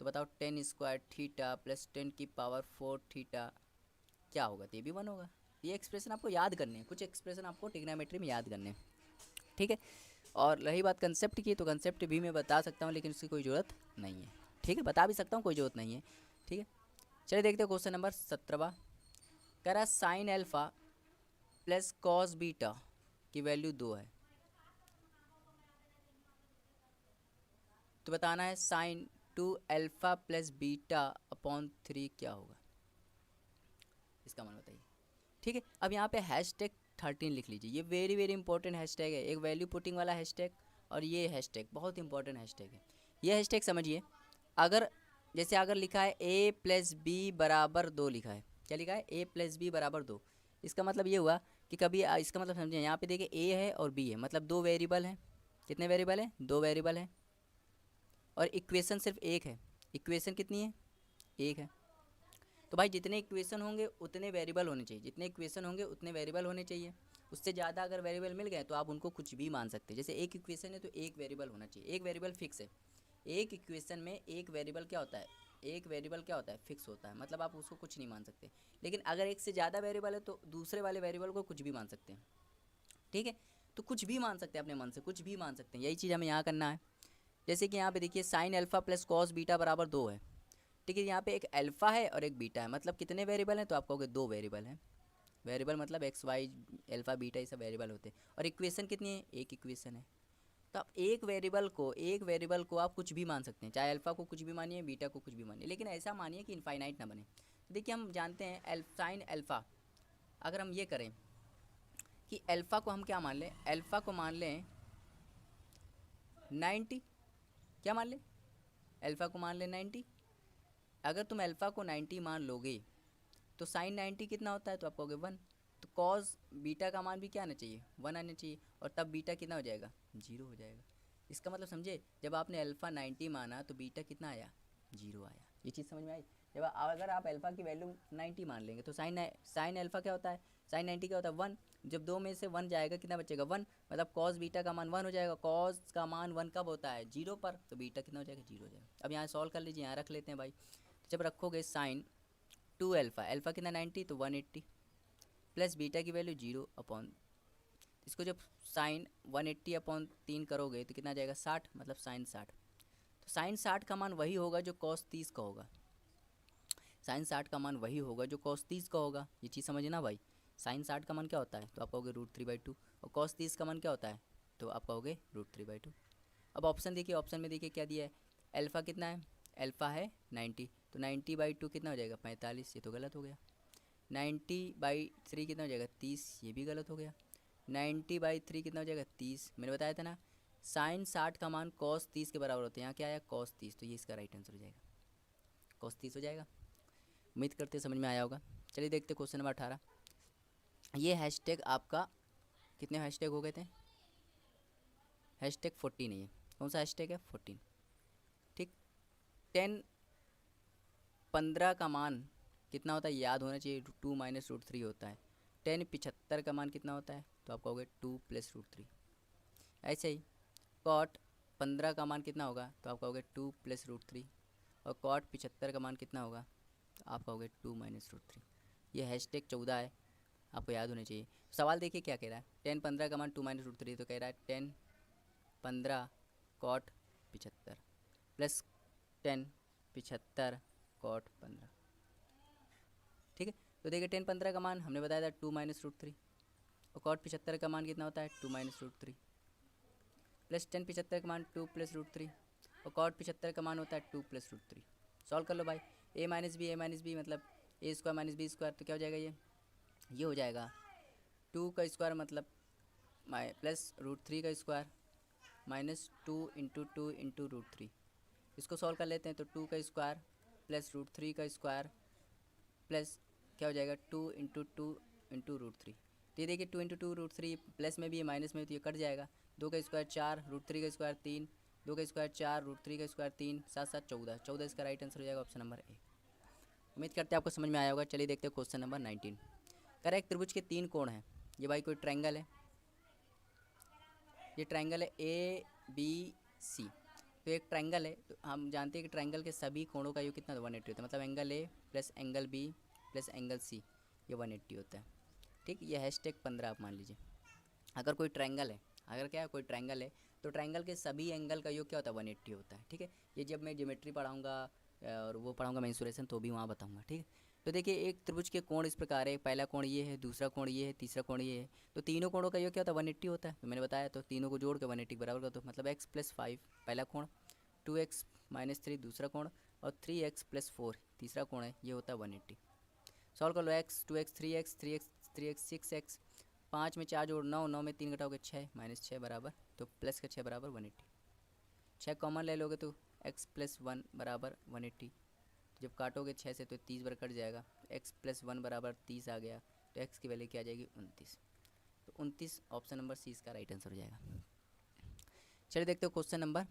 [SPEAKER 1] तो बताओ 10 स्क्वायर थीटा प्लस 10 की पावर 4 थीटा क्या होगा, तो ये भी 1 होगा। ये एक्सप्रेशन आपको याद करने हैं, कुछ एक्सप्रेशन आपको ट्रिग्नोमेट्री में याद करने हैं। ठीक है, और रही बात कंसेप्ट की, तो कंसेप्ट भी मैं बता सकता हूँ लेकिन उसकी कोई ज़रूरत नहीं है। ठीक है, बता भी सकता हूँ, कोई ज़रूरत नहीं है। ठीक है, चलिए देखते हैं क्वेश्चन नंबर 17। कह रहा है sine alpha plus cos beta की वैल्यू 2 है। तो बताना है sine 2 alpha plus beta upon 3 क्या होगा, इसका मान बताइए। ठीक है, अब यहाँ पे हैशटैग 13 लिख लीजिए, ये वेरी वेरी इंपॉर्टेंट हैशटैग है, एक वैल्यू पुटिंग वाला हैशटैग, और ये हैशटैग बहुत इंपॉर्टेंट हैशटैग है। ये हैशटैग समझिए, अगर जैसे अगर लिखा है a प्लस बी बराबर 2 लिखा है, क्या लिखा है, a प्लस बी बराबर 2, इसका मतलब ये हुआ कि कभी इसका मतलब समझिए, यहाँ पे देखिए a है और b है, मतलब दो वेरिएबल हैं। कितने वेरिएबल हैं, दो वेरिएबल हैं, और इक्वेशन सिर्फ एक है। इक्वेशन कितनी है, एक है। तो भाई जितने इक्वेशन होंगे उतने वेरिएबल होने चाहिए, जितने इक्वेशन होंगे उतने वेरिएबल होने चाहिए। उससे ज़्यादा अगर वेरिएबल मिल गए तो आप उनको कुछ भी मान सकते हैं। जैसे एक इक्वेशन है तो एक वेरिएबल होना चाहिए, एक वेरिएबल फिक्स है। एक इक्वेशन में एक वेरिएबल क्या होता है, एक वेरिएबल क्या होता है, फिक्स होता है, मतलब आप उसको कुछ नहीं मान सकते। लेकिन अगर एक से ज़्यादा वेरिएबल है तो दूसरे वाले वेरिएबल को कुछ भी मान सकते हैं। ठीक है, तो कुछ भी मान सकते हैं, अपने मन से कुछ भी मान सकते हैं, यही चीज़ हमें यहाँ करना है। जैसे कि यहाँ पे देखिए sine alpha plus cos beta बराबर 2 है। ठीक है, यहाँ पे एक अल्फा है और एक बीटा है, मतलब कितने वेरिएबल हैं, तो आप कहोगे दो वेरिएबल हैं। वेरिएबल मतलब एक्स वाई अल्फा बीटा ये सब वेरिएबल होते हैं। और इक्वेशन कितनी है, एक इक्वेशन है। तो आप एक वेरिएबल को आप कुछ भी मान सकते हैं, चाहे अल्फा को कुछ भी मानिए, बीटा को कुछ भी मानिए, लेकिन ऐसा मानिए कि इनफाइनाइट ना बने। तो देखिए हम जानते हैं साइन अल्फा, अगर हम ये करें कि अल्फा को हम क्या मान लें, अल्फा को मान लें 90, क्या मान लें, अल्फा को मान लें 90। अगर तुम अल्फा को 90 मान लोगे तो साइन 90 कितना होता है, तो आप कहोगे 1। तो कॉस बीटा का मान भी क्या आना चाहिए, 1 आना चाहिए, और तब बीटा कितना हो जाएगा, 0 हो जाएगा। इसका मतलब समझे, जब आपने अल्फ़ा 90 माना तो बीटा कितना आया, 0 आया। ये चीज़ समझ में आई। जब अगर आप अल्फ़ा की वैल्यू 90 मान लेंगे तो साइन अल्फ़ा क्या होता है, साइन 90 क्या होता है 1। जब दो में से 1 जाएगा कितना बचेगा 1, मतलब कॉस बीटा का मान 1 हो जाएगा। कॉस का मान 1 कब होता है, 0 पर, तो बीटा कितना हो जाएगा, 0 हो जाएगा। अब यहाँ सॉल्व कर लीजिए, यहाँ रख लेते हैं भाई। जब रखोगे साइन 2 अल्फ़ा, अल्फ़ा कितना 90 तो 180, प्लस बीटा की वैल्यू 0 अपॉन, इसको जब साइन 180 अपॉन 3 करोगे तो कितना आ जाएगा 60, मतलब साइन 60। तो साइन 60 का मान वही होगा जो कॉस 30 का होगा। साइन 60 का मान वही होगा जो कॉस 30 का होगा, ये चीज़ समझना भाई। साइन 60 का मान क्या होता है, तो आप कहोगे √3/2, और कॉस 30 का मान क्या होता है, तो आप कहोगे √3/2। अब ऑप्शन देखिए, ऑप्शन में देखिए क्या दिया है, अल्फ़ा कितना है, अल्फ़ा है 90, तो 90/2 कितना हो जाएगा 45, ये तो गलत हो गया। 90/3 कितना हो जाएगा 30, ये भी गलत हो गया। 90/3 कितना हो जाएगा 30, मैंने बताया था ना, साइन 60 का मान कॉस 30 के बराबर होता है। यहाँ क्या आया कॉस 30, तो ये इसका राइट आंसर हो जाएगा, कॉस 30 हो जाएगा। उम्मीद करते समझ में आया होगा। चलिए देखते क्वेश्चन नंबर 18। ये हैशटैग आपका कितने हैशटैग हो गए थे, हैशटैग 14 है ये। कौन सा हैशटैग है, 14। ठीक, 10 15 का मान कितना होता है, याद होना चाहिए, 2 माइनस √3 होता है। 10 75 का मान कितना होता है, तो आप कहोगे 2 प्लस √3। ऐसे ही कॉट 15 का मान कितना होगा, तो आप कहोगे 2 प्लस √3, और कॉट 75 का मान कितना होगा, तो आप कहोगे 2 माइनस √3। ये हैशटैग 14 है, आपको याद होने चाहिए। सवाल देखिए क्या कह रहा है, 10 15 का मान 2 माइनस √3, तो कह रहा है 10 15 कॉट 75 प्लस 10 75 कॉट 15। ठीक है। तो देखिए टेन 15 का मान हमने बताया था 2 माइनस रूट 3, और कॉट 75 का मान कितना होता है 2 माइनस रूट 3, प्लस टेन 75 का मान 2 प्लस रूट 3, और कॉट 75 का मान होता है 2 प्लस रूट 3। सॉल्व कर लो भाई, ए माइनस बी मतलब ए स्क्वायर माइनस बी स्क्वायर, तो क्या हो जाएगा ये हो जाएगा 2 का स्क्वायर मतलब प्लस रूट 3 का square minus 2 into two into root 3। इसको सॉल्व कर लेते हैं, तो 2 का स्क्वायर प्लस रूट 3 का स्क्वायर प्लस क्या हो जाएगा 2 इंटू टू इंटू रूट 3। तो ये देखिए 2 इंटू टू रूट 3 प्लस में भी है माइनस में, तो ये कट जाएगा। 2 का स्क्वायर 4, रूट 3 का स्क्वायर 3, 2 का स्क्वायर 4, रूट 3 का स्क्वायर 3, 7 7 14, 14 इसका राइट आंसर हो जाएगा ऑप्शन नंबर ए। उम्मीद करते हैं आपको समझ में आया होगा। चलिए देखते हैं क्वेश्चन नंबर 19। करेक्ट त्रिभुज के 3 कोण हैं। ये भाई कोई ट्रायंगल है, ये ट्रायंगल है ए बी सी। तो एक ट्रायंगल है, तो हम जानते हैं कि ट्रायंगल के सभी कोणों का योग कितना 180 होता है, मतलब angle A plus angle B plus angle C ये 180 होता है। ठीक, ये हैशटैग 15 आप मान लीजिए। अगर कोई ट्रायंगल है, अगर क्या है कोई ट्रायंगल है, तो ट्रायंगल के सभी एंगल का योग क्या होता है 180 होता है। ठीक है, ये जब मैं ज्योमेट्री पढ़ाऊँगा और वो पढ़ाऊँगा मेंसुरेशन तो भी वहाँ बताऊँगा। ठीक है, तो देखिए एक त्रिभुज के कोण इस प्रकार है, पहला कोण ये है, दूसरा कोण ये है, तीसरा कोण ये है। तो तीनों कोणों का योग क्या होता है 180 होता है। तो मैंने बताया, तो तीनों को जोड़ के 180 बराबर कर दो, मतलब x प्लस 5 पहला कोण, 2x माइनस 3 दूसरा कोण, और 3x प्लस 4 तीसरा कोण है, ये होता है 180। सॉल्व कर लो, x 2x 3x 6x, 5 में 4 जोड़ 9, 9 में 3 घटाओगे 6 माइनस 6 बराबर, तो प्लस का 6 बराबर 180। 6 कॉमन ले लोगे तो x प्लस 1 बराबर 180। जब काटोगे 6 से तो 30 बार कट जाएगा, x प्लस 1 बराबर 30 आ गया, तो x की वैल्यू क्या आ जाएगी 29। तो 29 ऑप्शन नंबर सी इसका राइट आंसर हो जाएगा। चलिए देखते हो क्वेश्चन नंबर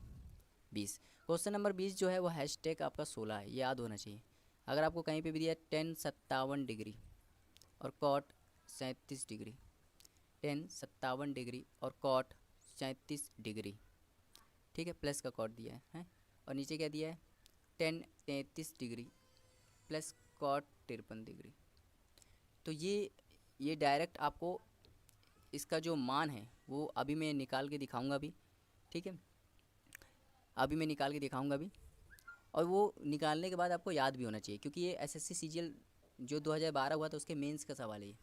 [SPEAKER 1] 20। क्वेश्चन नंबर 20 जो है वो हैशटैग आपका 16 है, ये याद होना चाहिए। अगर आपको कहीं पे भी दिया 10 57 डिग्री और कॉट 37 डिग्री, 10 57 डिग्री और कॉट 37 डिग्री, ठीक है, प्लस का कॉट दिया है, और नीचे क्या दिया है 10 33 डिग्री प्लस कॉट 53 डिग्री। तो ये डायरेक्ट आपको इसका जो मान है वो अभी मैं निकाल के दिखाऊंगा भी। ठीक है, अभी मैं निकाल के दिखाऊंगा भी, और वो निकालने के बाद आपको याद भी होना चाहिए, क्योंकि ये एसएससी सीजीएल जो 2012 हुआ था उसके मेंस का सवाल है ये।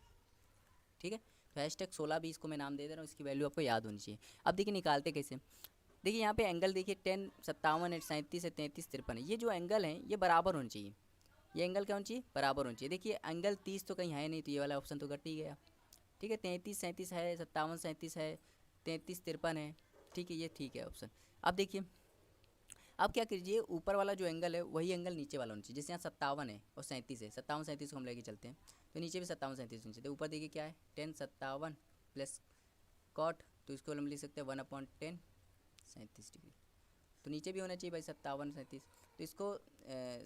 [SPEAKER 1] ठीक है, तो हैशटैग 16-20 को मैं नाम दे दे रहा हूँ, इसकी वैल्यू आपको याद होनी चाहिए। अब देखिए निकालते कैसे। देखिए यहाँ पे एंगल देखिए 10 57 है, 37 है, 33 53 है, ये जो एंगल हैं ये बराबर होने चाहिए। ये एंगल क्या होना चाहिए बराबर होना चाहिए। देखिए एंगल 30 तो कहीं है नहीं, तो ये वाला ऑप्शन तो कट ही गया। ठीक है, 33 37 है, 57 37 है, 33 53 है। ठीक है, ये ठीक है ऑप्शन। अब देखिए, अब क्या कीजिए, ऊपर वाला जो एंगल है वही एंगल नीचे वाला होना चाहिए। जैसे यहाँ 57 है और 37 है, 57 37 को हम लेके चलते हैं, तो नीचे भी 57 37 होना चाहिए। तो ऊपर देखिए क्या है 10 57 प्लस कॉट, तो इसको हम लिख सकते हैं 1/10 37 डिग्री। तो नीचे भी होना चाहिए भाई 57 37। तो इसको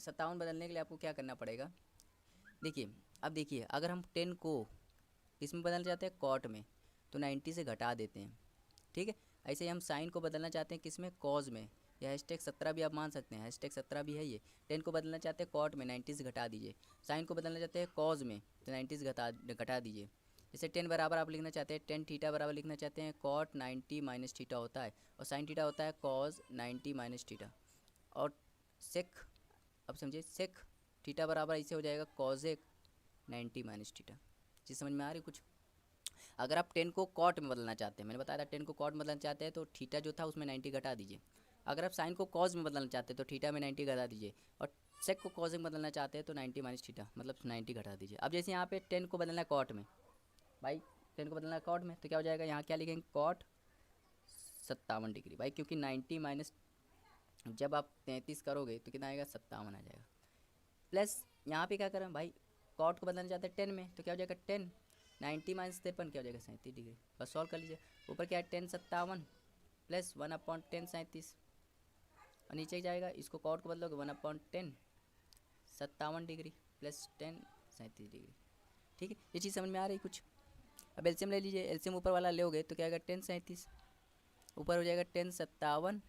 [SPEAKER 1] 57 बदलने के लिए आपको क्या करना पड़ेगा, देखिए अब देखिए, अगर हम 10 को किस में बदलना चाहते हैं कॉट में, तो 90 से घटा देते हैं। ठीक है, ऐसे ही हम साइन को बदलना चाहते हैं किस में कॉज में, या हैशटैग 17 भी आप मान सकते हैं, हैशटैग 17 भी है ये। 10 को बदलना चाहते हैं कॉट में, 90 से घटा दीजिए। साइन को बदलना चाहते हैं कॉज में, तो 90 से घटा दीजिए। जैसे 10 बराबर आप लिखना चाहते हैं 10 थीटा बराबर लिखना चाहते हैं कॉट 90 माइनस थीटा होता है, और साइन थीटा होता है कॉज 90 माइनस थीटा। और सेक, अब समझिए सेक थीटा बराबर ऐसे हो जाएगा कॉजेक 90 माइनस थीटा। जी समझ में आ रही कुछ। अगर आप 10 को कॉट में बदलना चाहते हैं, मैंने बताया था 10 को कॉट में बदलना चाहते हैं तो थीटा जो था उसमें 90 घटा दीजिए। अगर आप साइन को कॉज में बदलना चाहते हैं तो थीटा में 90 घटा दीजिए, और सेक को कॉज में बदलना चाहते हैं तो 90 माइनस थीटा मतलब 90 घटा दीजिए। अब जैसे यहाँ पे 10 को बदलना है कॉट में, भाई 10 को बदलना है कॉट में, तो क्या हो जाएगा यहाँ क्या लिखेंगे कॉट 57 डिग्री भाई, क्योंकि 90 माइनस जब आप 33 करोगे तो कितना आएगा 57 आ जाएगा। प्लस यहाँ पे क्या करें भाई, कॉट को बदलना चाहते हैं 10 में, तो क्या हो जाएगा 10 90 माइनस 53 क्या हो जाएगा 37 डिग्री। बस सॉल्व कर लीजिए। ऊपर क्या है 10 57 प्लस 1/10 37, और नीचे जाएगा इसको कॉट को बदलोगे 1/10 57 डिग्री प्लस 10 37 डिग्री। ठीक है, ये चीज़ समझ में आ रही कुछ। अब एलसीएम ले लीजिए, एलसीएम ऊपर वाला लोगे तो क्या आएगा 10 37, ऊपर हो जाएगा 10 57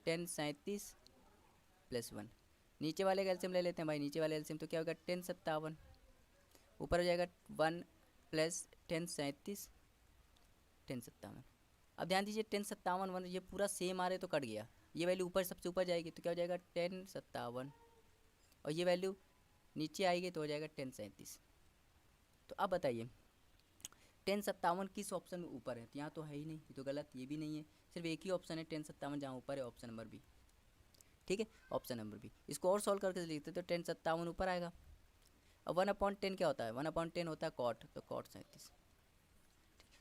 [SPEAKER 1] 10 37 प्लस 1। नीचे वाले का एलसीएम ले लेते हैं भाई, नीचे वाले एलसीएम तो क्या होगा 10 57, ऊपर हो जाएगा 1 प्लस 10 37 10 57। अब ध्यान दीजिए 10 57 1 ये पूरा सेम आ रहे तो कट गया, ये वैल्यू ऊपर सबसे ऊपर जाएगी तो क्या हो जाएगा 10 57, और ये वैल्यू नीचे आएगी तो हो जाएगा 1037। तो अब बताइए 1057 किस ऑप्शन में ऊपर है? तो यहाँ तो है ही नहीं, ये तो गलत, ये भी नहीं है, सिर्फ एक ही ऑप्शन है 1057 जहाँ ऊपर है, ऑप्शन नंबर बी। ठीक है, ऑप्शन नंबर बी। इसको और सॉल्व करके लिखते तो 1057 ऊपर आएगा। अब 1/10 क्या होता है? 1/10 होता है कॉट, तो कॉट 37।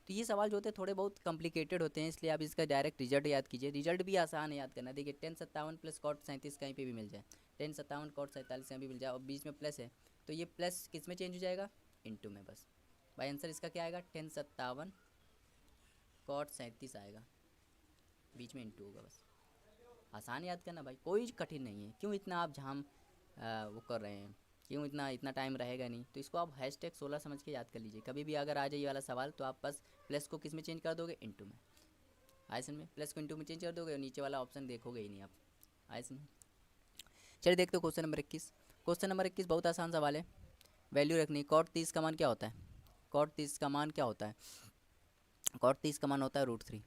[SPEAKER 1] तो ये सवाल जो होते हैं थोड़े बहुत कॉम्प्लिकेटेड होते हैं, इसलिए आप इसका डायरेक्ट रिजल्ट याद कीजिए। रिजल्ट भी आसान है याद करना। देखिए 1057 प्लस कॉट 37 कहीं पे भी मिल जाए, 1057 कॉट 47 कहीं भी मिल जाए और बीच में प्लस है, तो ये प्लस किस में चेंज हो जाएगा? इनटू में। बस भाई आंसर इसका क्या आएगा? 1057 कॉट 37 आएगा, बीच में इनटू होगा। बस आसान याद करना भाई, कोई कठिन नहीं है। क्यों इतना आप झाम वो कर रहे हैं? क्यों इतना टाइम रहेगा नहीं? तो इसको आप #16 समझ के याद कर लीजिए। कभी भी अगर आ जाए ये वाला सवाल तो आप बस प्लस को किस में चेंज कर दोगे? इनटू में। आयसन में प्लस को इनटू में चेंज कर दोगे और नीचे वाला ऑप्शन देखोगे ही नहीं आप। आयसन में। चलिए देखते हो क्वेश्चन नंबर 21। क्वेश्चन नंबर 21 बहुत आसान सवाल है। वैल्यू रखनी। कॉट 30 का मान क्या होता है? कॉट 30 का मान क्या होता है? कॉट 30 का मान होता है √3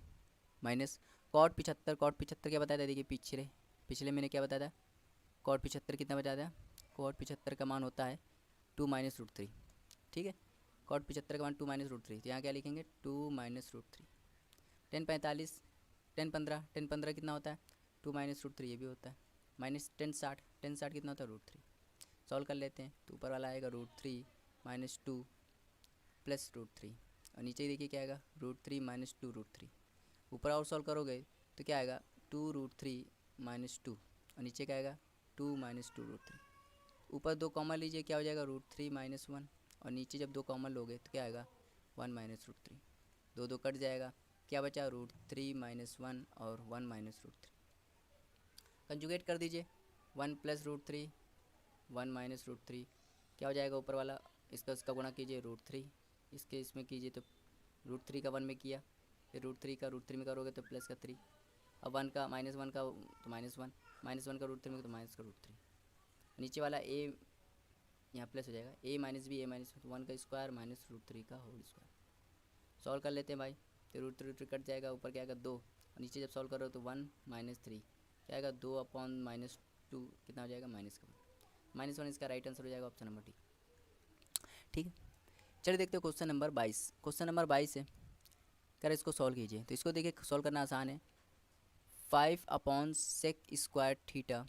[SPEAKER 1] माइनस कॉट 75। कॉट 75 क्या बताया था? देखिए पिछले मैंने क्या बताया था? कॉट 75 कितना बताया था? कॉट 75 का मान होता है 2 माइनस √3। ठीक है, कॉट 75 का मान 2 माइनस √3, तो यहाँ क्या लिखेंगे? 2 माइनस √3। 1045 1015 कितना होता है? 2 माइनस √3, ये भी होता है। माइनस 1060 कितना होता है? √3। सॉल्व कर लेते हैं तो ऊपर वाला आएगा √3 माइनस 2 प्लस √3 और नीचे देखिए क्या आएगा? √3 माइनस 2 √3। ऊपर और सॉल्व करोगे तो क्या आएगा? 2 √3 माइनस 2 और नीचे क्या आएगा? 2 माइनस 2 √3। ऊपर 2 कॉमन लीजिए, क्या हो जाएगा? √3 माइनस 1 और नीचे जब 2 कॉमन लोगे तो क्या आएगा? 1 माइनस √3। 2 कट जाएगा, क्या बचा? √3 माइनस 1 और 1 माइनस √3। कंजुगेट कर दीजिए, 1 प्लस √3 1 माइनस √3 क्या हो जाएगा? ऊपर वाला इसका गुणा कीजिए √3, इसके इसमें कीजिए तो √3 का 1 में किया, फिर √3 का √3 में करोगे तो प्लस का 3। अब 1 का -1 का तो -1, -1 का √3 में तो माइनस का √3। नीचे वाला ए यहाँ प्लस हो जाएगा, a minus B, a minus 1 का स्क्वायर माइनस √3 का होल स्क्वायर। सॉल्व कर लेते हैं भाई, तो √3 कट जाएगा, ऊपर क्या आएगा? 2 और नीचे जब सॉल्व करो तो 1 माइनस 3 क्या आएगा? 2/-2 कितना हो जाएगा? -1 इसका राइट आंसर हो जाएगा, ऑप्शन नंबर डी। ठीक है, चलिए देखते हैं क्वेश्चन नंबर 22। क्वेश्चन नंबर 22 है, कर इसको सॉल्व कीजिए। तो इसको देखिए सॉल्व करना आसान है। 5/sec² theta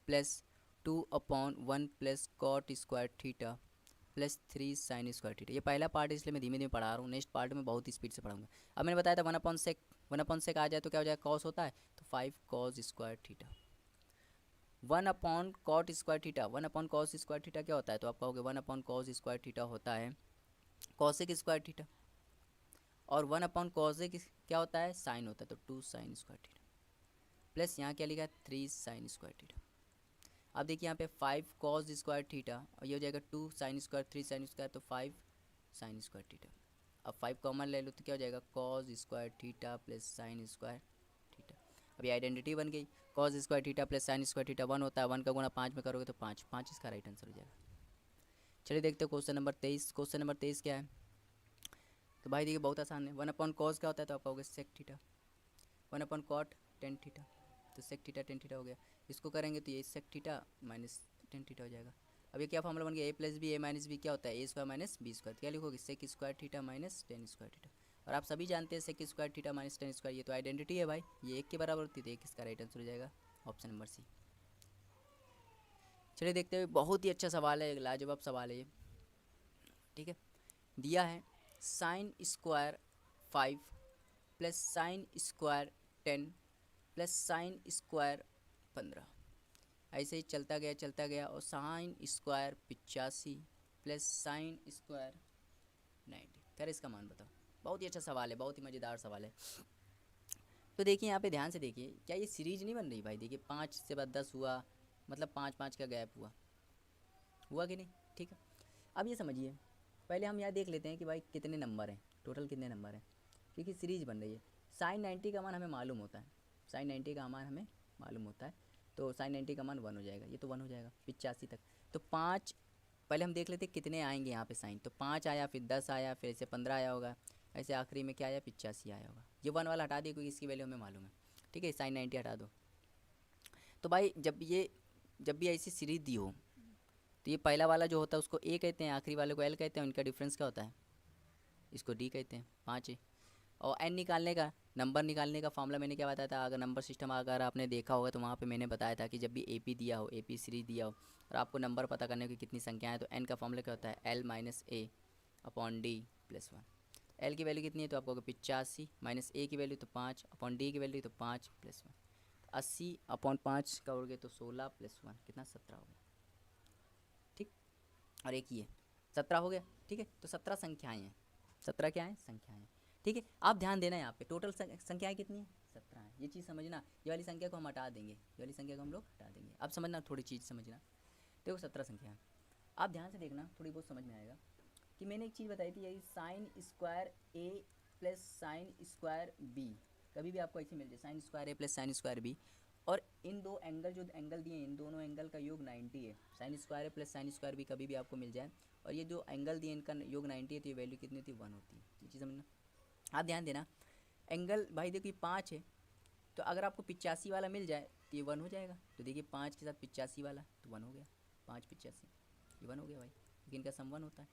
[SPEAKER 1] plus 2/1 plus cot square theta plus 3 sin² theta. ये पहला पार्ट है इसलिए मैं धीमे धीमे पढ़ा रहा हूँ, नेक्स्ट पार्ट में बहुत स्पीड से पढ़ाऊंगा। अब मैंने बताया था 1/sec आ जाए तो क्या हो जाएगा? कॉस होता है, तो 5 cos² theta 1/cot² theta. 1/cos² theta क्या होता है? तो आप कहोगे 1/cos² थीटा होता है cosec² थीटा, और 1/cosec क्या होता है? साइन होता है, तो 2 sin² थीटा प्लस यहाँ क्या लिखा है? 3 sin² थीटा। अब देखिए यहाँ पे 5 cos² थीटा और ये हो जाएगा 2 sin², 3 sin², तो 5 sin² थीटा। अब 5 कॉमन ले लो तो क्या हो जाएगा? cos² theta plus sin² theta. अब ये आइडेंटिटी बन गई, cos² theta plus sin² theta 1 होता है, 1 का गुणा 5 में करोगे तो 5 इसका राइट आंसर हो जाएगा। चलिए देखते हो क्वेश्चन नंबर 23। क्वेश्चन नंबर 23 क्या है? तो भाई देखिए बहुत आसान है। 1/cos क्या होता है? तो आप कहोगे sec theta. 1/cot tan theta, तो sec थीटा tan थीटा हो गया। इसको करेंगे तो ये sec theta minus tan theta हो जाएगा। अब ये क्या फॉर्मूला बन गया? a plus B, a minus B क्या होता है? a² minus b²। क्या लिखोगे? sec² theta minus tan² theta. और आप सभी जानते हैं sec² थीटा माइनस tan², ये तो आइडेंटिटी है भाई, ये 1 के बराबर होती है, तो 1 इसका राइट आंसर हो जाएगा, ऑप्शन नंबर सी। चलिए देखते हुए, बहुत ही अच्छा सवाल है, लाजवाब सवाल है ये। ठीक है, दिया है sin² 5 plus sin² 10 plus sin² 15। ऐसे ही चलता गया और sin² 85 प्लस sin² 90। खैर इसका मान बताओ। बहुत ही अच्छा सवाल है, बहुत ही मज़ेदार सवाल है। तो देखिए यहाँ पे ध्यान से देखिए, क्या ये सीरीज नहीं बन रही भाई? देखिए 5 से बाद 10 हुआ, मतलब 5 का गैप हुआ कि नहीं? ठीक है, अब ये समझिए, पहले हम यहाँ देख लेते हैं कि भाई कितने नंबर हैं, टोटल कितने नंबर हैं, क्योंकि सीरीज बन रही है। sin 90 का मान हमें मालूम होता है, sin 90 का मान हमें मालूम होता है, तो sin 90 का मान 1 हो जाएगा, ये तो 1 हो जाएगा 85 तक। तो 5 पहले हम देख लेते कितने आएंगे यहाँ पे साइन। तो 5 आया, फिर 10 आया, फिर ऐसे 15 आया होगा, ऐसे आखिरी में क्या आया? 85 आया होगा। ये 1 वाला हटा दिए क्योंकि इसकी वैल्यू हमें मालूम है। ठीक है, sin 90 हटा दो। तो भाई जब भी ऐसी सीरीज दी हो, तो ये पहला वाला जो होता है उसको ए कहते हैं, आखिरी वाले को एल कहते हैं, उनका डिफरेंस क्या होता है, इसको डी कहते हैं, 5 है। और एन निकालने का, नंबर निकालने का फॉर्मूला मैंने क्या बताया था, अगर नंबर सिस्टम अगर आपने देखा होगा तो वहाँ पे मैंने बताया था कि जब भी एपी दिया हो, एपी सीरीज दिया हो और आपको नंबर पता करने की कितनी संख्या है, तो एन का फॉर्मूला क्या होता है, एल माइनस ए अपॉन डी प्लस 1। एल की वैल्यू कितनी है, तो आपको 85 माइनस ए की वैल्यू तो 5 अपॉन डी की वैल्यू तो 5 प्लस 1, 80 अपॉन 5 करोगे तो 16 प्लस 1 कितना, 17 हो गया। ठीक, और एक ही है, 17 हो गया। ठीक है, तो 17 संख्याएँ हैं, 17 क्या है, संख्याएँ हैं। ठीक है, आप ध्यान देना यहाँ पे टोटल संख्याएँ कितनी है, 17 है। ये चीज़ समझना, ये वाली संख्या को हम हटा देंगे, ये वाली संख्या को हम लोग हटा देंगे। अब समझना, थोड़ी चीज़ समझना, देखो 17 संख्या है, आप ध्यान से देखना, थोड़ी बहुत समझ में आएगा कि मैंने एक चीज़ बताई थी, यही sign square A plus sine square B, कभी भी आपको ऐसे मिल जाए sine square A plus sine square B, और इन दो एंगल जो एंगल दिए हैं, इन दोनों एंगल का योग 90 है। Sign square A plus sine square B कभी भी आपको मिल जाए और ये जो एंगल दिए इनका योग 90 है, तो ये वैल्यू कितनी होती है, 1 होती है। ये चीज़ समझना, आप ध्यान देना। एंगल भाई देखिए 5 है, तो अगर आपको 85 वाला मिल जाए तो ये 1 हो जाएगा। तो देखिए 5 के साथ 85 वाला तो 1 हो गया, 5 85 ये 1 हो गया भाई, लेकिन इनका सम 1 होता है।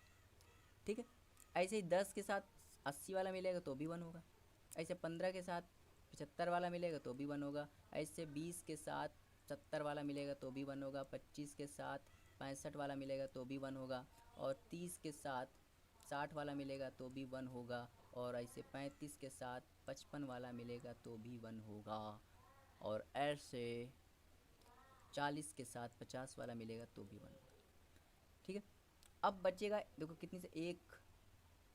[SPEAKER 1] ठीक है, ऐसे ही 10 के साथ 80 वाला मिलेगा तो भी 1 होगा, ऐसे 15 के साथ 75 वाला मिलेगा तो भी 1 होगा, ऐसे 20 के साथ 70 वाला मिलेगा तो भी 1 होगा, 25 के साथ 65 वाला मिलेगा तो भी 1 होगा, और 30 के साथ 60 वाला मिलेगा तो भी 1 होगा, और ऐसे 35 के साथ 55 वाला मिलेगा तो भी 1 होगा, और ऐसे 40 के साथ 50 वाला मिलेगा तो भी 1 होगा। ठीक है, अब बचेगा देखो कितनी से,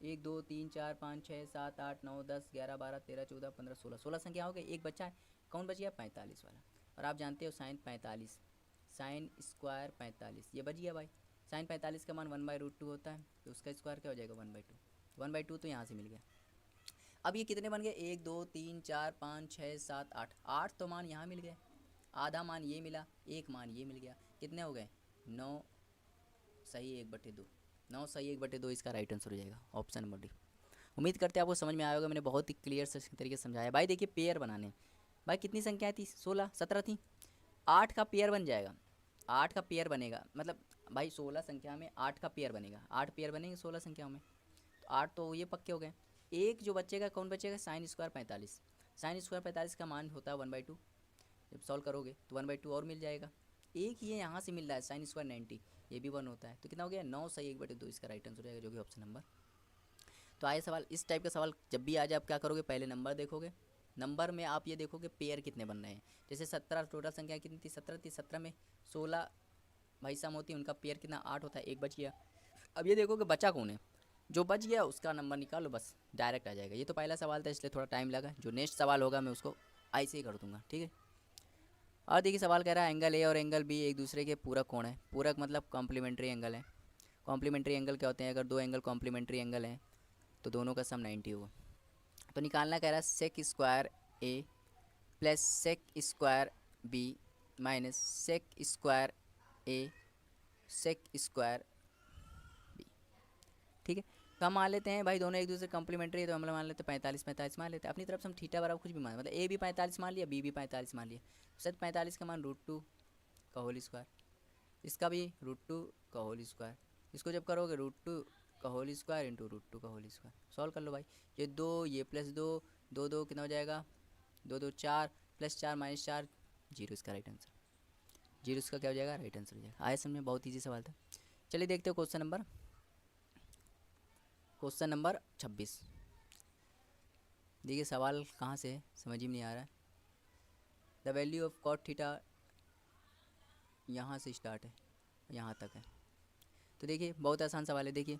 [SPEAKER 1] 1 2 3 4 5 6 7 8 9 10 11 12 13 14 15 16, 16 संख्या हो गई। एक बच्चा है, कौन बच गया, 45 वाला। और आप जानते हो साइन 45, साइन स्क्वायर 45 ये बच गया भाई। साइन 45 का मान 1/√2 होता है, तो उसका स्क्वायर क्या हो जाएगा, 1/2। 1/2 तो यहाँ से मिल गया। अब ये कितने बन गए, 1 2 3 4 5 6 7 8, 8 तो मान यहाँ मिल गए, आधा मान ये मिला, एक मान ये मिल गया, कितने हो गए, 9 सही 1/2, 9 सही 1/2 इसका राइट आंसर हो जाएगा, ऑप्शन नंबर डी। उम्मीद करते हैं आपको समझ में आया होगा, मैंने बहुत ही क्लियर तरीके से समझाया। भाई देखिए पेयर बनाने, भाई कितनी संख्याएं थी, 16 17 थी, 8 का पेयर बन जाएगा, 8 का पेयर बनेगा, मतलब भाई 16 संख्या में 8 का पेयर बनेगा, 8 पेयर बनेंगे 16 संख्याओं में, तो 8 तो ये पक्के हो गए। एक जो बचेगा कौन बचेगा, साइन स्क्वायर 45, साइन स्क्वायर 45 का मान होता है 1/2, जब सॉल्व करोगे तो 1/2 और मिल जाएगा। एक ये यहाँ से मिल रहा है साइन स्क्वायर 90, ये भी 1 होता है, तो कितना हो गया, 9 सही 1/2 इसका राइट आंसर हो जाएगा, जो कि ऑप्शन नंबर। तो आए सवाल, इस टाइप का सवाल जब भी आ जाए आप क्या करोगे, पहले नंबर देखोगे, नंबर में आप ये देखोगे पेयर कितने बन रहे हैं। जैसे 17 टोटल संख्या कितनी थी, 17 थी, 17 में 16 भाई सम होती है, उनका पेयर कितना 8 होता है, एक बच गया। अब ये देखो कि बचा कौन है, जो बच गया उसका नंबर निकालो, बस डायरेक्ट आ जाएगा। ये तो पहला सवाल था इसलिए थोड़ा टाइम लगा, जो नेक्स्ट सवाल होगा मैं उसको ऐसे ही कर दूंगा। ठीक है, और देखिए सवाल कह रहा है एंगल ए और एंगल बी एक दूसरे के पूरक कोण है। पूरक मतलब कॉम्प्लीमेंट्री एंगल है। कॉम्प्लीमेंट्री एंगल क्या होते हैं, अगर दो एंगल कॉम्प्लीमेंट्री एंगल हैं तो दोनों का सम 90 होगा। तो निकालना कह रहा है sec square A plus sec square B minus sec square A sec square B. ठीक है, तो हम मान लेते हैं भाई दोनों एक दूसरे कॉम्प्लीमेंट्री है, तो हम लोग मान लेते हैं 45 45 मान लेते हैं, अपनी तरफ से हम थीटा बराबर कुछ भी मान, मतलब ए भी 45 मान लिया, बी भी 45 मान लिया, सच 45 का मान √2 का होल स्क्वायर, इसका भी √2 का होल स्क्वायर, इसको जब करोगे √2 का होल स्क्वायर इंटू √2 का होल स्क्वायर, सॉल्व कर लो भाई। ये 2 ये प्लस 2 2 2 कितना हो जाएगा, 2 2 4 प्लस 4 माइनस 4 जीरो, इसका राइट आंसर, जीरो इसका क्या हो जाएगा, राइट आंसर हो जाएगा। आया समझ में, बहुत ईजी सवाल था। चलिए देखते हो क्वेश्चन नंबर 26। देखिए सवाल कहाँ से है समझ ही नहीं आ रहा है। The value of cot theta यहाँ से स्टार्ट है, यहाँ तक है। तो देखिए बहुत आसान सवाल है। देखिए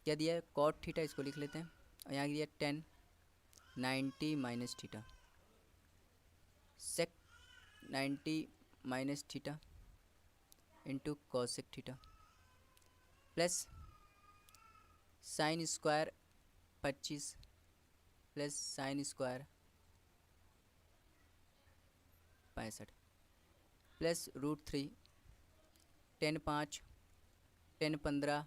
[SPEAKER 1] क्या दिया है, कॉट थीटा, इसको लिख लेते हैं, और यहाँ दिया 10 90 माइनस थीटा, सेक 90 minus theta into cosec theta plus sine square 25 plus sine square 65 plus √3 10 5 10 15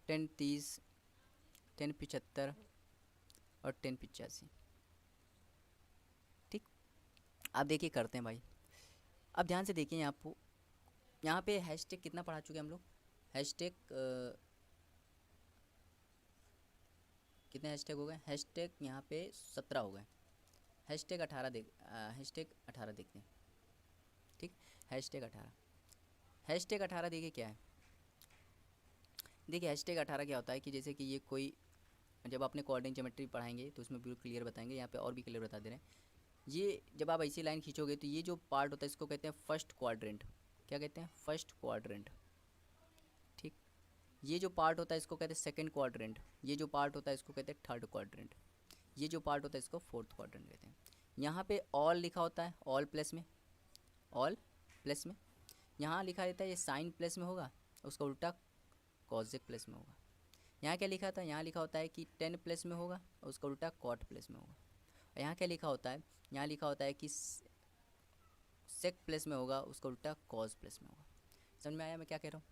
[SPEAKER 1] 10 30 10 75 और 10 85। ठीक, आप देखिए करते हैं भाई। अब ध्यान से देखिए यहाँ पे हैशटैग कितना पढ़ा चुके हैं हम लोग। हैशटैग कितने हैशटैग हो गए? हैशटैग यहाँ पे 17 हो गए। हैशटैग 18 देखते हैं। ठीक, हैशटैग 18 देखिए क्या है। देखिए हैशटैग 18 क्या होता है कि जैसे कि ये कोई, जब आपने कोऑर्डिनेट ज्योमेट्री पढ़ाएंगे तो उसमें बिल्कुल क्लियर बताएंगे, यहाँ पे और भी क्लियर बता दे रहे हैं। ये जब आप ऐसी लाइन खींचोगे तो ये जो पार्ट होता है इसको कहते हैं फर्स्ट क्वाड्रेंट। क्या कहते हैं? First quadrant. ठीक, ये जो पार्ट होता है इसको कहते हैं सेकंड क्वाड्रेंट। ये जो पार्ट होता है इसको कहते हैं थर्ड क्वाड्रेंट। ये जो पार्ट होता है इसको फोर्थ क्वाड्रेंट कहते हैं। यहाँ पे ऑल लिखा होता है, ऑल प्लस में, ऑल प्लस में। यहाँ लिखा रहता है ये साइन प्लस में होगा, उसका उल्टा कॉसेक प्लस में होगा। यहाँ क्या लिखा था? यहाँ लिखा होता है कि 10 प्लस में होगा और उसका उल्टा कॉट प्लस में होगा। और यहाँ क्या लिखा होता है? यहाँ लिखा होता है कि सेक प्लस में होगा, उसका उल्टा कॉस प्लस में होगा। समझ में आया मैं क्या कह रहा हूँ?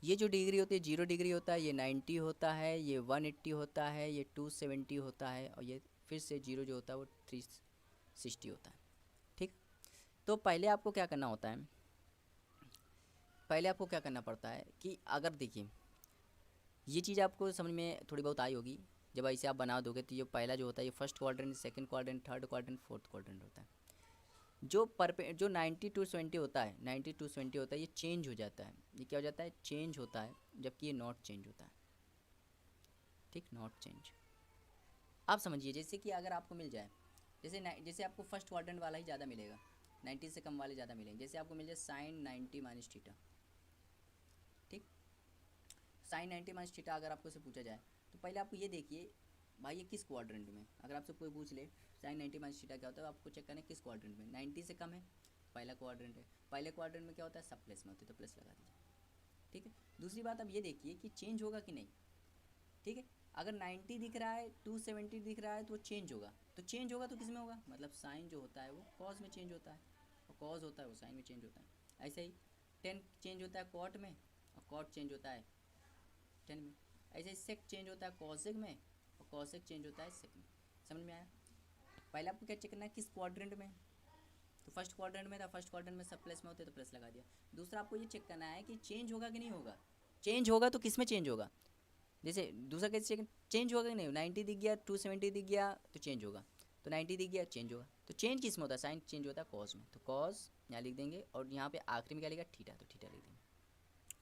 [SPEAKER 1] ये जो डिग्री होती है 0 डिग्री होता है, ये 90 होता है, ये 180 होता है, ये 270 होता है, और ये फिर से 0 जो होता है वो 360 होता है। ठीक, तो पहले आपको क्या करना होता है? पहले आपको क्या करना पड़ता है कि अगर देखिए ये चीज़ आपको समझ में थोड़ी बहुत आई होगी। जब ऐसे आप बना दोगे तो ये पहला जो होता है ये first quadrant, second quadrant, third quadrant, fourth quadrant होता है। जो 90 to 70 होता है, 90 to 70 होता है, ये चेंज हो जाता है। ये क्या हो जाता है? चेंज होता है, जबकि ये नॉट चेंज होता है। ठीक, नॉट चेंज। आप समझिए जैसे कि अगर आपको मिल जाए, जैसे आपको फर्स्ट क्वाड्रेंट वाला ही ज़्यादा मिलेगा, 90 से कम वाले ज़्यादा मिलेंगे। जैसे आपको मिल जाए साइन 90 माइनस थीटा। ठीक, साइन 90 माइनस थीटा अगर आपको से पूछा जाए तो पहले आपको ये देखिए भाई ये किस क्वाड्रेंट में। अगर आपसे कोई पूछ ले साइन 90 माइनस थीटा क्या होता है, आपको चेक करना है किस क्वाड्रेंट में। 90 से कम है, पहला क्वाड्रेंट है। पहले क्वाड्रेंट में क्या होता है? सब प्लस में होती है, तो प्लस लगा दीजिए। ठीक है, दूसरी बात अब ये देखिए कि चेंज होगा कि नहीं। ठीक है, अगर 90 दिख रहा है, 270 दिख रहा है तो वो चेंज होगा। तो चेंज होगा तो किस में होगा? मतलब साइन जो होता है वो कॉस में चेंज होता है, और कॉस होता है वो साइन में चेंज होता है। ऐसे ही 10 चेंज होता है कॉट में, और कॉट चेंज होता है 10 में। ऐसे ही सेक चेंज होता है कॉसेक में, और कॉसेक चेंज होता है सेक में। समझ में आया? पहले आपको क्या चेक करना है किस क्वाड्रेंट में। तो फर्स्ट क्वाड्रेंट में था, फर्स्ट क्वाड्रेंट में सब प्लस में होते तो प्लस लगा दिया। दूसरा आपको ये चेक करना है कि चेंज होगा कि नहीं होगा। चेंज होगा तो किस में चेंज होगा? जैसे दूसरा कैसे चेक, चेंज होगा कि नहीं? 90 दिख गया, 270 दिख गया तो चेंज होगा, तो 90 दिख गया चेंज होगा। तो चेंज किस में होता है? साइन चेंज होता है कॉस में, तो कॉस यहाँ लिख देंगे, और यहाँ पे आखिरी में क्या लिखा? थीटा, तो थीटा लिख देंगे।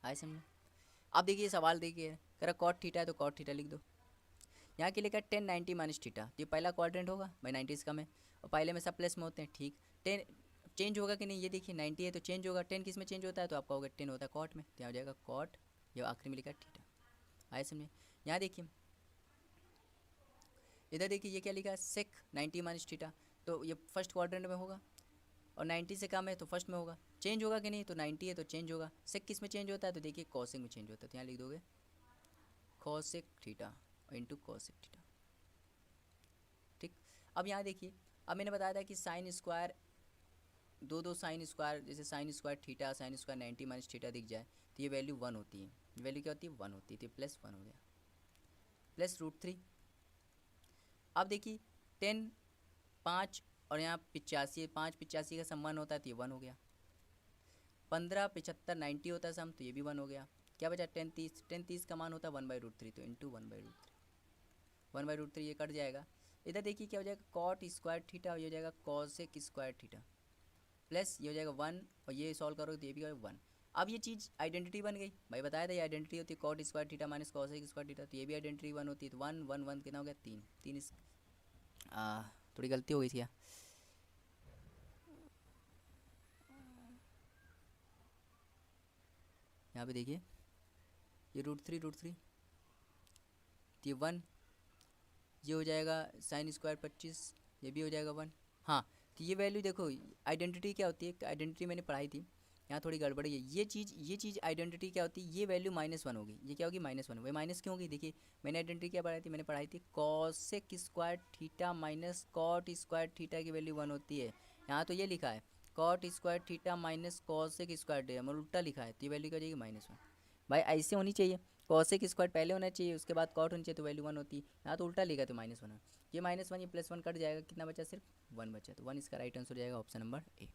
[SPEAKER 1] आए समझ? अब देखिए सवाल देखिए, कह रहा कॉट थीटा है तो कॉट थीटा लिख दो। यहाँ के लिखा 10 90 माइनस थीटा, तो ये पहला क्वाड्रेंट होगा भाई, 90 से कम है और पहले में सब प्लस में होते हैं। ठीक, 10 चेंज होगा कि नहीं? ये देखिए 90 है तो चेंज होगा। 10 किस में चेंज होता है? तो आपका होगा 10 होता है कॉट में, तो यहाँ हो जाएगा कॉट, ये आखिरी में लिखा थीटा। आए समझे? यहाँ देखिए इधर देखिए ये क्या लिखा है? सेक 90 माइनस थीटा, तो ये फर्स्ट क्वाड्रेंट में होगा, और 90 से कम है तो फर्स्ट में होगा। चेंज होगा कि नहीं? तो 90 है तो चेंज होगा। सेक किस में चेंज होता है? तो देखिए कॉसेक में चेंज होता है, तो यहाँ लिख दोगे cosec theta into cosec theta. ठीक, अब यहाँ देखिए, अब मैंने बताया था कि साइन स्क्वायर, दो साइन स्क्वायर, जैसे sign square theta, sine square 90 minus theta दिख जाए तो ये वैल्यू 1 होती है। वैल्यू क्या होती है? 1 होती है, तो प्लस 1 हो गया, प्लस √3। अब देखिए 10 5 और यहाँ 85, 5 85 का सम्मान होता है तो ये 1 हो गया। 15 75 90 होता है सम, तो ये भी 1 हो गया। क्या बचा? 10 30, 10 30 का मान होता है 1/√3, तो इंटू 1/√3, 1/√3 ये कट जाएगा। इधर देखिए क्या हो जाएगा? कॉट स्क्वायर थीटा, ये हो जाएगा कॉसेक स्क्वायर थीटा, प्लस ये हो जाएगा 1, और ये सॉल्व करोगे तो ये भी होगा 1। अब ये चीज़ आइडेंटिटी बन गई भाई, बताया था ये आइडेंटिटी होती है cot square theta minus cosec square theta, तो ये भी आइडेंटिटी 1 होती है। तो 1 1 1 कितना हो गया? 3 3 इस थोड़ी गलती हो गई थी क्या? यहाँ पे देखिए ये √3 ये 1, ये हो जाएगा साइन स्क्वायर 25, ये भी हो जाएगा 1। हाँ, तो ये वैल्यू देखो, आइडेंटिटी क्या होती है? आइडेंटिटी मैंने पढ़ाई थी, यहाँ थोड़ी गड़बड़ी है। ये चीज़ आइडेंटिटी क्या होती है? ये वैल्यू -1 होगी। ये क्या होगी? -1। वही माइनस क्यों होगी? देखिए मैंने आइडेंटिटी क्या पढ़ाई थी? मैंने पढ़ाई थी cosec square theta minus cot square theta की वैल्यू 1 होती है। यहाँ तो ये लिखा है cot square theta minus cosec square theta, मतलब उल्टा लिखा है, तो ये वैल्यू क्या हो जाएगी? -1। भाई ऐसे होनी चाहिए, कॉसेक स्क्वायर पहले होना चाहिए, उसके बाद कॉट होनी चाहिए, तो वैल्यू 1 होती है। यहाँ तो उल्टा लिखा है तो -1 है। ये -1 ये +1 कट जाएगा, कितना बचा? सिर्फ 1 बचा, तो 1 इसका राइट आंसर हो जाएगा ऑप्शन नंबर ए।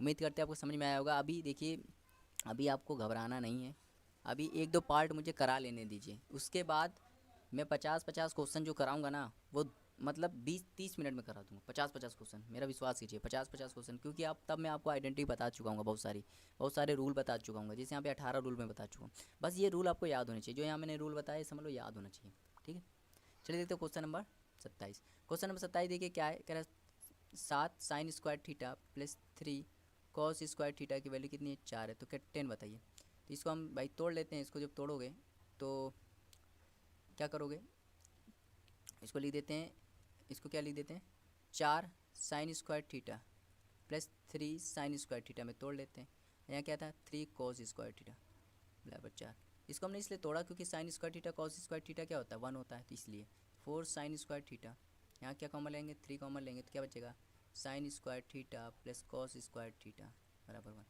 [SPEAKER 1] उम्मीद करते हैं आपको समझ में आया होगा। अभी देखिए, अभी आपको घबराना नहीं है, अभी एक दो पार्ट मुझे करा लेने दीजिए, उसके बाद मैं 50-50 क्वेश्चन जो कराऊंगा ना, वो मतलब 20-30 मिनट में करा दूंगा। 50-50 क्वेश्चन, मेरा विश्वास कीजिए, 50-50 क्वेश्चन, क्योंकि आप तब मैं आपको आइडेंटिटी बता चुका हूँ, बहुत सारे रूल बता चुका हूँ। जैसे यहाँ पे 18 रूल मैं बता चुका हूँ। बस ये रूल आपको याद होने चाहिए, जो यहाँ मैंने रूल बताए समझ लो याद होना चाहिए। ठीक है, चलिए देखते हैं क्वेश्चन नंबर 27। क्वेश्चन नंबर 27 देखिए क्या है, कह रहा है 7 sign square theta plus 3 cos square theta की वैल्यू कितनी है, 4 है, तो क्या 10 बताइए। तो इसको हम भाई तोड़ लेते हैं। इसको जब तोड़ोगे तो क्या करोगे, इसको लिख देते हैं, इसको क्या लिख देते हैं, 4 sign square theta plus 3 sign square theta में तोड़ लेते हैं। यहाँ क्या था, 3 कॉस स्क्वायर थीटा बराबर 4। इसको हमने इसलिए तोड़ा क्योंकि sign square theta cos square theta क्या होता है, 1 होता है, तो इसलिए 4 साइन स्क्वायर थीटा, यहाँ क्या कॉमन लेंगे, 3 कॉमन लेंगे, तो क्या बचेगा, sign square theta plus cos square theta बराबर 1।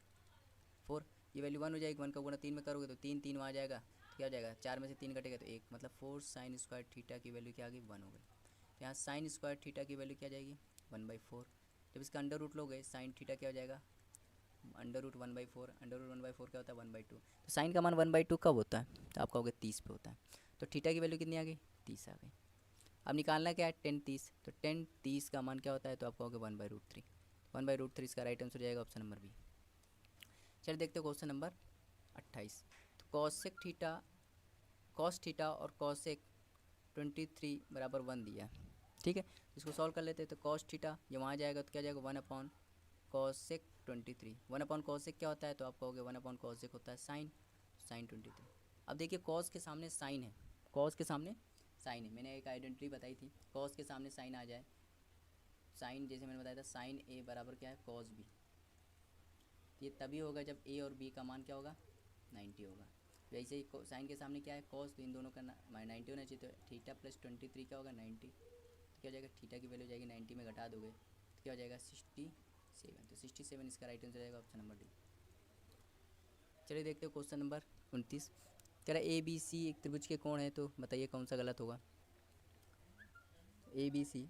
[SPEAKER 1] 4, ये वैल्यू 1 हो जाएगी, 1 का गुणा 3 में करोगे तो 3 3 वहाँ जाएगा, तो क्या हो जाएगा, 4 में से 3 कटेगा तो 1, मतलब 4 साइन स्क्वायर थीटा की वैल्यू क्या आ गई, 1 हो गई। तो यहाँ साइन स्क्वायर थीटा की वैल्यू क्या जाएगी, 1/4। जब इसका अंडर रूट लोगे साइन थीटा क्या हो जाएगा, अंडर रूट 1/4, अंडर रूट 1/4 क्या होता है, 1/2। तो साइन का मान 1/2 कब होता है, तो आप कहोगे 30 पे होता है। तो थीटा की वैल्यू कितनी आ गई, 30 आ गई। अब निकालना क्या है, 10 30, तो 10 30 का मान क्या होता है, तो आप कहोगे 1/√3। 1/√3 इसका राइट आंसर हो जाएगा ऑप्शन नंबर बी। चलिए देखते हो क्वेश्चन नंबर 28। तो कॉस थीटा और कॉसेक 23 बराबर 1 दिया है। ठीक है, इसको सॉल्व कर लेते हैं। तो कॉस थीटा ये वहाँ जाएगा तो क्या जाएगा, 1/कॉसेक 23। 1/कॉसेक क्या होता है, तो आप कहोगे 1/कॉसेक होता है साइन, साइन 23। अब देखिए कॉस के सामने साइन है, कॉस के सामने साइन है, मैंने एक आइडेंटिटी बताई थी, कॉस के सामने साइन आ जाए, साइन जैसे मैंने बताया था साइन ए बराबर क्या है, कॉस बी। ये तभी होगा जब ए और बी का मान क्या होगा, 90 होगा। वैसे ही साइन के सामने क्या है, कॉस, तो इन दोनों का 90 होना चाहिए, तो थीटा प्लस 23 क्या होगा, 90। तो क्या हो जाएगा, थीटा की वैल्यू हो जाएगी 90 में घटा दोगे तो क्या हो जाएगा, 67। तो 67 इसका राइट आंसर जाएगा ऑप्शन नंबर डी। चलिए देखते हो क्वेश्चन नंबर 29। कह रहा है ए बी सी एक त्रिभुज के कोण है, तो बताइए कौन सा गलत होगा, ए बी सी।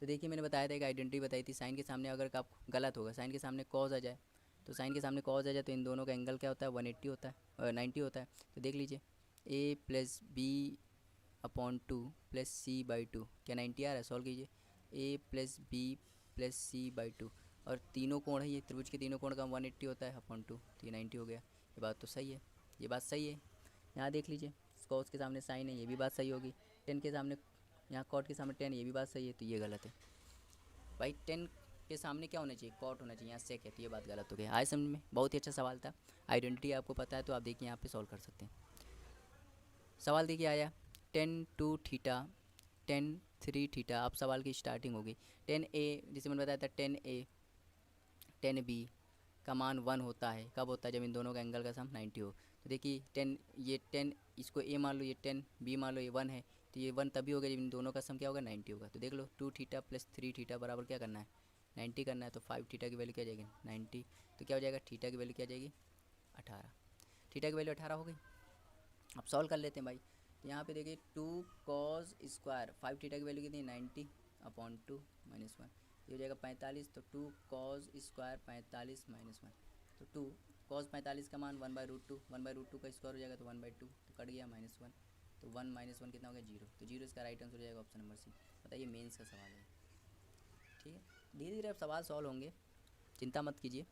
[SPEAKER 1] तो देखिए मैंने बताया था, एक आइडेंटिटी बताई थी, साइन के सामने अगर आप गलत होगा, साइन के सामने कॉज आ जाए, तो साइन के सामने कॉज आ जाए तो इन दोनों का एंगल क्या होता है, 180 होता है, 90 होता है। तो देख लीजिए a plus B upon 2 plus C by 2, क्या 90 आ रहा है, सॉल्व कीजिए। a plus B plus C by 2, और तीनों कोण है, ये त्रिभुज के तीनों कोण का 180 होता है अपॉन 2, तो ये 90 हो गया। ये बात तो सही है, ये बात सही है। यहाँ देख लीजिए कॉस के सामने साइन है, ये भी बात सही होगी। 10 के सामने, यहाँ कॉट के सामने 10, ये भी बात सही है, तो ये गलत है भाई। 10 के सामने क्या होना चाहिए, कॉट होना चाहिए, यहाँ सेक है, तो ये बात गलत हो गई। आए समझ में, बहुत ही अच्छा सवाल था, आइडेंटिटी आपको पता है तो आप देखिए यहाँ पे सॉल्व कर सकते हैं। सवाल देखिए आया 10 2 थीटा 10 3 थीटा। अब सवाल की स्टार्टिंग होगी 10a, जिसे मैंने बताया था 10a 10b का मान 1 होता है, कब होता है, जब इन दोनों का एंगल का सम 90 हो। तो देखिए 10, ये 10 इसको a मान लो, ये 10 b मान लो, ये 1 है, तो ये 1 तभी होगा जब इन दोनों का सम क्या होगा, 90 होगा। तो देख लो 2 थीटा प्लस 3 थीटा बराबर क्या करना है, 90 करना है। तो 5 थीटा की वैल्यू क्या जाएगी, 90। तो क्या हो जाएगा, थीटा की वैल्यू क्या जाएगी, 18। थीटा की वैल्यू 18 हो गई। अब सॉल्व कर लेते हैं भाई। तो यहाँ पे देखिए 2 कॉस स्क्वायर 5 थीटा की वैल्यू कितनी है, 90 अपॉन 2 माइनस 1, ये हो जाएगा 45। तो 2 कॉस स्क्वायर 45 माइनस 1, तो 2 कॉस 45 का मान 1/√2, 1/√2 का स्क्वायर हो जाएगा तो 1/2, तो कट गया -1, तो 1 माइनस 1 कितना हो गया, 0। तो 0 इसका राइट आंसर हो जाएगा ऑप्शन नंबर सी। बताइए मेंस का सवाल है। ठीक है, धीरे धीरे अब सवाल सॉल्व होंगे, चिंता मत कीजिए।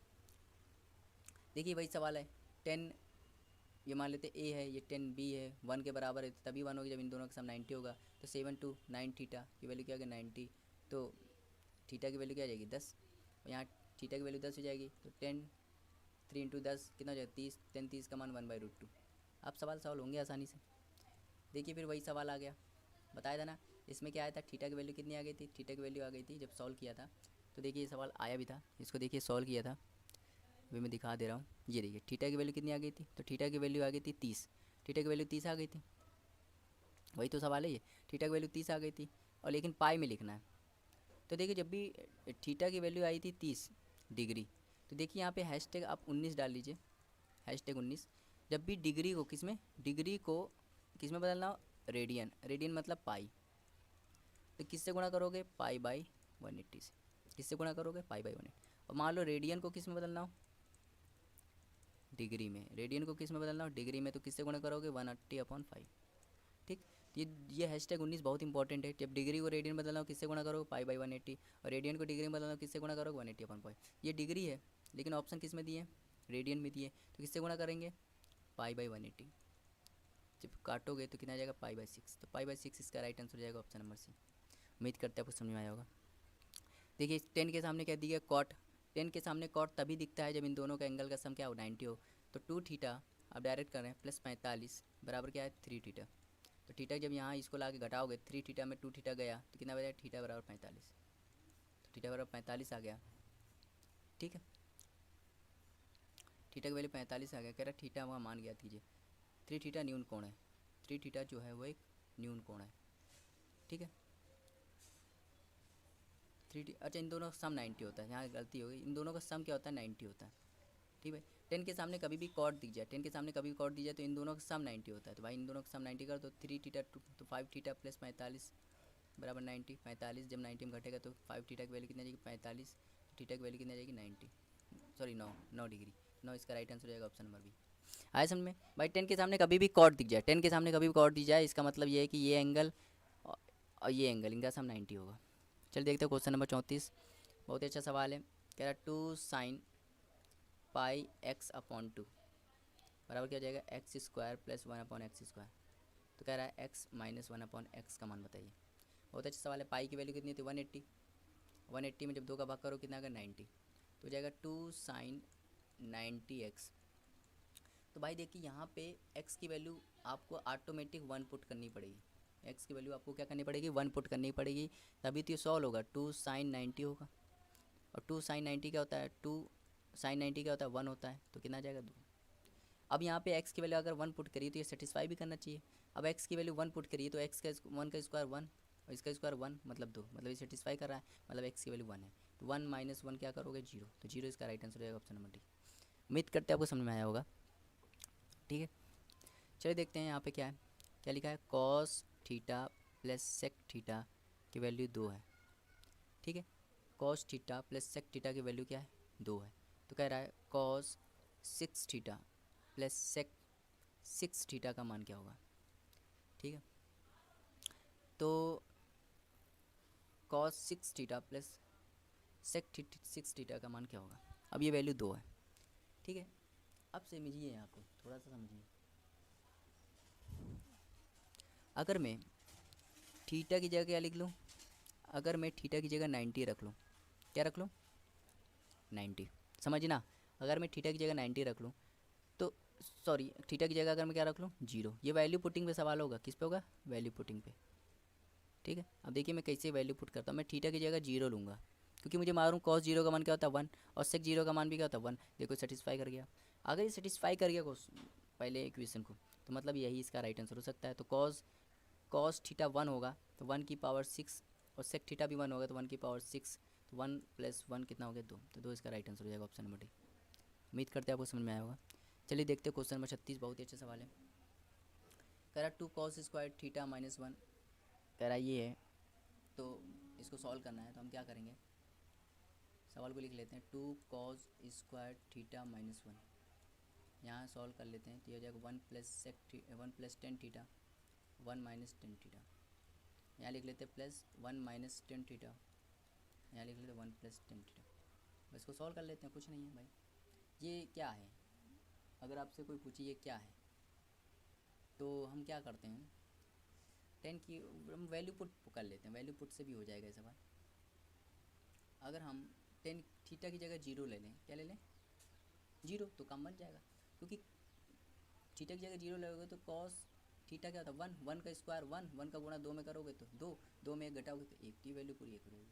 [SPEAKER 1] देखिए वही सवाल है, 10 ये मान लेते ए है, ये 10b है, 1 के बराबर है, तभी 1 होगी जब इन दोनों का सम 90 होगा। तो 7 2 9 थीटा की वैल्यू क्या होगी, 90। तो थीटा की वैल्यू क्या आ जाएगी, 10, और यहाँ थीटा की वैल्यू 10 हो जाएगी। तो 10 3 इंटू 10 कितना हो जाएगा, 30, 10 30 का मान 1/√2। अब सवाल सॉल्व होंगे आसानी से। देखिए फिर वही सवाल आ गया, बताया था ना, इसमें क्या आया था, थीटा की वैल्यू कितनी आ गई थी, थीटा की वैल्यू आ गई थी जब सॉल्व किया था। तो देखिए ये सवाल आया भी था, इसको देखिए सॉल्व किया था, अभी मैं दिखा दे रहा हूँ। ये देखिए थीटा की वैल्यू कितनी आ गई थी, तो थीटा की वैल्यू आ गई थी 30, थीटा की वैल्यू 30 आ गई थी, वही तो सवाल है ये, थीटा की वैल्यू 30 आ गई थी, और लेकिन पाई में लिखना है। तो देखिए जब भी थीटा की वैल्यू आई थी 30 डिग्री, तो देखिए यहाँ पे हैशटैग आप 19 डाल लीजिए, हैशटैग 19। जब भी डिग्री को किस में बदलना हो, रेडियन, रेडियन मतलब पाई, तो किससे गुणा करोगे, पाई बाई 180 से, किससे गुणा करोगे, पाई बाई 180। और मान लो रेडियन को किस में बदलना हो, डिग्री में। रेडियन को किस में बदलना हो, डिग्री में, तो किससे गुणा करोगे, 180/5। ठीक, ये हैशटैग 19 बहुत इंपॉर्टेंट है। जब डिग्री को रेडियन बदलना हो किससे गुणा करोगे, पाई/180, और रेडियन को डिग्री में बदलना हो किससे गुणा करोगे, 180/5। ये डिग्री है लेकिन ऑप्शन किस में दिए हैं, रेडियन में दिए, तो किससे गुणा करेंगे, पाई/180। जब काटोगे तो कितना आ जाएगा, पाई/6। तो पाई/6 इसका राइट आंसर हो जाएगा ऑप्शन नंबर सी। उम्मीद करते हैं आपको समझ में आया होगा। देखिए 10 के सामने क्या दिया, कॉट। 10 के सामने कॉट तभी दिखता है जब इन दोनों का एंगल का सम क्या हो, 90 हो। तो 2 थीटा आप डायरेक्ट कर रहे हैं प्लस 45 बराबर क्या है, 3 थीटा। तो थीटा जब यहाँ इसको ला के घटाओगे, 3 थीटा में 2 थीटा गया तो कितना बचा, थीटा बराबर 45। तो थीटा बराबर 45 आ गया। ठीक है, थीटा की वैल्यू 45 आ गया। कह रहा थीटा वहाँ मान गया दीजिए, 3 थीटा न्यून कोण है। 3 थीटा जो है वो एक न्यून कोण है। ठीक है, 3 अच्छा इन दोनों का सम 90 होता है, यहाँ गलती हो गई, इन दोनों का सम क्या होता है, 90 होता है। ठीक है, 10 के सामने कभी भी कॉट दिख जाए, 10 के सामने कभी भी कॉट दी जाए तो इन दोनों का सम 90 होता है। तो भाई इन दोनों का सम 90 कर, तो 3 थीटा तो 5 थीटा प्लस 45 बराबर 90। 45 जब 90 में घटेगा तो 5 थीटा की वैल्यू कितनी आ जाएगी, 45। थीटा की वैल्यू कितनी आ जाएगी, 90, सॉरी 9 डिग्री। 9 इसका राइट आंसर हो जाएगा ऑप्शन नंबर बी। आए समझ में भाई, 10 के सामने कभी भी कॉट दिख जाए, 10 के सामने कभी भी कॉट दी जाए, इसका मतलब ये है कि ये एंगल और ये एंगल, इनका सम 90 होगा। चल देखते हैं क्वेश्चन नंबर 34। बहुत ही अच्छा सवाल है। कह रहा 2 sin πx/2 बराबर क्या हो जाएगा, x² + 1/x²। तो कह रहा है x - 1/x का मान बताइए। बहुत अच्छा सवाल है। पाई की वैल्यू कितनी थी, 180। 180 में जब 2 का भाग करो कितना आएगा, 90। तो हो जाएगा 2 sin 90x। तो भाई देखिए यहाँ पे x की वैल्यू आपको ऑटोमेटिक 1 पुट करनी पड़ेगी। x की वैल्यू आपको क्या करनी पड़ेगी, 1 पुट करनी पड़ेगी, तभी तो ये सॉल्व होगा। 2 sin 90 होगा, और 2 sin 90 क्या होता है, 2 sin 90 क्या होता है, 1 होता है। तो कितना जाएगा, 2। अब यहाँ पे x की वैल्यू अगर 1 पुट करिए तो ये सेटिस्फाई भी करना चाहिए। अब x की वैल्यू 1 पुट करिए तो x का 1 का स्क्वायर 1 और इसका स्क्वायर 1 मतलब 2, मतलब ये सेटिस्फाई कर रहा है, मतलब x की वैल्यू 1 है। तो 1 - 1 क्या करोगे, 0। तो 0 इसका राइट आंसर हो जाएगा ऑप्शन नंबर डी। उम्मीद करते हैं आपको समझ में आया होगा। ठीक है, चलिए देखते हैं यहाँ पे क्या है, क्या लिखा है, cos theta plus sec theta की वैल्यू 2 है। ठीक है, cos theta plus sec theta की वैल्यू क्या है, 2 है। तो कह रहा है cos 6 theta plus sec 6 theta का मान क्या होगा। ठीक है, तो cos 6 theta plus sec 6 theta का मान क्या होगा। अब ये वैल्यू 2 है। ठीक है, अब समझिए, यहाँ पे थोड़ा सा समझिए। अगर मैं थीटा की जगह क्या लिख लूँ, अगर मैं थीटा की जगह 90 रख लूँ, क्या रख लूँ, 90, समझना। अगर मैं थीटा की जगह 90 रख लूँ तो, सॉरी थीटा की जगह अगर मैं क्या रख लूँ, 0। ये वैल्यू पुटिंग पे सवाल होगा, किस पे होगा, वैल्यू पुटिंग पे। ठीक है, अब देखिए मैं कैसे वैल्यू पुट करता हूँ। मैं थीटा की जगह 0 लूँगा, क्योंकि मुझे मालूम कॉस 0 का मान क्या होता है, 1, और सेक 0 का मान भी क्या होता है, 1। देखो सेटिस्फाई कर गया। अगर ये सेटिस्फाई कर गया पहले इक्वेशन को, तो मतलब यही इसका राइट आंसर हो सकता है। तो कॉस थीटा 1 होगा तो 1 की पावर 6, और सेक थीटा भी 1 होगा तो 1 की पावर 6। तो 1 + 1 कितना हो गया, 2। तो 2 इसका राइट आंसर हो जाएगा ऑप्शन नंबर डी। उम्मीद करते हैं आपको समझ में आया होगा। चलिए देखते हैं क्वेश्चन नंबर 36। बहुत ही अच्छा सवाल है। कह रहा 2 cos² थीटा -1, कह रहा ये है, तो इसको सॉल्व करना है। तो हम क्या करेंगे, सवाल को लिख लेते हैं, 2 cos² थीटा -1, यहाँ सॉल्व कर लेते हैं। तो ये हो जाएगा 1 + 10 थीटा 1 - 10 थीटा। यहाँ लिख लेते हैं प्लस 1 - 10 थीटा, यहाँ लिख लेते हैं 1 + 10 थीटा। बस इसको सॉल्व कर लेते हैं, कुछ नहीं है भाई। ये क्या है, अगर आपसे कोई पूछे ये क्या है, तो हम क्या करते हैं, 10 की हम वैल्यू पुट कर लेते हैं। वैल्यू पुट से भी हो जाएगा ये सवाल। अगर हम 10 थीटा की जगह 0 ले लें, क्या ले लें, 0, तो कम बन जाएगा, क्योंकि थीटा की जगह 0 लगोगे तो कॉस थीटा क्या होता है, 1, 1 का स्क्वायर 1, 1 का गुणा 2 में करोगे तो 2, 2 में 1 घटाओगे तो 1, तो वैल्यू पूरी 1 रहेगी।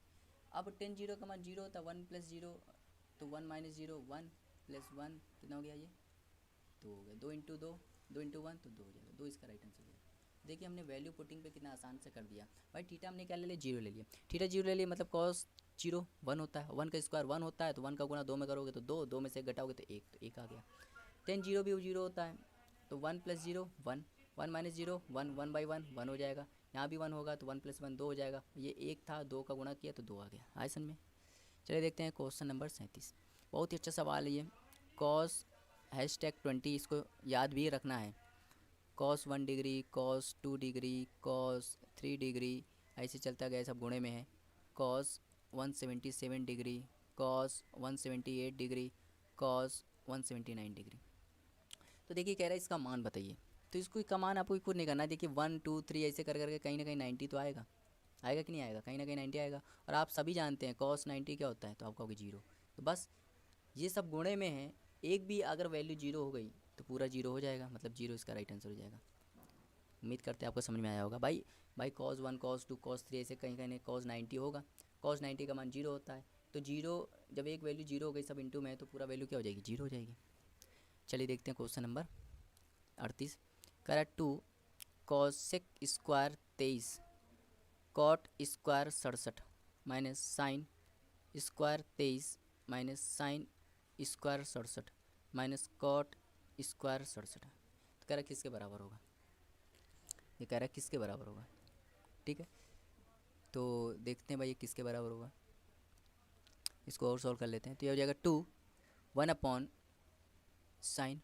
[SPEAKER 1] अब 10 0 का मान 0 होता है, 1 + 0 तो 1 - 0, 1 + 1 कितना हो गया, ये 2 हो गया। 2 × 2, 2 × 1 तो 2 हो जाएगा। 2 इसका राइट आंसर हो जाएगा। देखिए हमने वैल्यू पुटिंग पे कितना आसान से कर दिया भाई। थीटा हमने क्या ले लिया, 0 ले लिया। थीटा 0 ले लिया, मतलब कॉस 0 1 होता है, 1 का स्क्वायर 1 होता है, तो 1 का गुणा 2 में करोगे तो 2, 2 में से 1 घटाओगे तो 1, तो 1 आ गया। 10 0 भी 0 होता है, तो 1 + 0 1, 1 - 0 1, 1/1 1 हो जाएगा। यहाँ भी 1 होगा तो 1 + 1 2 हो जाएगा। ये 1 था, 2 का गुणा किया तो 2 आ गया। आए समझ में। चलिए देखते हैं क्वेश्चन नंबर 37। बहुत ही अच्छा सवाल है ये। कॉस #20, इसको याद भी रखना है। Cos 1 degree, cos 2 degree, cos 3 degree, ऐसे चलता गया, सब गुणे में है। Cos 177 degree, cos 178 degree, cos 179 degree. तो देखिए कह रहा है इसका मान बताइए। तो इसको का मान आपको खुद नहीं करना है। देखिए 1 2 3 ऐसे कर करके कहीं ना कहीं 90 तो आएगा। आएगा कि नहीं आएगा? कहीं ना कहीं 90 आएगा। और आप सभी जानते हैं कॉस 90 क्या होता है, तो आप कहोगे 0। तो बस ये सब गुणे में है, एक भी अगर वैल्यू 0 हो गई तो पूरा 0 हो जाएगा, मतलब 0 इसका राइट आंसर हो जाएगा। उम्मीद करते हैं आपको समझ में आया होगा। भाई कॉस 1 कॉस 2 कॉस 3 ऐसे कहीं कहीं कॉस 90 होगा। कॉस 90 का मान 0 होता है। तो 0 जब एक वैल्यू 0 हो गई सब इंटू में है, तो पूरा वैल्यू क्या हो जाएगी? 0 हो जाएगी। चलिए देखते हैं क्वेश्चन नंबर 38। करा 2 cosec square 23, cot square 67 minus sine square 23 minus sine square 67 minus cot square 67। तो कह रहा किसके बराबर होगा? ये कह रहा है किसके बराबर होगा। ठीक है, तो देखते हैं भाई ये किसके बराबर होगा। इसको और सॉल्व कर लेते हैं। तो ये हो जाएगा 2 1 अपॉन साइन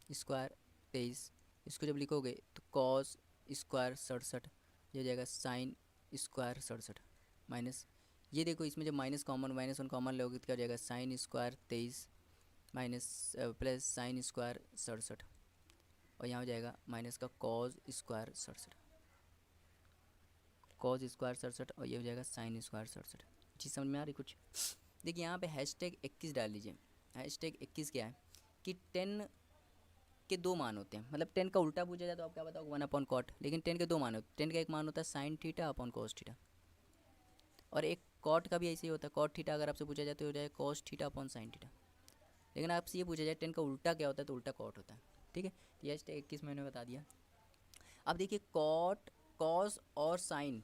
[SPEAKER 1] स्क्वायर 23। इसको जब लिखोगे तो कॉस स्क्वायर 67, ये हो जाएगा साइन स्क्वायर 67 माइनस, ये देखो इसमें जब -1 कॉमन लोगे तो क्या हो जाएगा? Sine square 23 minus plus sine square 67, और यहाँ हो जाएगा माइनस का कॉस स्क्वायर 67, कॉस स्क्वायर 67, और ये हो जाएगा साइन स्क्वायर 67। चीज़ समझ में आ रही कुछ? देखिए यहाँ पे #21 डाल लीजिए। #21 क्या है कि 10 के 2 मान होते हैं, मतलब 10 का उल्टा पूछा जाए तो आप क्या बताओगे? 1 अपॉन कॉट। लेकिन 10 के 2 मान होते हैं। 10 का एक मान होता है sine theta upon cos theta, और एक कॉट का भी ऐसे ही होता है। कॉट थीटा अगर आपसे पूछा जाए तो हो जाए cos theta upon sine theta. लेकिन आपसे ये पूछा जाए 10 का उल्टा क्या होता है, तो उल्टा कॉट होता है। ठीक है, तो ये #21 मैंने बता दिया। अब देखिए कॉट कॉस और साइन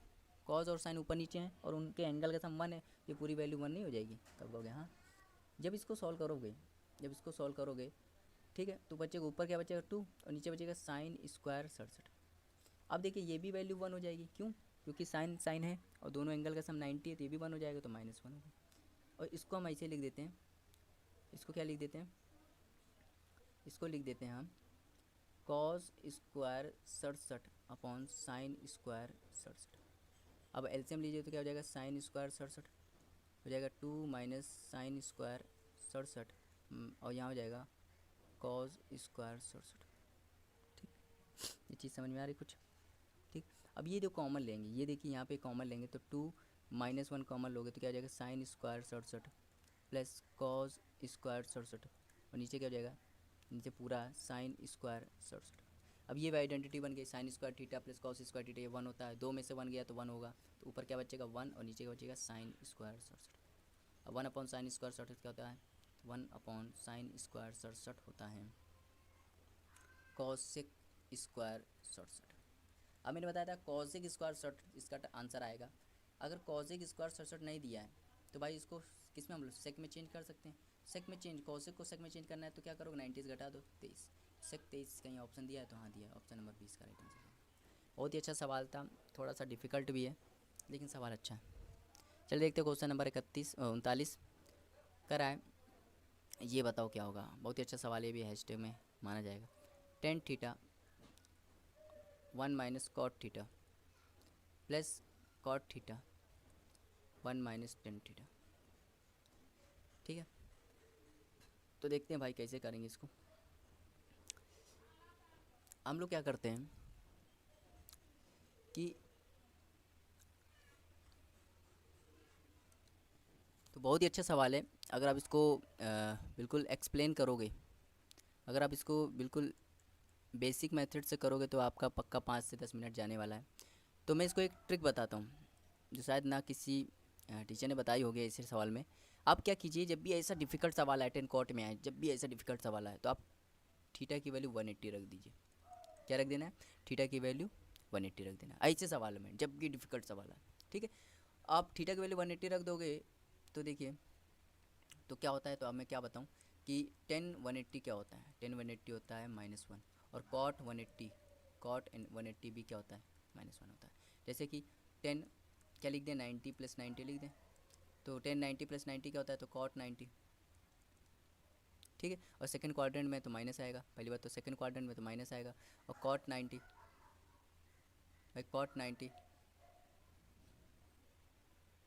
[SPEAKER 1] ऊपर नीचे हैं और उनके एंगल का सम 1 है। ये पूरी वैल्यू 1 नहीं हो जाएगी? तब कहोगे हाँ। जब इसको सॉल्व करोगे ठीक है, तो बचेगा ऊपर क्या बचेगा 2, और नीचे बचेगा साइन स्क्वायर 67। अब देखिए ये भी वैल्यू 1 हो जाएगी। क्यों? क्योंकि साइन साइन है और दोनों एंगल का सम 90 है, तो ये भी 1 हो जाएगा, तो -1 होगा। और इसको हम ऐसे लिख देते हैं। इसको क्या लिख देते हैं? इसको लिख देते हैं हम cos square 67 upon sine square 67। अब एलसीएम लीजिए तो क्या हो जाएगा? साइन स्क्वायर 67 हो जाएगा 2 माइनस साइन स्क्वायर 67, और यहाँ हो जाएगा कॉस स्क्वायर 67। ठीक, ये चीज़ समझ में आ रही कुछ? ठीक, अब ये जो कॉमन लेंगे, ये देखिए यहाँ पे कॉमन लेंगे तो 2 -1 कॉमन लोगे तो क्या हो जाएगा? Sine square 67 plus cos square 67, और नीचे क्या हो जाएगा? नीचे पूरा साइन स्क्वायर 67। अब ये आइडेंटिटी बन गई, sign square theta plus cos square theta, ये 1 होता है। 2 में से 1 गया तो 1 होगा, तो ऊपर क्या बचेगा? 1, और नीचे क्या बचेगा? Sign square 67। अब 1 अपॉन साइन स्क्वायर 67 क्या होता है? 1 अपॉन साइन स्क्वायर 67 होता है कॉसेक स्क्वायर 67। अब मैंने बताया था कॉसेक स्क्वायर 67 इसका आंसर आएगा। अगर कॉसेक स्क्वायर 67 नहीं दिया है तो भाई इसको किस में हम लोग सेक में चेंज कर सकते हैं। सेक में चेंज, कॉसेक को सेक में चेंज करना है तो क्या करोगे? 90 घटा दो 23, सेक 23 कहीं ऑप्शन दिया है तो हाँ दिया है, ऑप्शन नंबर 20 का राइट आंसर है। बहुत ही अच्छा सवाल था, थोड़ा सा डिफ़िकल्ट भी है लेकिन सवाल अच्छा है। चलिए देखते हैं क्वेश्चन नंबर 39 करा है। ये बताओ क्या होगा। बहुत ही अच्छा सवाल, ये भी हैशटैग में माना जाएगा। Tan theta 1 minus cot theta plus cot theta 1 minus tan theta. ठीक है, तो देखते हैं भाई कैसे करेंगे इसको। हम लोग क्या करते हैं कि तो बहुत ही अच्छा सवाल है। अगर आप इसको बिल्कुल एक्सप्लेन करोगे, अगर आप इसको बिल्कुल बेसिक मेथड से करोगे तो आपका पक्का 5 से 10 मिनट जाने वाला है। तो मैं इसको एक ट्रिक बताता हूँ जो शायद ना किसी टीचर ने बताई होगी ऐसे सवाल में। आप क्या कीजिए, जब भी ऐसा डिफ़िकल्ट सवाल आए 10 कॉट में आए, जब भी ऐसा डिफ़िकल्ट सवाल आए तो आप थीटा की वैल्यू 180 रख दीजिए। क्या रख देना है? थीटा की वैल्यू 180 रख देना ऐसे सवाल में, जब भी डिफ़िकल्ट सवाल आए। ठीक है, आप थीटा की वैल्यू 180 रख दोगे तो देखिए तो क्या होता है। तो अब मैं क्या बताऊँ कि 10 180 क्या होता है? 10 180 होता है -1, और कॉट 180 भी क्या होता है? -1 होता है। जैसे कि 10 क्या लिख दें, 90 प्लस 90 लिख दें। तो 1090 प्लस 90 क्या होता है, तो कॉट 90, ठीक है। और सेकंड क्वाड्रेंट में तो माइनस आएगा, पहली बात तो सेकंड क्वाड्रेंट में तो माइनस आएगा। और कॉट 90 भाई, कॉट 90,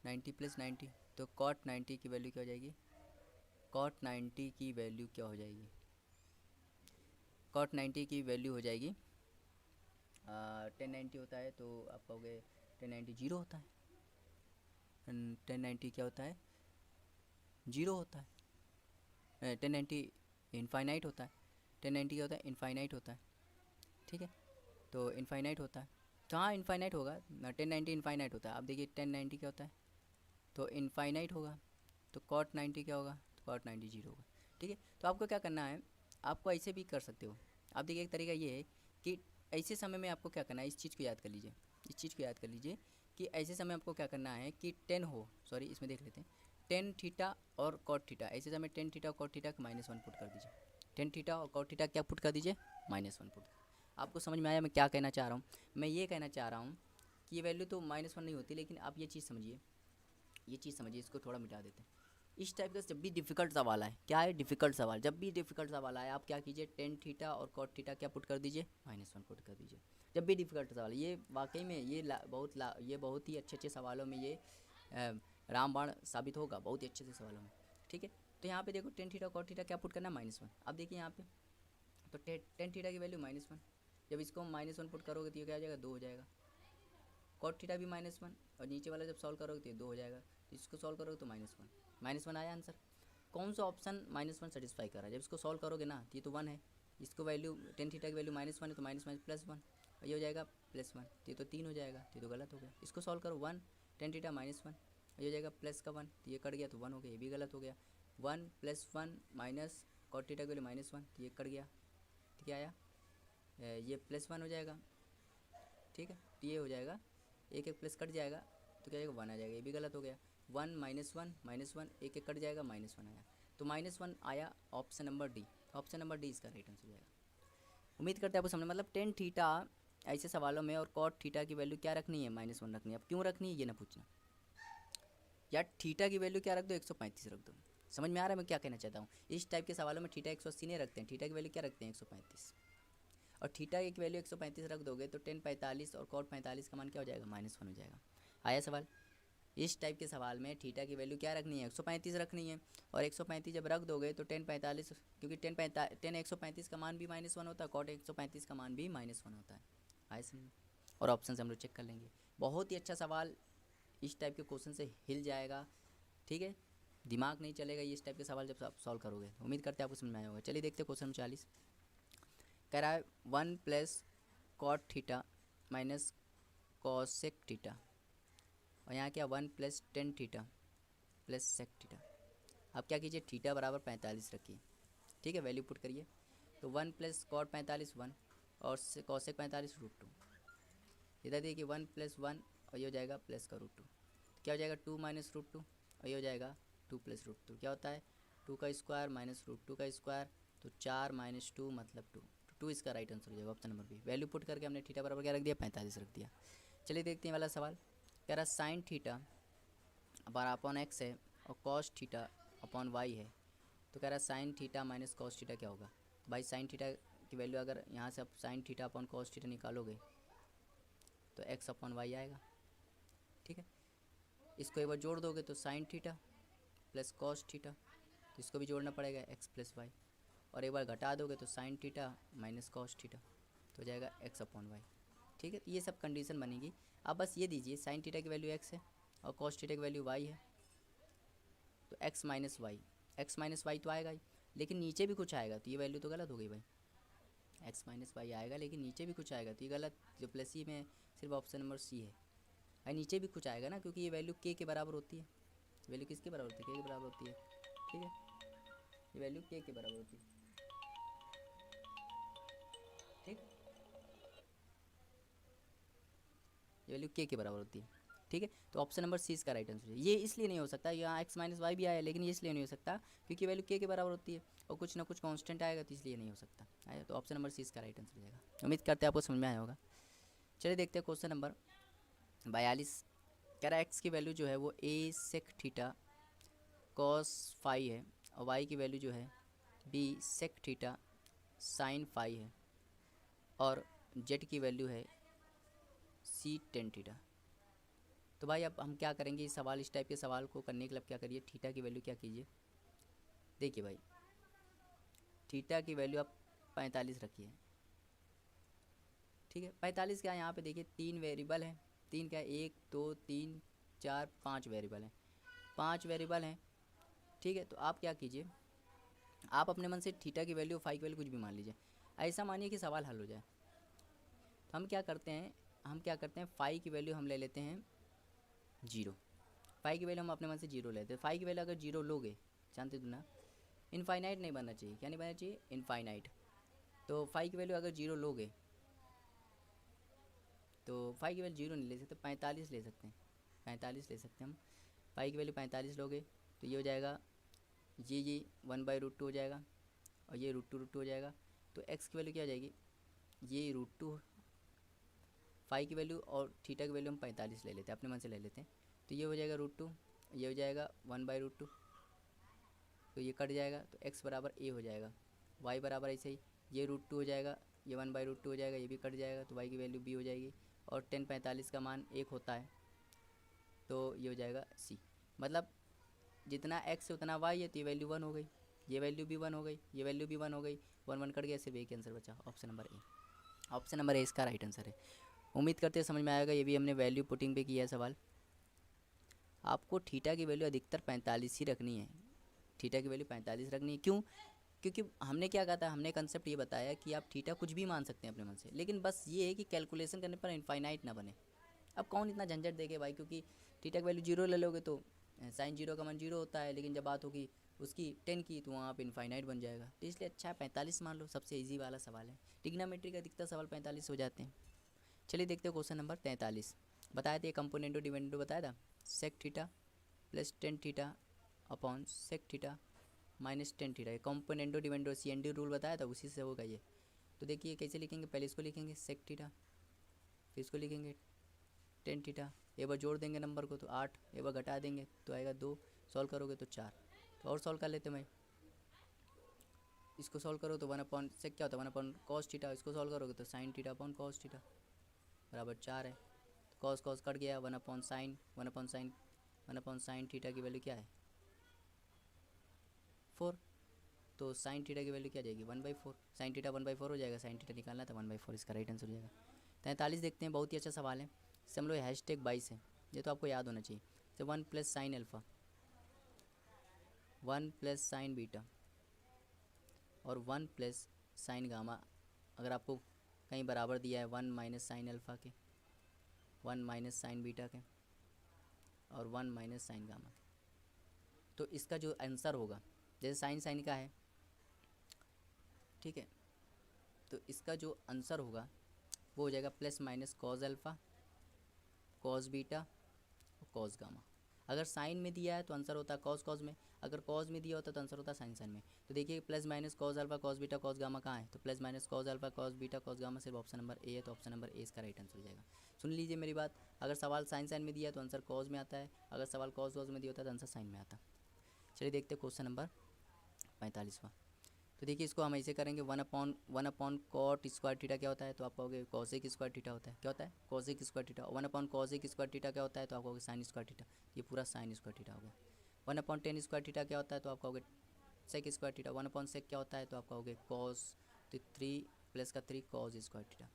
[SPEAKER 1] 90 प्लस 90, तो कॉट 90 की वैल्यू क्या हो जाएगी, कॉट 90 की वैल्यू क्या हो जाएगी, कॉट 90 की वैल्यू हो जाएगी 1090 होता है तो आप कहोगे 1090 जीरो होता है, 1090 क्या होता है, जीरो होता है, 1090 इनफाइनाइट होता है, 1090 क्या होता है, इनफाइनाइट होता है, ठीक है। तो इनफाइनाइट होता है, तो हाँ इनफाइनाइट होगा, 1090 इनफाइनाइट होता है। अब देखिए 1090 क्या होता है, तो इनफाइनाइट होगा, तो कॉट 90 क्या होगा, तो कॉट 90 जीरो होगा, ठीक है। तो आपको क्या करना है, आपको ऐसे भी कर सकते हो। आप देखिए एक तरीका ये है कि ऐसे समय में आपको क्या करना है, इस चीज़ को याद कर लीजिए, इस चीज़ को याद कर लीजिए कि ऐसे समय आपको क्या करना है कि 10 हो, सॉरी इसमें देख लेते हैं, 10 थीटा और कॉट थीटा, ऐसे समय 10 थीटा और कॉट थीटा का -1 पुट कर दीजिए, 10 थीटा और कॉट थीटा क्या पुट कर दीजिए, -1 पुट। आपको समझ में आया मैं क्या कहना चाह रहा हूँ, मैं ये कहना चाह रहा हूँ कि ये वैल्यू तो -1 नहीं होती, लेकिन आप ये चीज़ समझिए, ये चीज़ समझिए, इसको थोड़ा मिटा देते हैं। इस टाइप का जब भी डिफ़िकल्ट सवाल आए, क्या है डिफ़िकल्ट सवाल, जब भी डिफ़िकल्ट सवाल आए आप क्या कीजिए, 10 थीटा और कॉट थीटा क्या पुट कर दीजिए, -1 पुट कर दीजिए। जब भी डिफ़िकल्ट सवाल, ये वाकई में ये ये बहुत ही अच्छे अच्छे सवालों में ये रामबाण साबित होगा, बहुत ही अच्छे से सवालों में, ठीक है। तो यहाँ पे देखो 10 थीटा कॉट थीटा क्या पुट करना, -1। अब देखिए यहाँ पे तो 10 थीटा की वैल्यू -1, जब इसको हम -1 पुट करोगे तो ये क्या हो जाएगा, 2 हो जाएगा। कॉट थीटा भी -1, और नीचे वाला जब सॉल्व करोगे तो ये 2 हो जाएगा, तो इसको सॉल्व करोगे तो -1 आया आंसर। कौन सा ऑप्शन -1 सेटिस्फाई कर रहा है, जब इसको सॉल्व करोगे ना तो ये तो 1 है, इसको वैल्यू 10 थीटा की वैल्यू -1 है तो -1 और ये हो जाएगा +1, तो ये तो 3 हो जाएगा, तो ये तो गलत हो गया। इसको सॉल्व करो 1 10 थीटा -1 और ये हो जाएगा प्लस का 1, तो ये कट गया तो 1 हो गया, ये भी गलत हो गया। 1 + 1 माइनस कॉट थीटा की वैल्यू -1, तो ये कट गया, तो क्या आया, ये +1 हो जाएगा, ठीक है। तो ये हो जाएगा, एक एक प्लस कट जाएगा तो क्या आएगा, 1 आ जाएगा, ये भी गलत हो गया। 1 -1 एक एक कट जाएगा, -1 आया, तो -1 आया option number D, option number D इसका राइट आंसर हो जाएगा। उम्मीद करते हैं आपको समझ, मतलब 10 थीटा ऐसे सवालों में और कॉट थीटा की वैल्यू क्या रखनी है, -1 रखनी है। अब क्यों रखनी है ये ना पूछना, या थीटा की वैल्यू क्या रख दो, 135 रख दो। समझ में आ रहा है मैं क्या कहना चाहता हूँ, इस टाइप के सवालों में थीटा 180 नहीं रखते हैं, थीटा की वैल्यू क्या रखते हैं, 135, और थीटा की वैल्यू 135 रख दोगे तो 10 45 और कॉट 45 का मान क्या हो जाएगा, -1 हो जाएगा। आया सवाल, इस टाइप के सवाल में थीटा की वैल्यू क्या रखनी है, 135 रखनी है, और 135 जब रख दोगे तो 10 45, क्योंकि 10 135 का मान भी -1 होता है, कॉट 135 का मान भी -1 होता है। आए समझ, और ऑप्शन से हम लोग चेक कर लेंगे। बहुत ही अच्छा सवाल, इस टाइप के क्वेश्चन से हिल जाएगा, ठीक है, दिमाग नहीं चलेगा ये इस टाइप के सवाल जब आप सॉल्व करोगे। उम्मीद करते हैं आपको समझ में आया होगा। चलिए देखते हैं क्वेश्चन 40, कह रहा है 1 + cot theta minus cosec theta, और यहाँ क्या 1 + 10 थीटा प्लस सेक थीटा। अब क्या कीजिए, थीटा बराबर 45 रखिए, ठीक है, वैल्यू पुट करिए। तो 1 + कॉट 45 1 और कॉसेक 45 √2, इधर देखिए 1 + 1 और ये हो जाएगा प्लस का √2, क्या हो जाएगा 2 - √2 और ये हो जाएगा 2 + √2, क्या होता है 2 का स्क्वायर -√2 का स्क्वायर, तो 4 - 2 मतलब 2, तो 2 इसका राइट आंसर हो जाएगा option number B. Value put करके हमने थीटा बराबर क्या रख दिया, 45 रख दिया। चलिए देखते हैं वाला सवाल, कह रहा साइन थीटा अपॉन x है और कॉस थीटा अपॉन y है, तो कह रहा sign theta minus cos theta क्या होगा। भाई साइन थीटा की वैल्यू अगर यहाँ से आप sine theta upon cos theta निकालोगे तो x अपॉन वाई आएगा, ठीक है। इसको एक बार जोड़ दोगे तो sign theta plus cos theta, तो इसको भी जोड़ना पड़ेगा x + y, और एक बार घटा दोगे तो sign theta minus cos theta, तो हो जाएगा x अपॉन वाई, ठीक है। तो ये सब कंडीशन बनेगी। आप बस ये दीजिए साइन थीटा की वैल्यू x है और कॉस थीटा की वैल्यू y है, तो x - y तो आएगा ही, लेकिन नीचे भी कुछ आएगा तो ये वैल्यू तो गलत हो गई भाई, x - y आएगा लेकिन नीचे भी कुछ आएगा तो ये गलत, जो प्लस ही में सिर्फ ऑप्शन नंबर सी है। भाई नीचे भी कुछ आएगा ना, क्योंकि ये वैल्यू k के बराबर होती है, वैल्यू किसके बराबर होती है, k के बराबर होती है, ठीक है, ये वैल्यू k के बराबर होती है, ठीक, ये वैल्यू k के बराबर होती है, ठीक है। तो ऑप्शन नंबर सी इसका राइट आंसर है। ये इसलिए नहीं हो सकता, यहाँ x - y भी आया लेकिन ये इसलिए नहीं हो सकता क्योंकि वैल्यू k के बराबर होती है और कुछ ना कुछ कांस्टेंट आएगा, तो इसलिए नहीं हो सकता आया। तो ऑप्शन नंबर सी इसका राइट आंसर हो जाएगा। उम्मीद करते हैं आपको समझ में आया होगा। चलिए देखते हैं क्वेश्चन नंबर 42, कह रहा है एक्स की वैल्यू जो है वो A sec theta cos phi है और वाई की वैल्यू जो है B sec theta sine phi है और जेड की वैल्यू है सी टेन थीटा। तो भाई अब हम क्या करेंगे, इस सवाल, इस टाइप के सवाल को करने के लिए क्या करिए, थीटा की वैल्यू क्या कीजिए, देखिए भाई थीटा की वैल्यू आप 45 रखिए। ठीक है, 45 क्या है, यहाँ पे देखिए 3 वेरिएबल हैं, 3 क्या है, 1 2 3 4 5 वेरिएबल हैं, 5 वेरिएबल हैं। ठीक है, तो आप क्या कीजिए, आप अपने मन से थीटा की वैल्यू फाई की वैल्यू कुछ भी मान लीजिए। ऐसा मानिए कि सवाल हल हो जाए, तो हम क्या करते हैं, फाई की वैल्यू हम ले लेते हैं 0। फाई की वैल्यू हम अपने मन से 0 लेते हैं। फाई की वैल्यू अगर 0 लोगे, जानते हो ना, इनफाइनाइट नहीं बनना चाहिए, क्या नहीं बनना चाहिए, इनफाइनाइट। तो फाई की वैल्यू अगर 0 लोगे तो फाई की वैल्यू 0 नहीं ले सकते, 45 ले सकते हैं, 45 ले सकते हैं हम। फाई की वैल्यू 45 लोगे तो ये हो जाएगा, ये 1/√2 हो जाएगा और ये √2 हो जाएगा। तो एक्स की वैल्यू क्या हो जाएगी, ये √2, फाई की वैल्यू और थीटा की वैल्यू हम 45 ले लेते हैं, अपने मन से ले लेते हैं। तो ये हो जाएगा √2, ये हो जाएगा 1/√2, तो ये कट जाएगा, तो x बराबर a हो जाएगा, y बराबर ऐसे ही ये √2 हो जाएगा, ये 1/√2 हो जाएगा, ये भी कट जाएगा, तो y की वैल्यू b हो जाएगी। और 10/45 का मान 1 होता है, तो ये हो जाएगा c। मतलब जितना x है उतना y है, तो ये वैल्यू 1 हो गई, ये वैल्यू भी 1 हो गई, ये वैल्यू भी 1 हो गई, 1 1 कट गया, सिर्फ एक आंसर बचा, option number A. Option number A इसका राइट आंसर है। उम्मीद करते हैं समझ में आएगा, ये भी हमने वैल्यू पुटिंग पे किया है सवाल। आपको थीटा की वैल्यू अधिकतर 45 ही रखनी है, थीटा की वैल्यू 45 रखनी है। क्यों? क्योंकि हमने क्या कहा था, हमने कंसेप्ट ये बताया कि आप थीटा कुछ भी मान सकते हैं अपने मन से, लेकिन बस ये है कि कैलकुलेशन करने पर इनफाइनाइट ना बने। अब कौन इतना झंझट देखे भाई, क्योंकि थीटा की वैल्यू 0 ले लोगे तो साइन 0 का मान 0 होता है, लेकिन जब बात होगी उसकी 10 की तो वहाँ पे इनफाइनाइट बन जाएगा। तो इसलिए अच्छा है 45 मान लो, सबसे ईजी वाला सवाल है। ट्रिग्नोमेट्री का अधिकतर सवाल 45 हो जाते हैं। चलिए देखते हैं क्वेश्चन नंबर 43। बताया था, कंपोनेंटो डिपेंडेंटो बताया था, sec theta plus tan theta upon sec theta minus tan theta, componendo dividendo CND rule बताया था, उसी से होगा ये। तो देखिए कैसे लिखेंगे, पहले इसको लिखेंगे सेक थीटा, फिर इसको लिखेंगे टेन थीटा, एक बार जोड़ देंगे नंबर को तो 8, एक बार घटा देंगे तो आएगा 2, सॉल्व करोगे तो 4। तो और सॉल्व कर लेते हैं भाई, इसको सॉल्व करो तो 1 अपॉन सेक क्या होता है, 1 अपॉन कॉस थीटा, इसको सॉल्व करोगे तो sine theta upon cos theta बराबर 4 है। तो कॉस कॉस कट गया, 1 अपॉन साइन थीटा की वैल्यू क्या है 4, तो साइन थीटा की वैल्यू क्या जाएगी 1/4, साइन थीटा 1/4 हो जाएगा, साइन थीटा निकालना था 1/4, इसका राइट आंसर हो जाएगा। 43 देखते हैं, बहुत ही अच्छा सवाल है, इसे हम लोग #22 है, ये तो आपको याद होना चाहिए। तो 1 + साइन अल्फ़ा, 1 + साइन बीटा और 1 + साइन गामा, अगर आपको कहीं बराबर दिया है 1 - साइन अल्फ़ा के, 1 - साइन बीटा के और 1 - साइन गामा के, तो इसका जो आंसर होगा, जैसे साइन साइन का है, ठीक है, तो इसका जो आंसर होगा वो हो जाएगा ± कॉस अल्फ़ा, कॉस बीटा और कॉस गामा। अगर साइन में दिया है तो आंसर होता है कॉस कॉस में, अगर कॉस में दिया होता तो आंसर होता है साइन साइन में। तो देखिए ± cos alpha cos beta cos gamma कहाँ है, तो ± cos alpha cos beta cos gamma सिर्फ ऑप्शन नंबर ए है, तो ऑप्शन नंबर ए इसका राइट आंसर हो जाएगा। सुन लीजिए मेरी बात, अगर सवाल साइन साइन में दिया है तो आंसर कॉस में आता है, अगर सवाल कॉस कॉस में दिया होता है तो आंसर साइन में आता। चलिए देखते हैं क्वेश्चन नंबर 45वां। तो देखिए इसको हम ऐसे करेंगे, 1 अपॉन कॉट स्क्वायर थीटा क्या होता है, तो आप कहोगे कॉसेक स्क्वायर थीटा होता है, क्या होता है cosec square theta. 1 upon cosec square theta क्या होता है, तो आप कहोगे साइन स्क्वायर थीटा, ये पूरा साइन स्क्वायर थीटा हो गया। 1 अपॉन टेन स्क्वायर थीटा क्या होता है, तो आप कहोगे sec square theta. 1 upon sec क्या होता है, तो आप कहोगे कॉस, तो 3 + 3 कॉस स्क्वायर थीटा,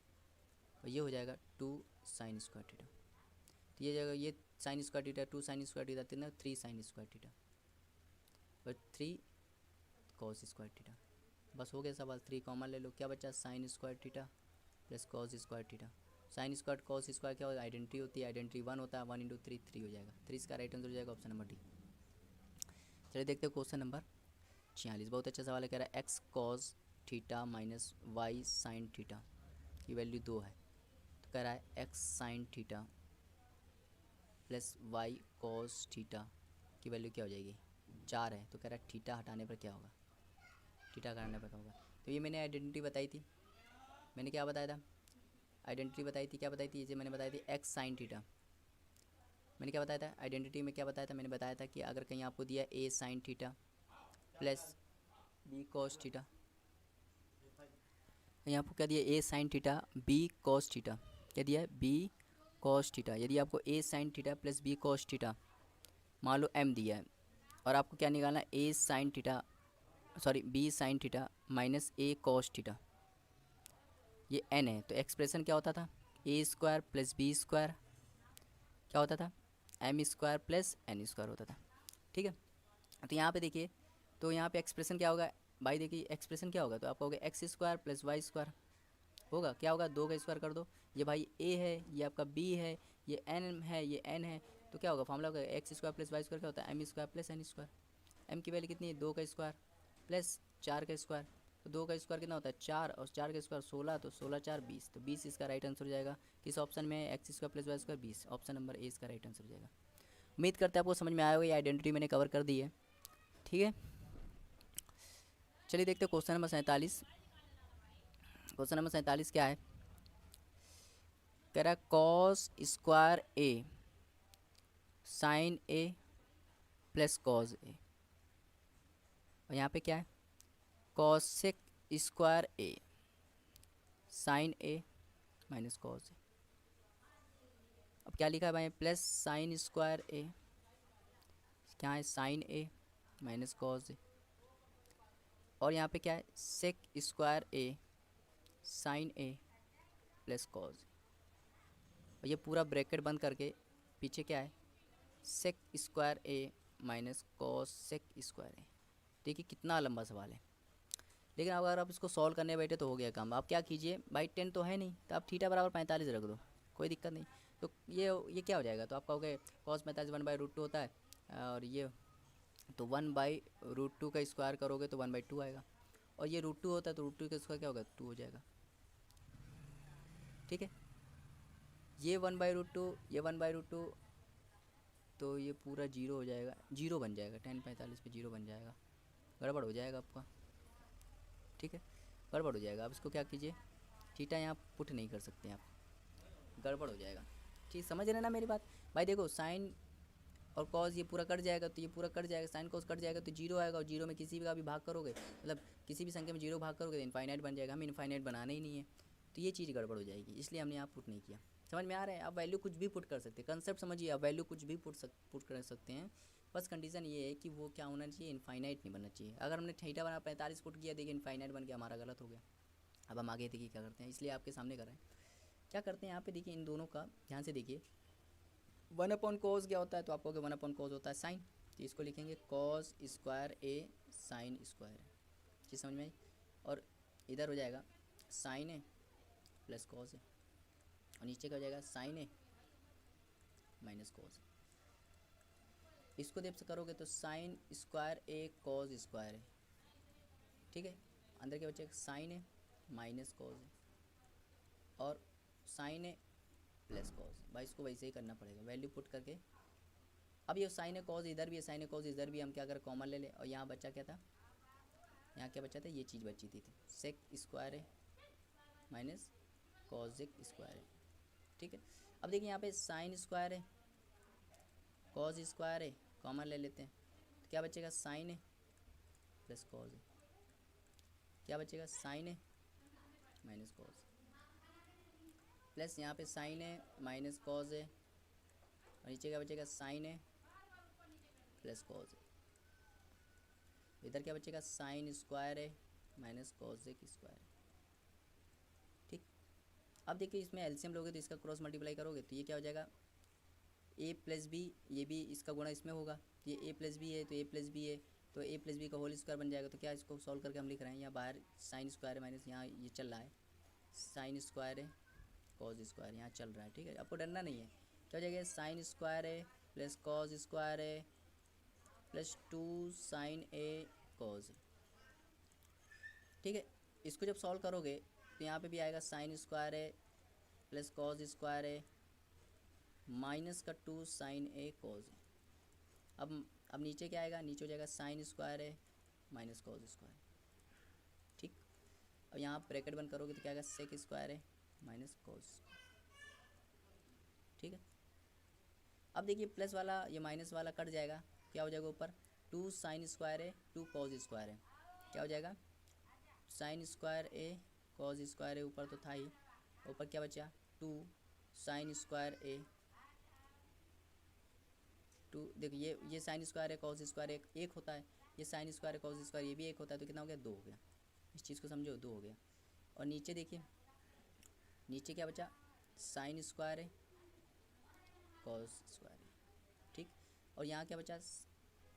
[SPEAKER 1] और ये हो जाएगा 2 साइन स्क्वायर थीटा। तो ये जाएगा, ये sine square theta 2 sine square theta, 3 sign square theta और 3 कॉस स्क्वायर थीटा। बस हो गया सवाल, 3 कॉमन ले लो, क्या बचा sine square theta plus cos square theta. Sine square cos square क्या होता है, आइडेंटिटी होती है, आइडेंटिटी 1 होता है, 1 × 3 3 हो जाएगा, 3 इसका राइट आंसर हो जाएगा ऑप्शन नंबर डी। चलिए देखते हैं क्वेश्चन नंबर 46, बहुत अच्छा सवाल है, कह रहा है X cos theta minus Y sine theta की वैल्यू 2 है। तो कह रहा है X sine theta plus Y cos theta की वैल्यू क्या हो जाएगी 4 है। तो कह रहा है थीटा हटाने पर क्या होगा, थीटा हटाने पर क्या होगा। तो ये मैंने आइडेंटिटी बताई थी, मैंने क्या बताया था, आइडेंटिटी बताई थी, क्या बताई थी, जैसे मैंने बताई थी एक्स साइन थीटा, मैंने क्या बताया था आइडेंटिटी में, क्या बताया था, मैंने बताया था कि अगर कहीं आपको दिया A sine theta plus B cos theta, यहाँ आपको क्या दिया A sine theta B cos theta, क्या दिया है बी कॉस थीटा। यदि आपको A sine theta plus B cos theta मान लो एम दिया है, और आपको क्या निकालना है A sine theta sorry B sine theta minus A cos theta, ये एन है, तो एक्सप्रेशन क्या होता था A square plus B square क्या होता था M square plus N square होता था। ठीक है, तो यहाँ पे देखिए, तो यहाँ पे एक्सप्रेशन क्या होगा भाई, देखिए एक्सप्रेशन क्या होगा, तो आप कहोगे X square plus Y square होगा, क्या होगा दो का स्क्वायर कर दो, ये भाई ए है, ये आपका बी है, ये एन है, ये एन है, तो क्या होगा फॉर्मूला होगा X square plus Y square क्या होता है M square plus N square. M की वैल्यू कितनी है दो का स्क्वायर प्लस चार का स्क्वायर, तो दो का स्क्वायर कितना होता है चार, और चार का स्क्वायर 16, तो 16 चार 20, तो 20 इसका राइट आंसर हो जाएगा। किस ऑप्शन में X square plus Y square 20, option number A इसका राइट आंसर हो जाएगा। उम्मीद करते हैं आपको समझ में आया होगा, ये आइडेंटिटी मैंने कवर कर दी है। ठीक है, चलिए देखते हैं क्वेश्चन नंबर 47। क्वेश्चन नंबर 47 क्या है, कह रहा है cos square A sign A plus cos A, और यहाँ पे क्या है cosec square A sign A minus cos A. अब क्या लिखा है भाई प्लस साइन स्क्वायर ए, क्या है sign A minus cos A, और यहाँ पे क्या है sec square A sign A plus cos A, और ये पूरा ब्रैकेट बंद करके पीछे क्या है sec square A minus cos sec square ए। देखिए कितना लंबा सवाल है, लेकिन अगर आप इसको सॉल्व करने बैठे तो हो गया काम। आप क्या कीजिए भाई 10 तो है नहीं, तो आप थीटा बराबर 45 रख दो, कोई दिक्कत नहीं। तो ये क्या हो जाएगा, तो आप कहोगे कॉस 45 1/√2 होता है, और ये तो 1/√2 का स्क्वायर करोगे तो 1/2 आएगा, और ये √2 होता है तो √2 का स्क्वायर क्या होगा 2 हो जाएगा। ठीक है, ये 1/√2 ये 1/√2, तो ये पूरा जीरो हो जाएगा, जीरो बन जाएगा 10/45 पे जीरो बन जाएगा, गड़बड़ हो जाएगा आपका। ठीक है, गड़बड़ हो जाएगा, आप इसको क्या कीजिए थीटा यहाँ पुट नहीं कर सकते आप, गड़बड़ हो जाएगा। ठीक समझ रहे ना मेरी बात भाई, देखो साइन और कॉस ये पूरा कट जाएगा, तो ये पूरा कट जाएगा, साइन कॉस कट जाएगा तो जीरो आएगा, और जीरो में किसी भी का भी भाग करोगे, मतलब किसी भी संख्या में जीरो भाग करोगे तो इनफाइनाइट बन जाएगा, हमें इनफाइनाइट बनाना ही नहीं है, तो ये चीज़ गड़बड़ हो जाएगी, इसलिए हमने यहाँ पुट नहीं किया। समझ में आ रहा है, आप वैल्यू कुछ भी पुट कर सकते हैं, कंसेप्ट समझिए, आप वैल्यू कुछ भी पुट कर सकते हैं, बस कंडीशन ये है कि वो क्या होना चाहिए इनफाइनाइट नहीं बनना चाहिए। अगर हमने थीटा बना 45 पुट किया, देखिए इनफाइनाइट बन के हमारा गलत हो गया। अब हम आगे देखिए क्या करते हैं, इसलिए आपके सामने कर रहे हैं क्या करते हैं यहाँ पे, देखिए इन दोनों का ध्यान से देखिए, 1/cos क्या होता है, तो आपको 1/cos होता है साइन, तो इसको लिखेंगे cos square A sine square है, चीज़ समझ में आई, और इधर हो जाएगा साइन ए प्लस कॉस है, और नीचे का हो जाएगा साइन ए माइनस कॉस है। इसको जब से करोगे तो साइन स्क्वायर ए कॉस स्क्वायर है। ठीक है, अंदर क्या बचेगा साइन ए माइनस कॉस है, और साइन ए प्लस कॉस, भाई इसको वैसे ही करना पड़ेगा वैल्यू पुट करके। अब ये साइन ए कॉस इधर भी है, साइन ए कॉस इधर भी, हम क्या करें कॉमन ले लें, और यहाँ बच्चा क्या था, यहाँ क्या बचा था, ये चीज़ बची थी सेक स्क्वायर है माइनस कॉसेक स्क्वायर है। ठीक है, अब देखिए यहाँ पे साइन स्क्वायर है कॉस स्क्वायर है, कॉमन ले लेते हैं, तो क्या बचेगा साइन है प्लस कॉस है, क्या बचेगा साइन है माइनस कॉस, प्लस यहाँ पे साइन है माइनस कॉस है, और नीचे क्या बचेगा साइन है प्लस कॉस है, इधर क्या बचेगा साइन स्क्वायर है माइनस कॉसेक स्क्वायर है। ठीक, अब देखिए इसमें एलसीएम लोगे तो इसका क्रॉस मल्टीप्लाई करोगे तो ये क्या हो जाएगा ए प्लस बी, ये भी इसका गुणा इसमें होगा, ये ए प्लस बी है तो ए प्लस बी है, तो ए प्लस बी का होल स्क्वायर बन जाएगा। तो क्या इसको सॉल्व करके हम लिख रहे हैं, यहाँ बाहर साइन स्क्वायर है माइनस, यहाँ ये चल रहा है साइन स्क्वायर है कॉस स्क्वायर यहाँ चल रहा है। ठीक है, आपको डरना नहीं है, क्या हो जाएगा साइन स्क्वायर है प्लस कॉस स्क्वायर है प्लस 2 साइन ए कॉस। ठीक है, इसको जब सॉल्व करोगे तो यहाँ पे भी आएगा साइन स्क्वायर है प्लस कॉस स्क्वायर है माइनस का 2 साइन ए कॉस। अब नीचे क्या आएगा, नीचे हो जाएगा साइन स्क्वायर है माइनस कॉस स्क्वायर। ठीक, अब यहाँ ब्रैकेट बंद करोगे तो क्या आएगा सेक स्क्वायर है माइनस कॉस। ठीक है, अब देखिए प्लस वाला ये माइनस वाला कट जाएगा, क्या हो जाएगा ऊपर 2 साइन स्क्वायर ए 2 कॉज स्क्वायर है, क्या हो जाएगा sine square A cos square ए, ऊपर तो था ही, ऊपर क्या बचा 2 साइन स्क्वायर ए 2, देखिए ये साइन स्क्वायर है कॉज स्क्वायर एक होता है, ये साइन स्क्वायर है कॉज स्क्वायर ये भी एक होता है, तो कितना हो गया 2 हो गया, इस चीज़ को समझो 2 हो गया। और नीचे देखिए नीचे क्या बचा साइन स्क्वायर है कॉज स्क्वायर है, ठीक। और यहाँ क्या बचा,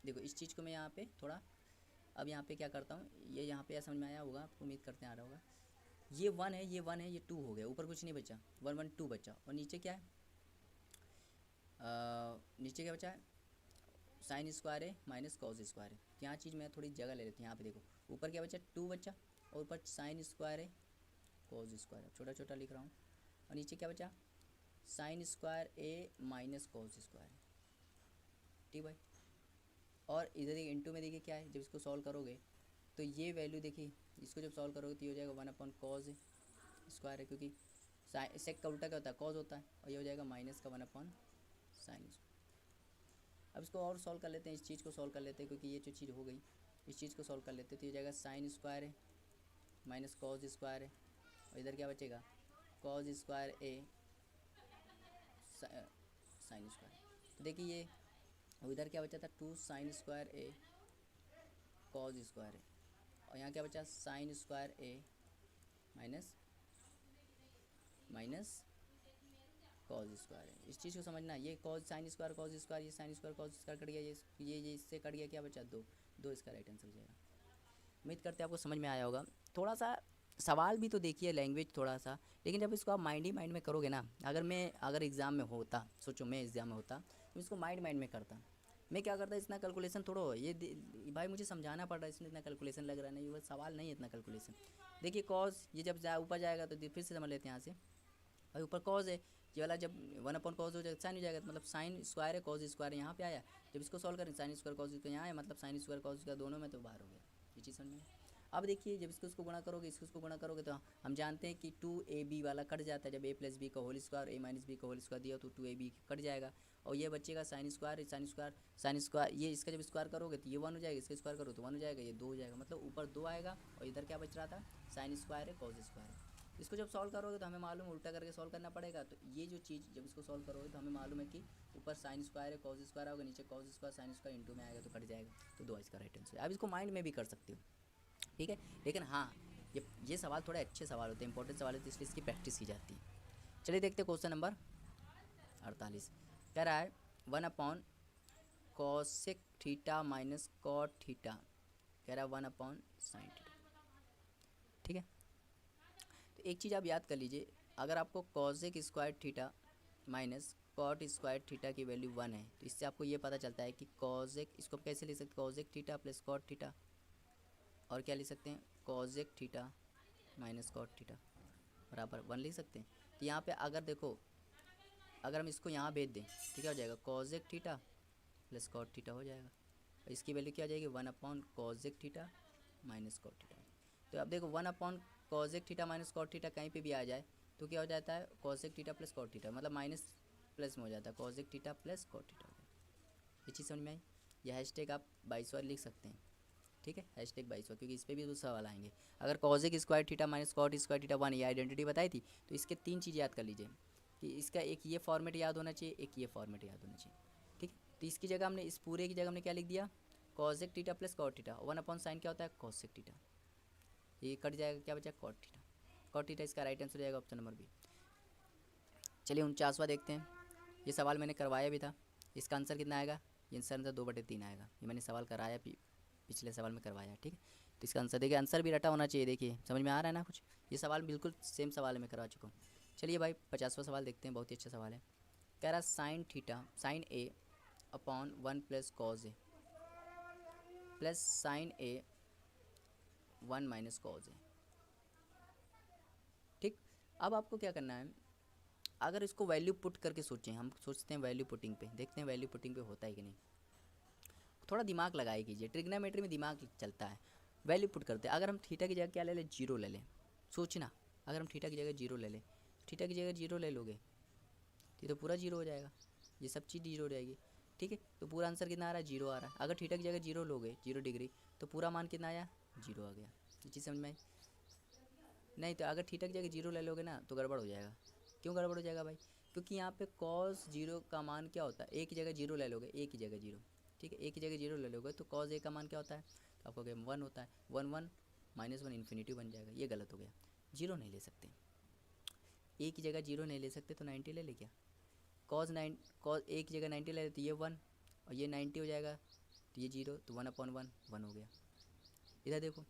[SPEAKER 1] देखो इस चीज़ को मैं यहाँ पे थोड़ा, अब यहाँ पे क्या करता हूँ, ये यहाँ पे समझ में आया होगा आपको, उम्मीद करते हैं आ रहा होगा, ये 1 है ये 1 है ये 2 हो गया, ऊपर कुछ नहीं बचा 1 1 2 बचा, और नीचे क्या है नीचे क्या बचा है साइन स्क्वायर है माइनस कॉज स्क्वायर है। यहाँ चीज़ मैं थोड़ी जगह ले लेती हूँ, यहाँ पे देखो ऊपर क्या बचा 2 बचा, और ऊपर साइन स्क्वायर है कॉज स्क्वायर है, छोटा छोटा लिख रहा हूँ, और नीचे क्या बचा sine square A minus cos square है, ठीक भाई। और इधर एक इंटू में देखिए क्या है, जब इसको सॉल्व करोगे तो ये वैल्यू देखिए, इसको जब सॉल्व करोगे तो ये हो जाएगा 1 अपॉन कॉज स्क्वायर है, क्योंकि सेक का उल्टा क्या होता है कॉज होता है, और ये हो जाएगा माइनस का 1 अपॉन साइन। अब इसको और सॉल्व कर लेते हैं, इस चीज़ को सॉल्व कर लेते हैं, क्योंकि ये जो चीज़ हो गई इस चीज़ को सॉल्व कर लेते हैं, तो ये जाएगा साइन स्क्वायर है माइनस कॉज स्क्वायर है, और इधर क्या बचेगा cos square A sine square. तो देखिए ये इधर क्या बचा था 2 sine square A cos square है, और यहाँ क्या बचा sine square A minus minus cos square है। इस चीज़ को समझना, ये cos sine square cos square, ये sine square cos square cut गया, ये इससे कट गया, क्या बचा 2 2, इसका राइट आंसर हो जाएगा। उम्मीद करते हैं आपको समझ में आया होगा। थोड़ा सा सवाल भी तो देखिए लैंग्वेज थोड़ा सा, लेकिन जब इसको आप माइंड ही माइंड में करोगे ना, अगर एग्ज़ाम में होता, सोचो मैं एग्ज़ाम में होता तो इसको माइंड माइंड में करता, मैं क्या करता इतना कैलकुलेशन थोड़ा हो, ये भाई मुझे समझाना पड़ रहा है, इसमें इतना कैलकुलेशन लग रहा है, नहीं वो सवाल नहीं है इतना कैलकुलेशन। देखिए कॉज ये जब ऊपर जाएगा तो फिर से समझ लेते हैं यहाँ से, भाई ऊपर कॉज है, ये वाला जब 1 अपॉन कॉज हो जाएगा साइन हो जाएगा, मतलब साइन स्क्वायर है कॉज स्क्वायर यहाँ पे आया, जब इसको सॉल्व करें साइन स्क्वायर कॉज स्क्वायर यहाँ है, मतलब साइन स्क्वायर कॉज स्क्वायर दोनों में तो बाहर हो गया, ये चीज़ समझ में। अब देखिए जब इसको गुणा करोगे इसको गुणा करोगे तो हम जानते हैं कि 2ab वाला कट जाता है, जब a प्लस बी का whole square a minus B का होल स्क्वायर दिया तो 2ab कट जाएगा, और ये बचेगा साइन स्क्वायर ये इसका जब स्क्वायर करोगे तो ये 1 हो जाएगा, इसका स्क्वायर करो तो 1 हो जाएगा, ये 2 हो जाएगा, मतलब ऊपर 2 आएगा, और इधर क्या बच रहा था साइन स्क्वायर है कॉज स्क्वायर है। इसको जब सॉल्व करोगे तो हमें मालूम उल्टा करके सॉल्व करना पड़ेगा, तो ये जो चीज़ जब इसको सॉल्व करोगे तो हमें मालूम है कि ऊपर साइन स्क्वायर है कॉज स्क्वायर होगा, नीचे cause square sine square into में आएगा तो कट जाएगा, तो 2 इसका राइट आंसर है। अब इसको माइंड में भी कर सकते हो, ठीक है, लेकिन हाँ ये सवाल थोड़े अच्छे सवाल होते हैं, इंपॉर्टेंट सवाल होते हैं, इसलिए इसकी प्रैक्टिस की जाती है। चलिए देखते हैं क्वेश्चन नंबर 48, कह रहा है 1 upon cosec theta minus cot theta, कह रहा है 1 अपॉन साइन थीटा, ठीक है। तो एक चीज़ आप याद कर लीजिए, अगर आपको cosec square theta minus cot square theta की वैल्यू 1 है, तो इससे आपको ये पता चलता है कि कॉसेक, इसको कैसे लिख सकते हैं cosec theta plus cot theta, और क्या लिख सकते हैं cosec theta minus cot theta बराबर 1 लिख सकते हैं। तो यहाँ पे अगर देखो, अगर हम इसको यहाँ भेज दें तो क्या हो जाएगा cosec theta plus cot theta हो जाएगा, और इसकी वैल्यू क्या हो जाएगी 1 upon cosec theta minus cot theta. तो अब देखो 1 upon cosec theta minus cot theta कहीं पे भी आ जाए तो क्या हो जाता है cosec theta plus cot theta, मतलब माइनस प्लस में हो जाता है cosec theta plus cot theta हो जाएगा। ये चीज़ समझ में आई, यह हैशटैग आप 22 लिख सकते हैं, ठीक है हैशटैग 22, क्योंकि इस पर भी तो सवाल आएंगे। अगर cosec square theta minus cot square theta 1 ये आइडेंटिटी बताई थी, तो इसके 3 चीज़ याद कर लीजिए, कि इसका एक ये फॉर्मेट याद होना चाहिए, एक ये फॉर्मेट याद होना चाहिए, ठीक है। तो इसकी जगह हमने, इस पूरे की जगह हमने क्या लिख दिया cosec theta plus cot theta, 1 upon sine क्या होता है कॉसेक थीटा, ये कट जाएगा, क्या बचा कॉट थीटा, कॉट थीटा इसका राइट आंसर हो जाएगा ऑप्शन नंबर बी। चलिए 49वां देखते हैं, ये सवाल मैंने करवाया भी था, इसका आंसर कितना आएगा, ये आंसर 2/3 आएगा, ये मैंने सवाल कराया पिछले सवाल में करवाया, ठीक है। तो इसका आंसर देखिए, आंसर भी रटा होना चाहिए, देखिए समझ में आ रहा है ना कुछ, ये सवाल बिल्कुल सेम सवाल में करवा चुका हूँ। चलिए भाई 50वां सवाल देखते हैं, बहुत ही अच्छा सवाल है, कह रहा sine theta sine A upon 1 plus cos A plus sign A 1 minus cos ए, ठीक। अब आपको क्या करना है, अगर इसको वैल्यू पुट करके सोचें, हम सोचते हैं वैल्यू पुटिंग पे, देखते हैं वैल्यू पुटिंग पे होता है कि नहीं, थोड़ा दिमाग लगाए कीजिए, ट्रिग्नोमेट्री में दिमाग चलता है। वैल्यू पुट करते हैं, अगर हम थीटा की जगह क्या ले लें 0 ले लें, सोचना अगर हम थीटा की जगह 0 ले लें, थीटा की जगह 0 ले लोगे तो ये तो पूरा 0 हो जाएगा, ये सब चीज़ जीरो हो जाएगी। ठीक है, तो पूरा आंसर कितना आ रहा है, जीरो आ रहा है। अगर थीटा की जगह जीरो लोगे, 0 डिग्री, तो पूरा मान कितना आया, जीरो आ गया। ये चीज़ समझ में आई? नहीं तो अगर थीटा की जगह जीरो ले लोगे ना तो गड़बड़ हो जाएगा। क्यों गड़बड़ हो जाएगा भाई? क्योंकि यहाँ पे कॉस जीरो का मान क्या होता है, एक की जगह जीरो ले लोगे, एक की जगह जीरो, ठीक है, एक की जगह जीरो ले लोगे तो कॉस ए का मान क्या होता है, तो आपको क्या 1 होता है, 1 1 -1 इन्फिनिटी बन जाएगा। ये गलत हो गया, जीरो नहीं ले सकते, एक की जगह जीरो नहीं ले सकते तो 90 ले ले क्या, कॉस एक की जगह 90 ले लेते, ये 1 और ये 90 हो जाएगा, तो ये जीरो, तो 1/1 1 हो गया। इधर देखो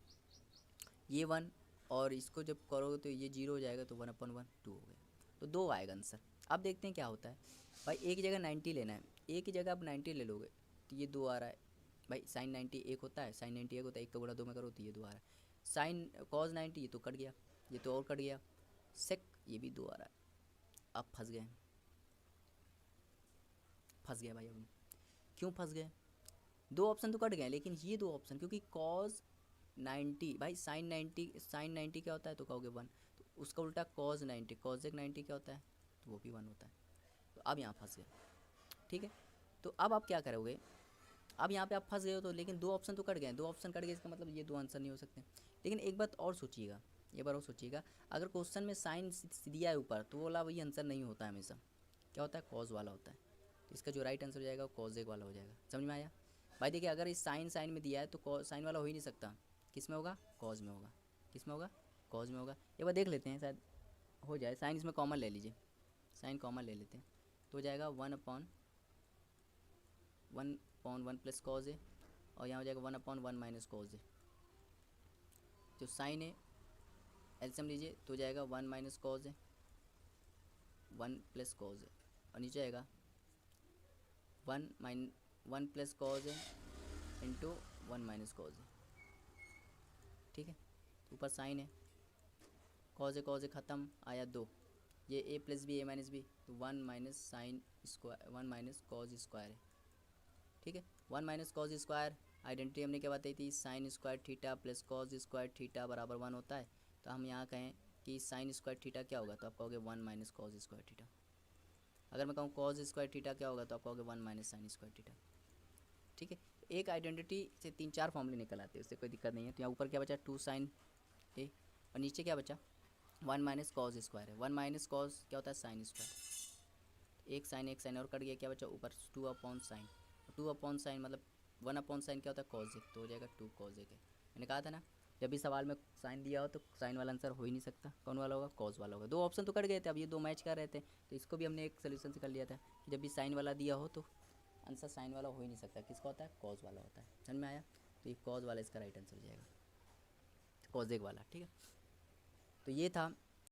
[SPEAKER 1] ये 1 और इसको जब करोगे तो ये जीरो हो जाएगा, तो 1/1 2 हो गया, तो 2 आएगा आंसर। अब देखते हैं क्या होता है भाई, एक जगह 90 लेना है, एक की जगह आप 90 ले लोगे तो ये 2 आ रहा है भाई, साइन 90 एक होता है, साइन 90 एक होता है, एक का गुणा 2 में करो तो ये 2 आ रहा है, साइन कॉस 90 ये तो कट गया, ये तो और कट गया, सेक ये भी 2 आ रहा है। अब फंस गए, फंस गया भाई। अब क्यों फंस गए, दो ऑप्शन तो कट गए, लेकिन ये दो ऑप्शन, क्योंकि कॉस 90 भाई, साइन 90 क्या होता है, तो कहोगे 1, तो उसका उल्टा कॉस 90, कॉसेक 90 क्या होता है, तो वो भी 1 होता है। तो अब यहाँ फंस गए, ठीक है। तो अब आप क्या करोगे, अब यहाँ पे आप फंस गए हो तो, लेकिन दो ऑप्शन तो कट गए, दो ऑप्शन कट गए इसका मतलब ये दो आंसर नहीं हो सकते। लेकिन एक बात और सोचिएगा, एक बार और सोचिएगा, अगर क्वेश्चन में साइन दिया है ऊपर तो वो वाला वही आंसर नहीं होता है हमेशा, क्या होता है, कॉज वाला होता है। तो इसका जो राइट आंसर हो जाएगा वो कॉजेक वाला हो जाएगा। समझ में आया भाई? देखिए अगर इस साइन में दिया है तो साइन वाला हो ही नहीं सकता, किस में होगा, कॉज में होगा, किस में होगा, कॉज में होगा। एक बार देख लेते हैं, शायद हो जाए। साइन इसमें कॉमन ले लीजिए, साइन कॉमन ले लेते हैं तो हो जाएगा 1/1 प्लस कॉज है, और यहाँ हो जाएगा 1/1 माइनस कॉज है। जो साइन है एल्सियम लीजिए तो हो जाएगा 1 माइनस कॉज है, 1 प्लस कॉज है, और नीचे आएगा 1 प्लस कॉज है इंटू 1 माइनस कॉज है। ठीक है, ऊपर साइन है, कॉज है ख़त्म, आया 2, ये a plus B A minus B, तो 1 minus sine square, 1 minus cos square है। ठीक है, 1 माइनस कॉज स्क्वायर, आइडेंटिटी हमने क्या बताई थी, sign square theta plus cos square theta बराबर 1 होता है। तो हम यहाँ कहें कि साइन स्क्वायर थीटा क्या होगा, तो आप कहोगे 1 माइनस कॉज स्क्वायर थीटा। अगर मैं कहूँ कॉज स्क्वायर थीटा क्या होगा, तो आप कहोगे 1 माइनस साइन स्क्वायर थीटा। ठीक है, एक आइडेंटिटी से 3-4 फॉर्मूले निकल आते हैं, उससे कोई दिक्कत नहीं है। तो यहाँ ऊपर क्या बचा, 2 साइन ए, और नीचे क्या बचा, 1 माइनस कॉज स्क्वायर है, 1 माइनस कॉज क्या होता है, साइन स्क्वायर, एक साइन और कट गया, क्या बचा ऊपर 2 अपॉन साइन, 2 अपॉन साइन मतलब 1 अपॉन साइन क्या होता है, कॉज एक, तो हो जाएगा 2 कॉज एक है। मैंने कहा था ना, जब भी सवाल में साइन दिया हो तो साइन वाला आंसर हो ही नहीं सकता, कौन वाला होगा, कॉज वाला होगा। दो ऑप्शन तो कट गए थे, अब ये दो मैच कर रहे थे, तो इसको भी हमने एक सोल्यूशन से कर लिया था कि जब भी साइन वाला दिया हो तो आंसर साइन वाला हो ही नहीं सकता, किसका होता है, कॉज वाला होता है। समझ में आया? तो ये कॉज वाला इसका राइट आंसर हो जाएगा, कॉज एक वाला। ठीक है, तो ये था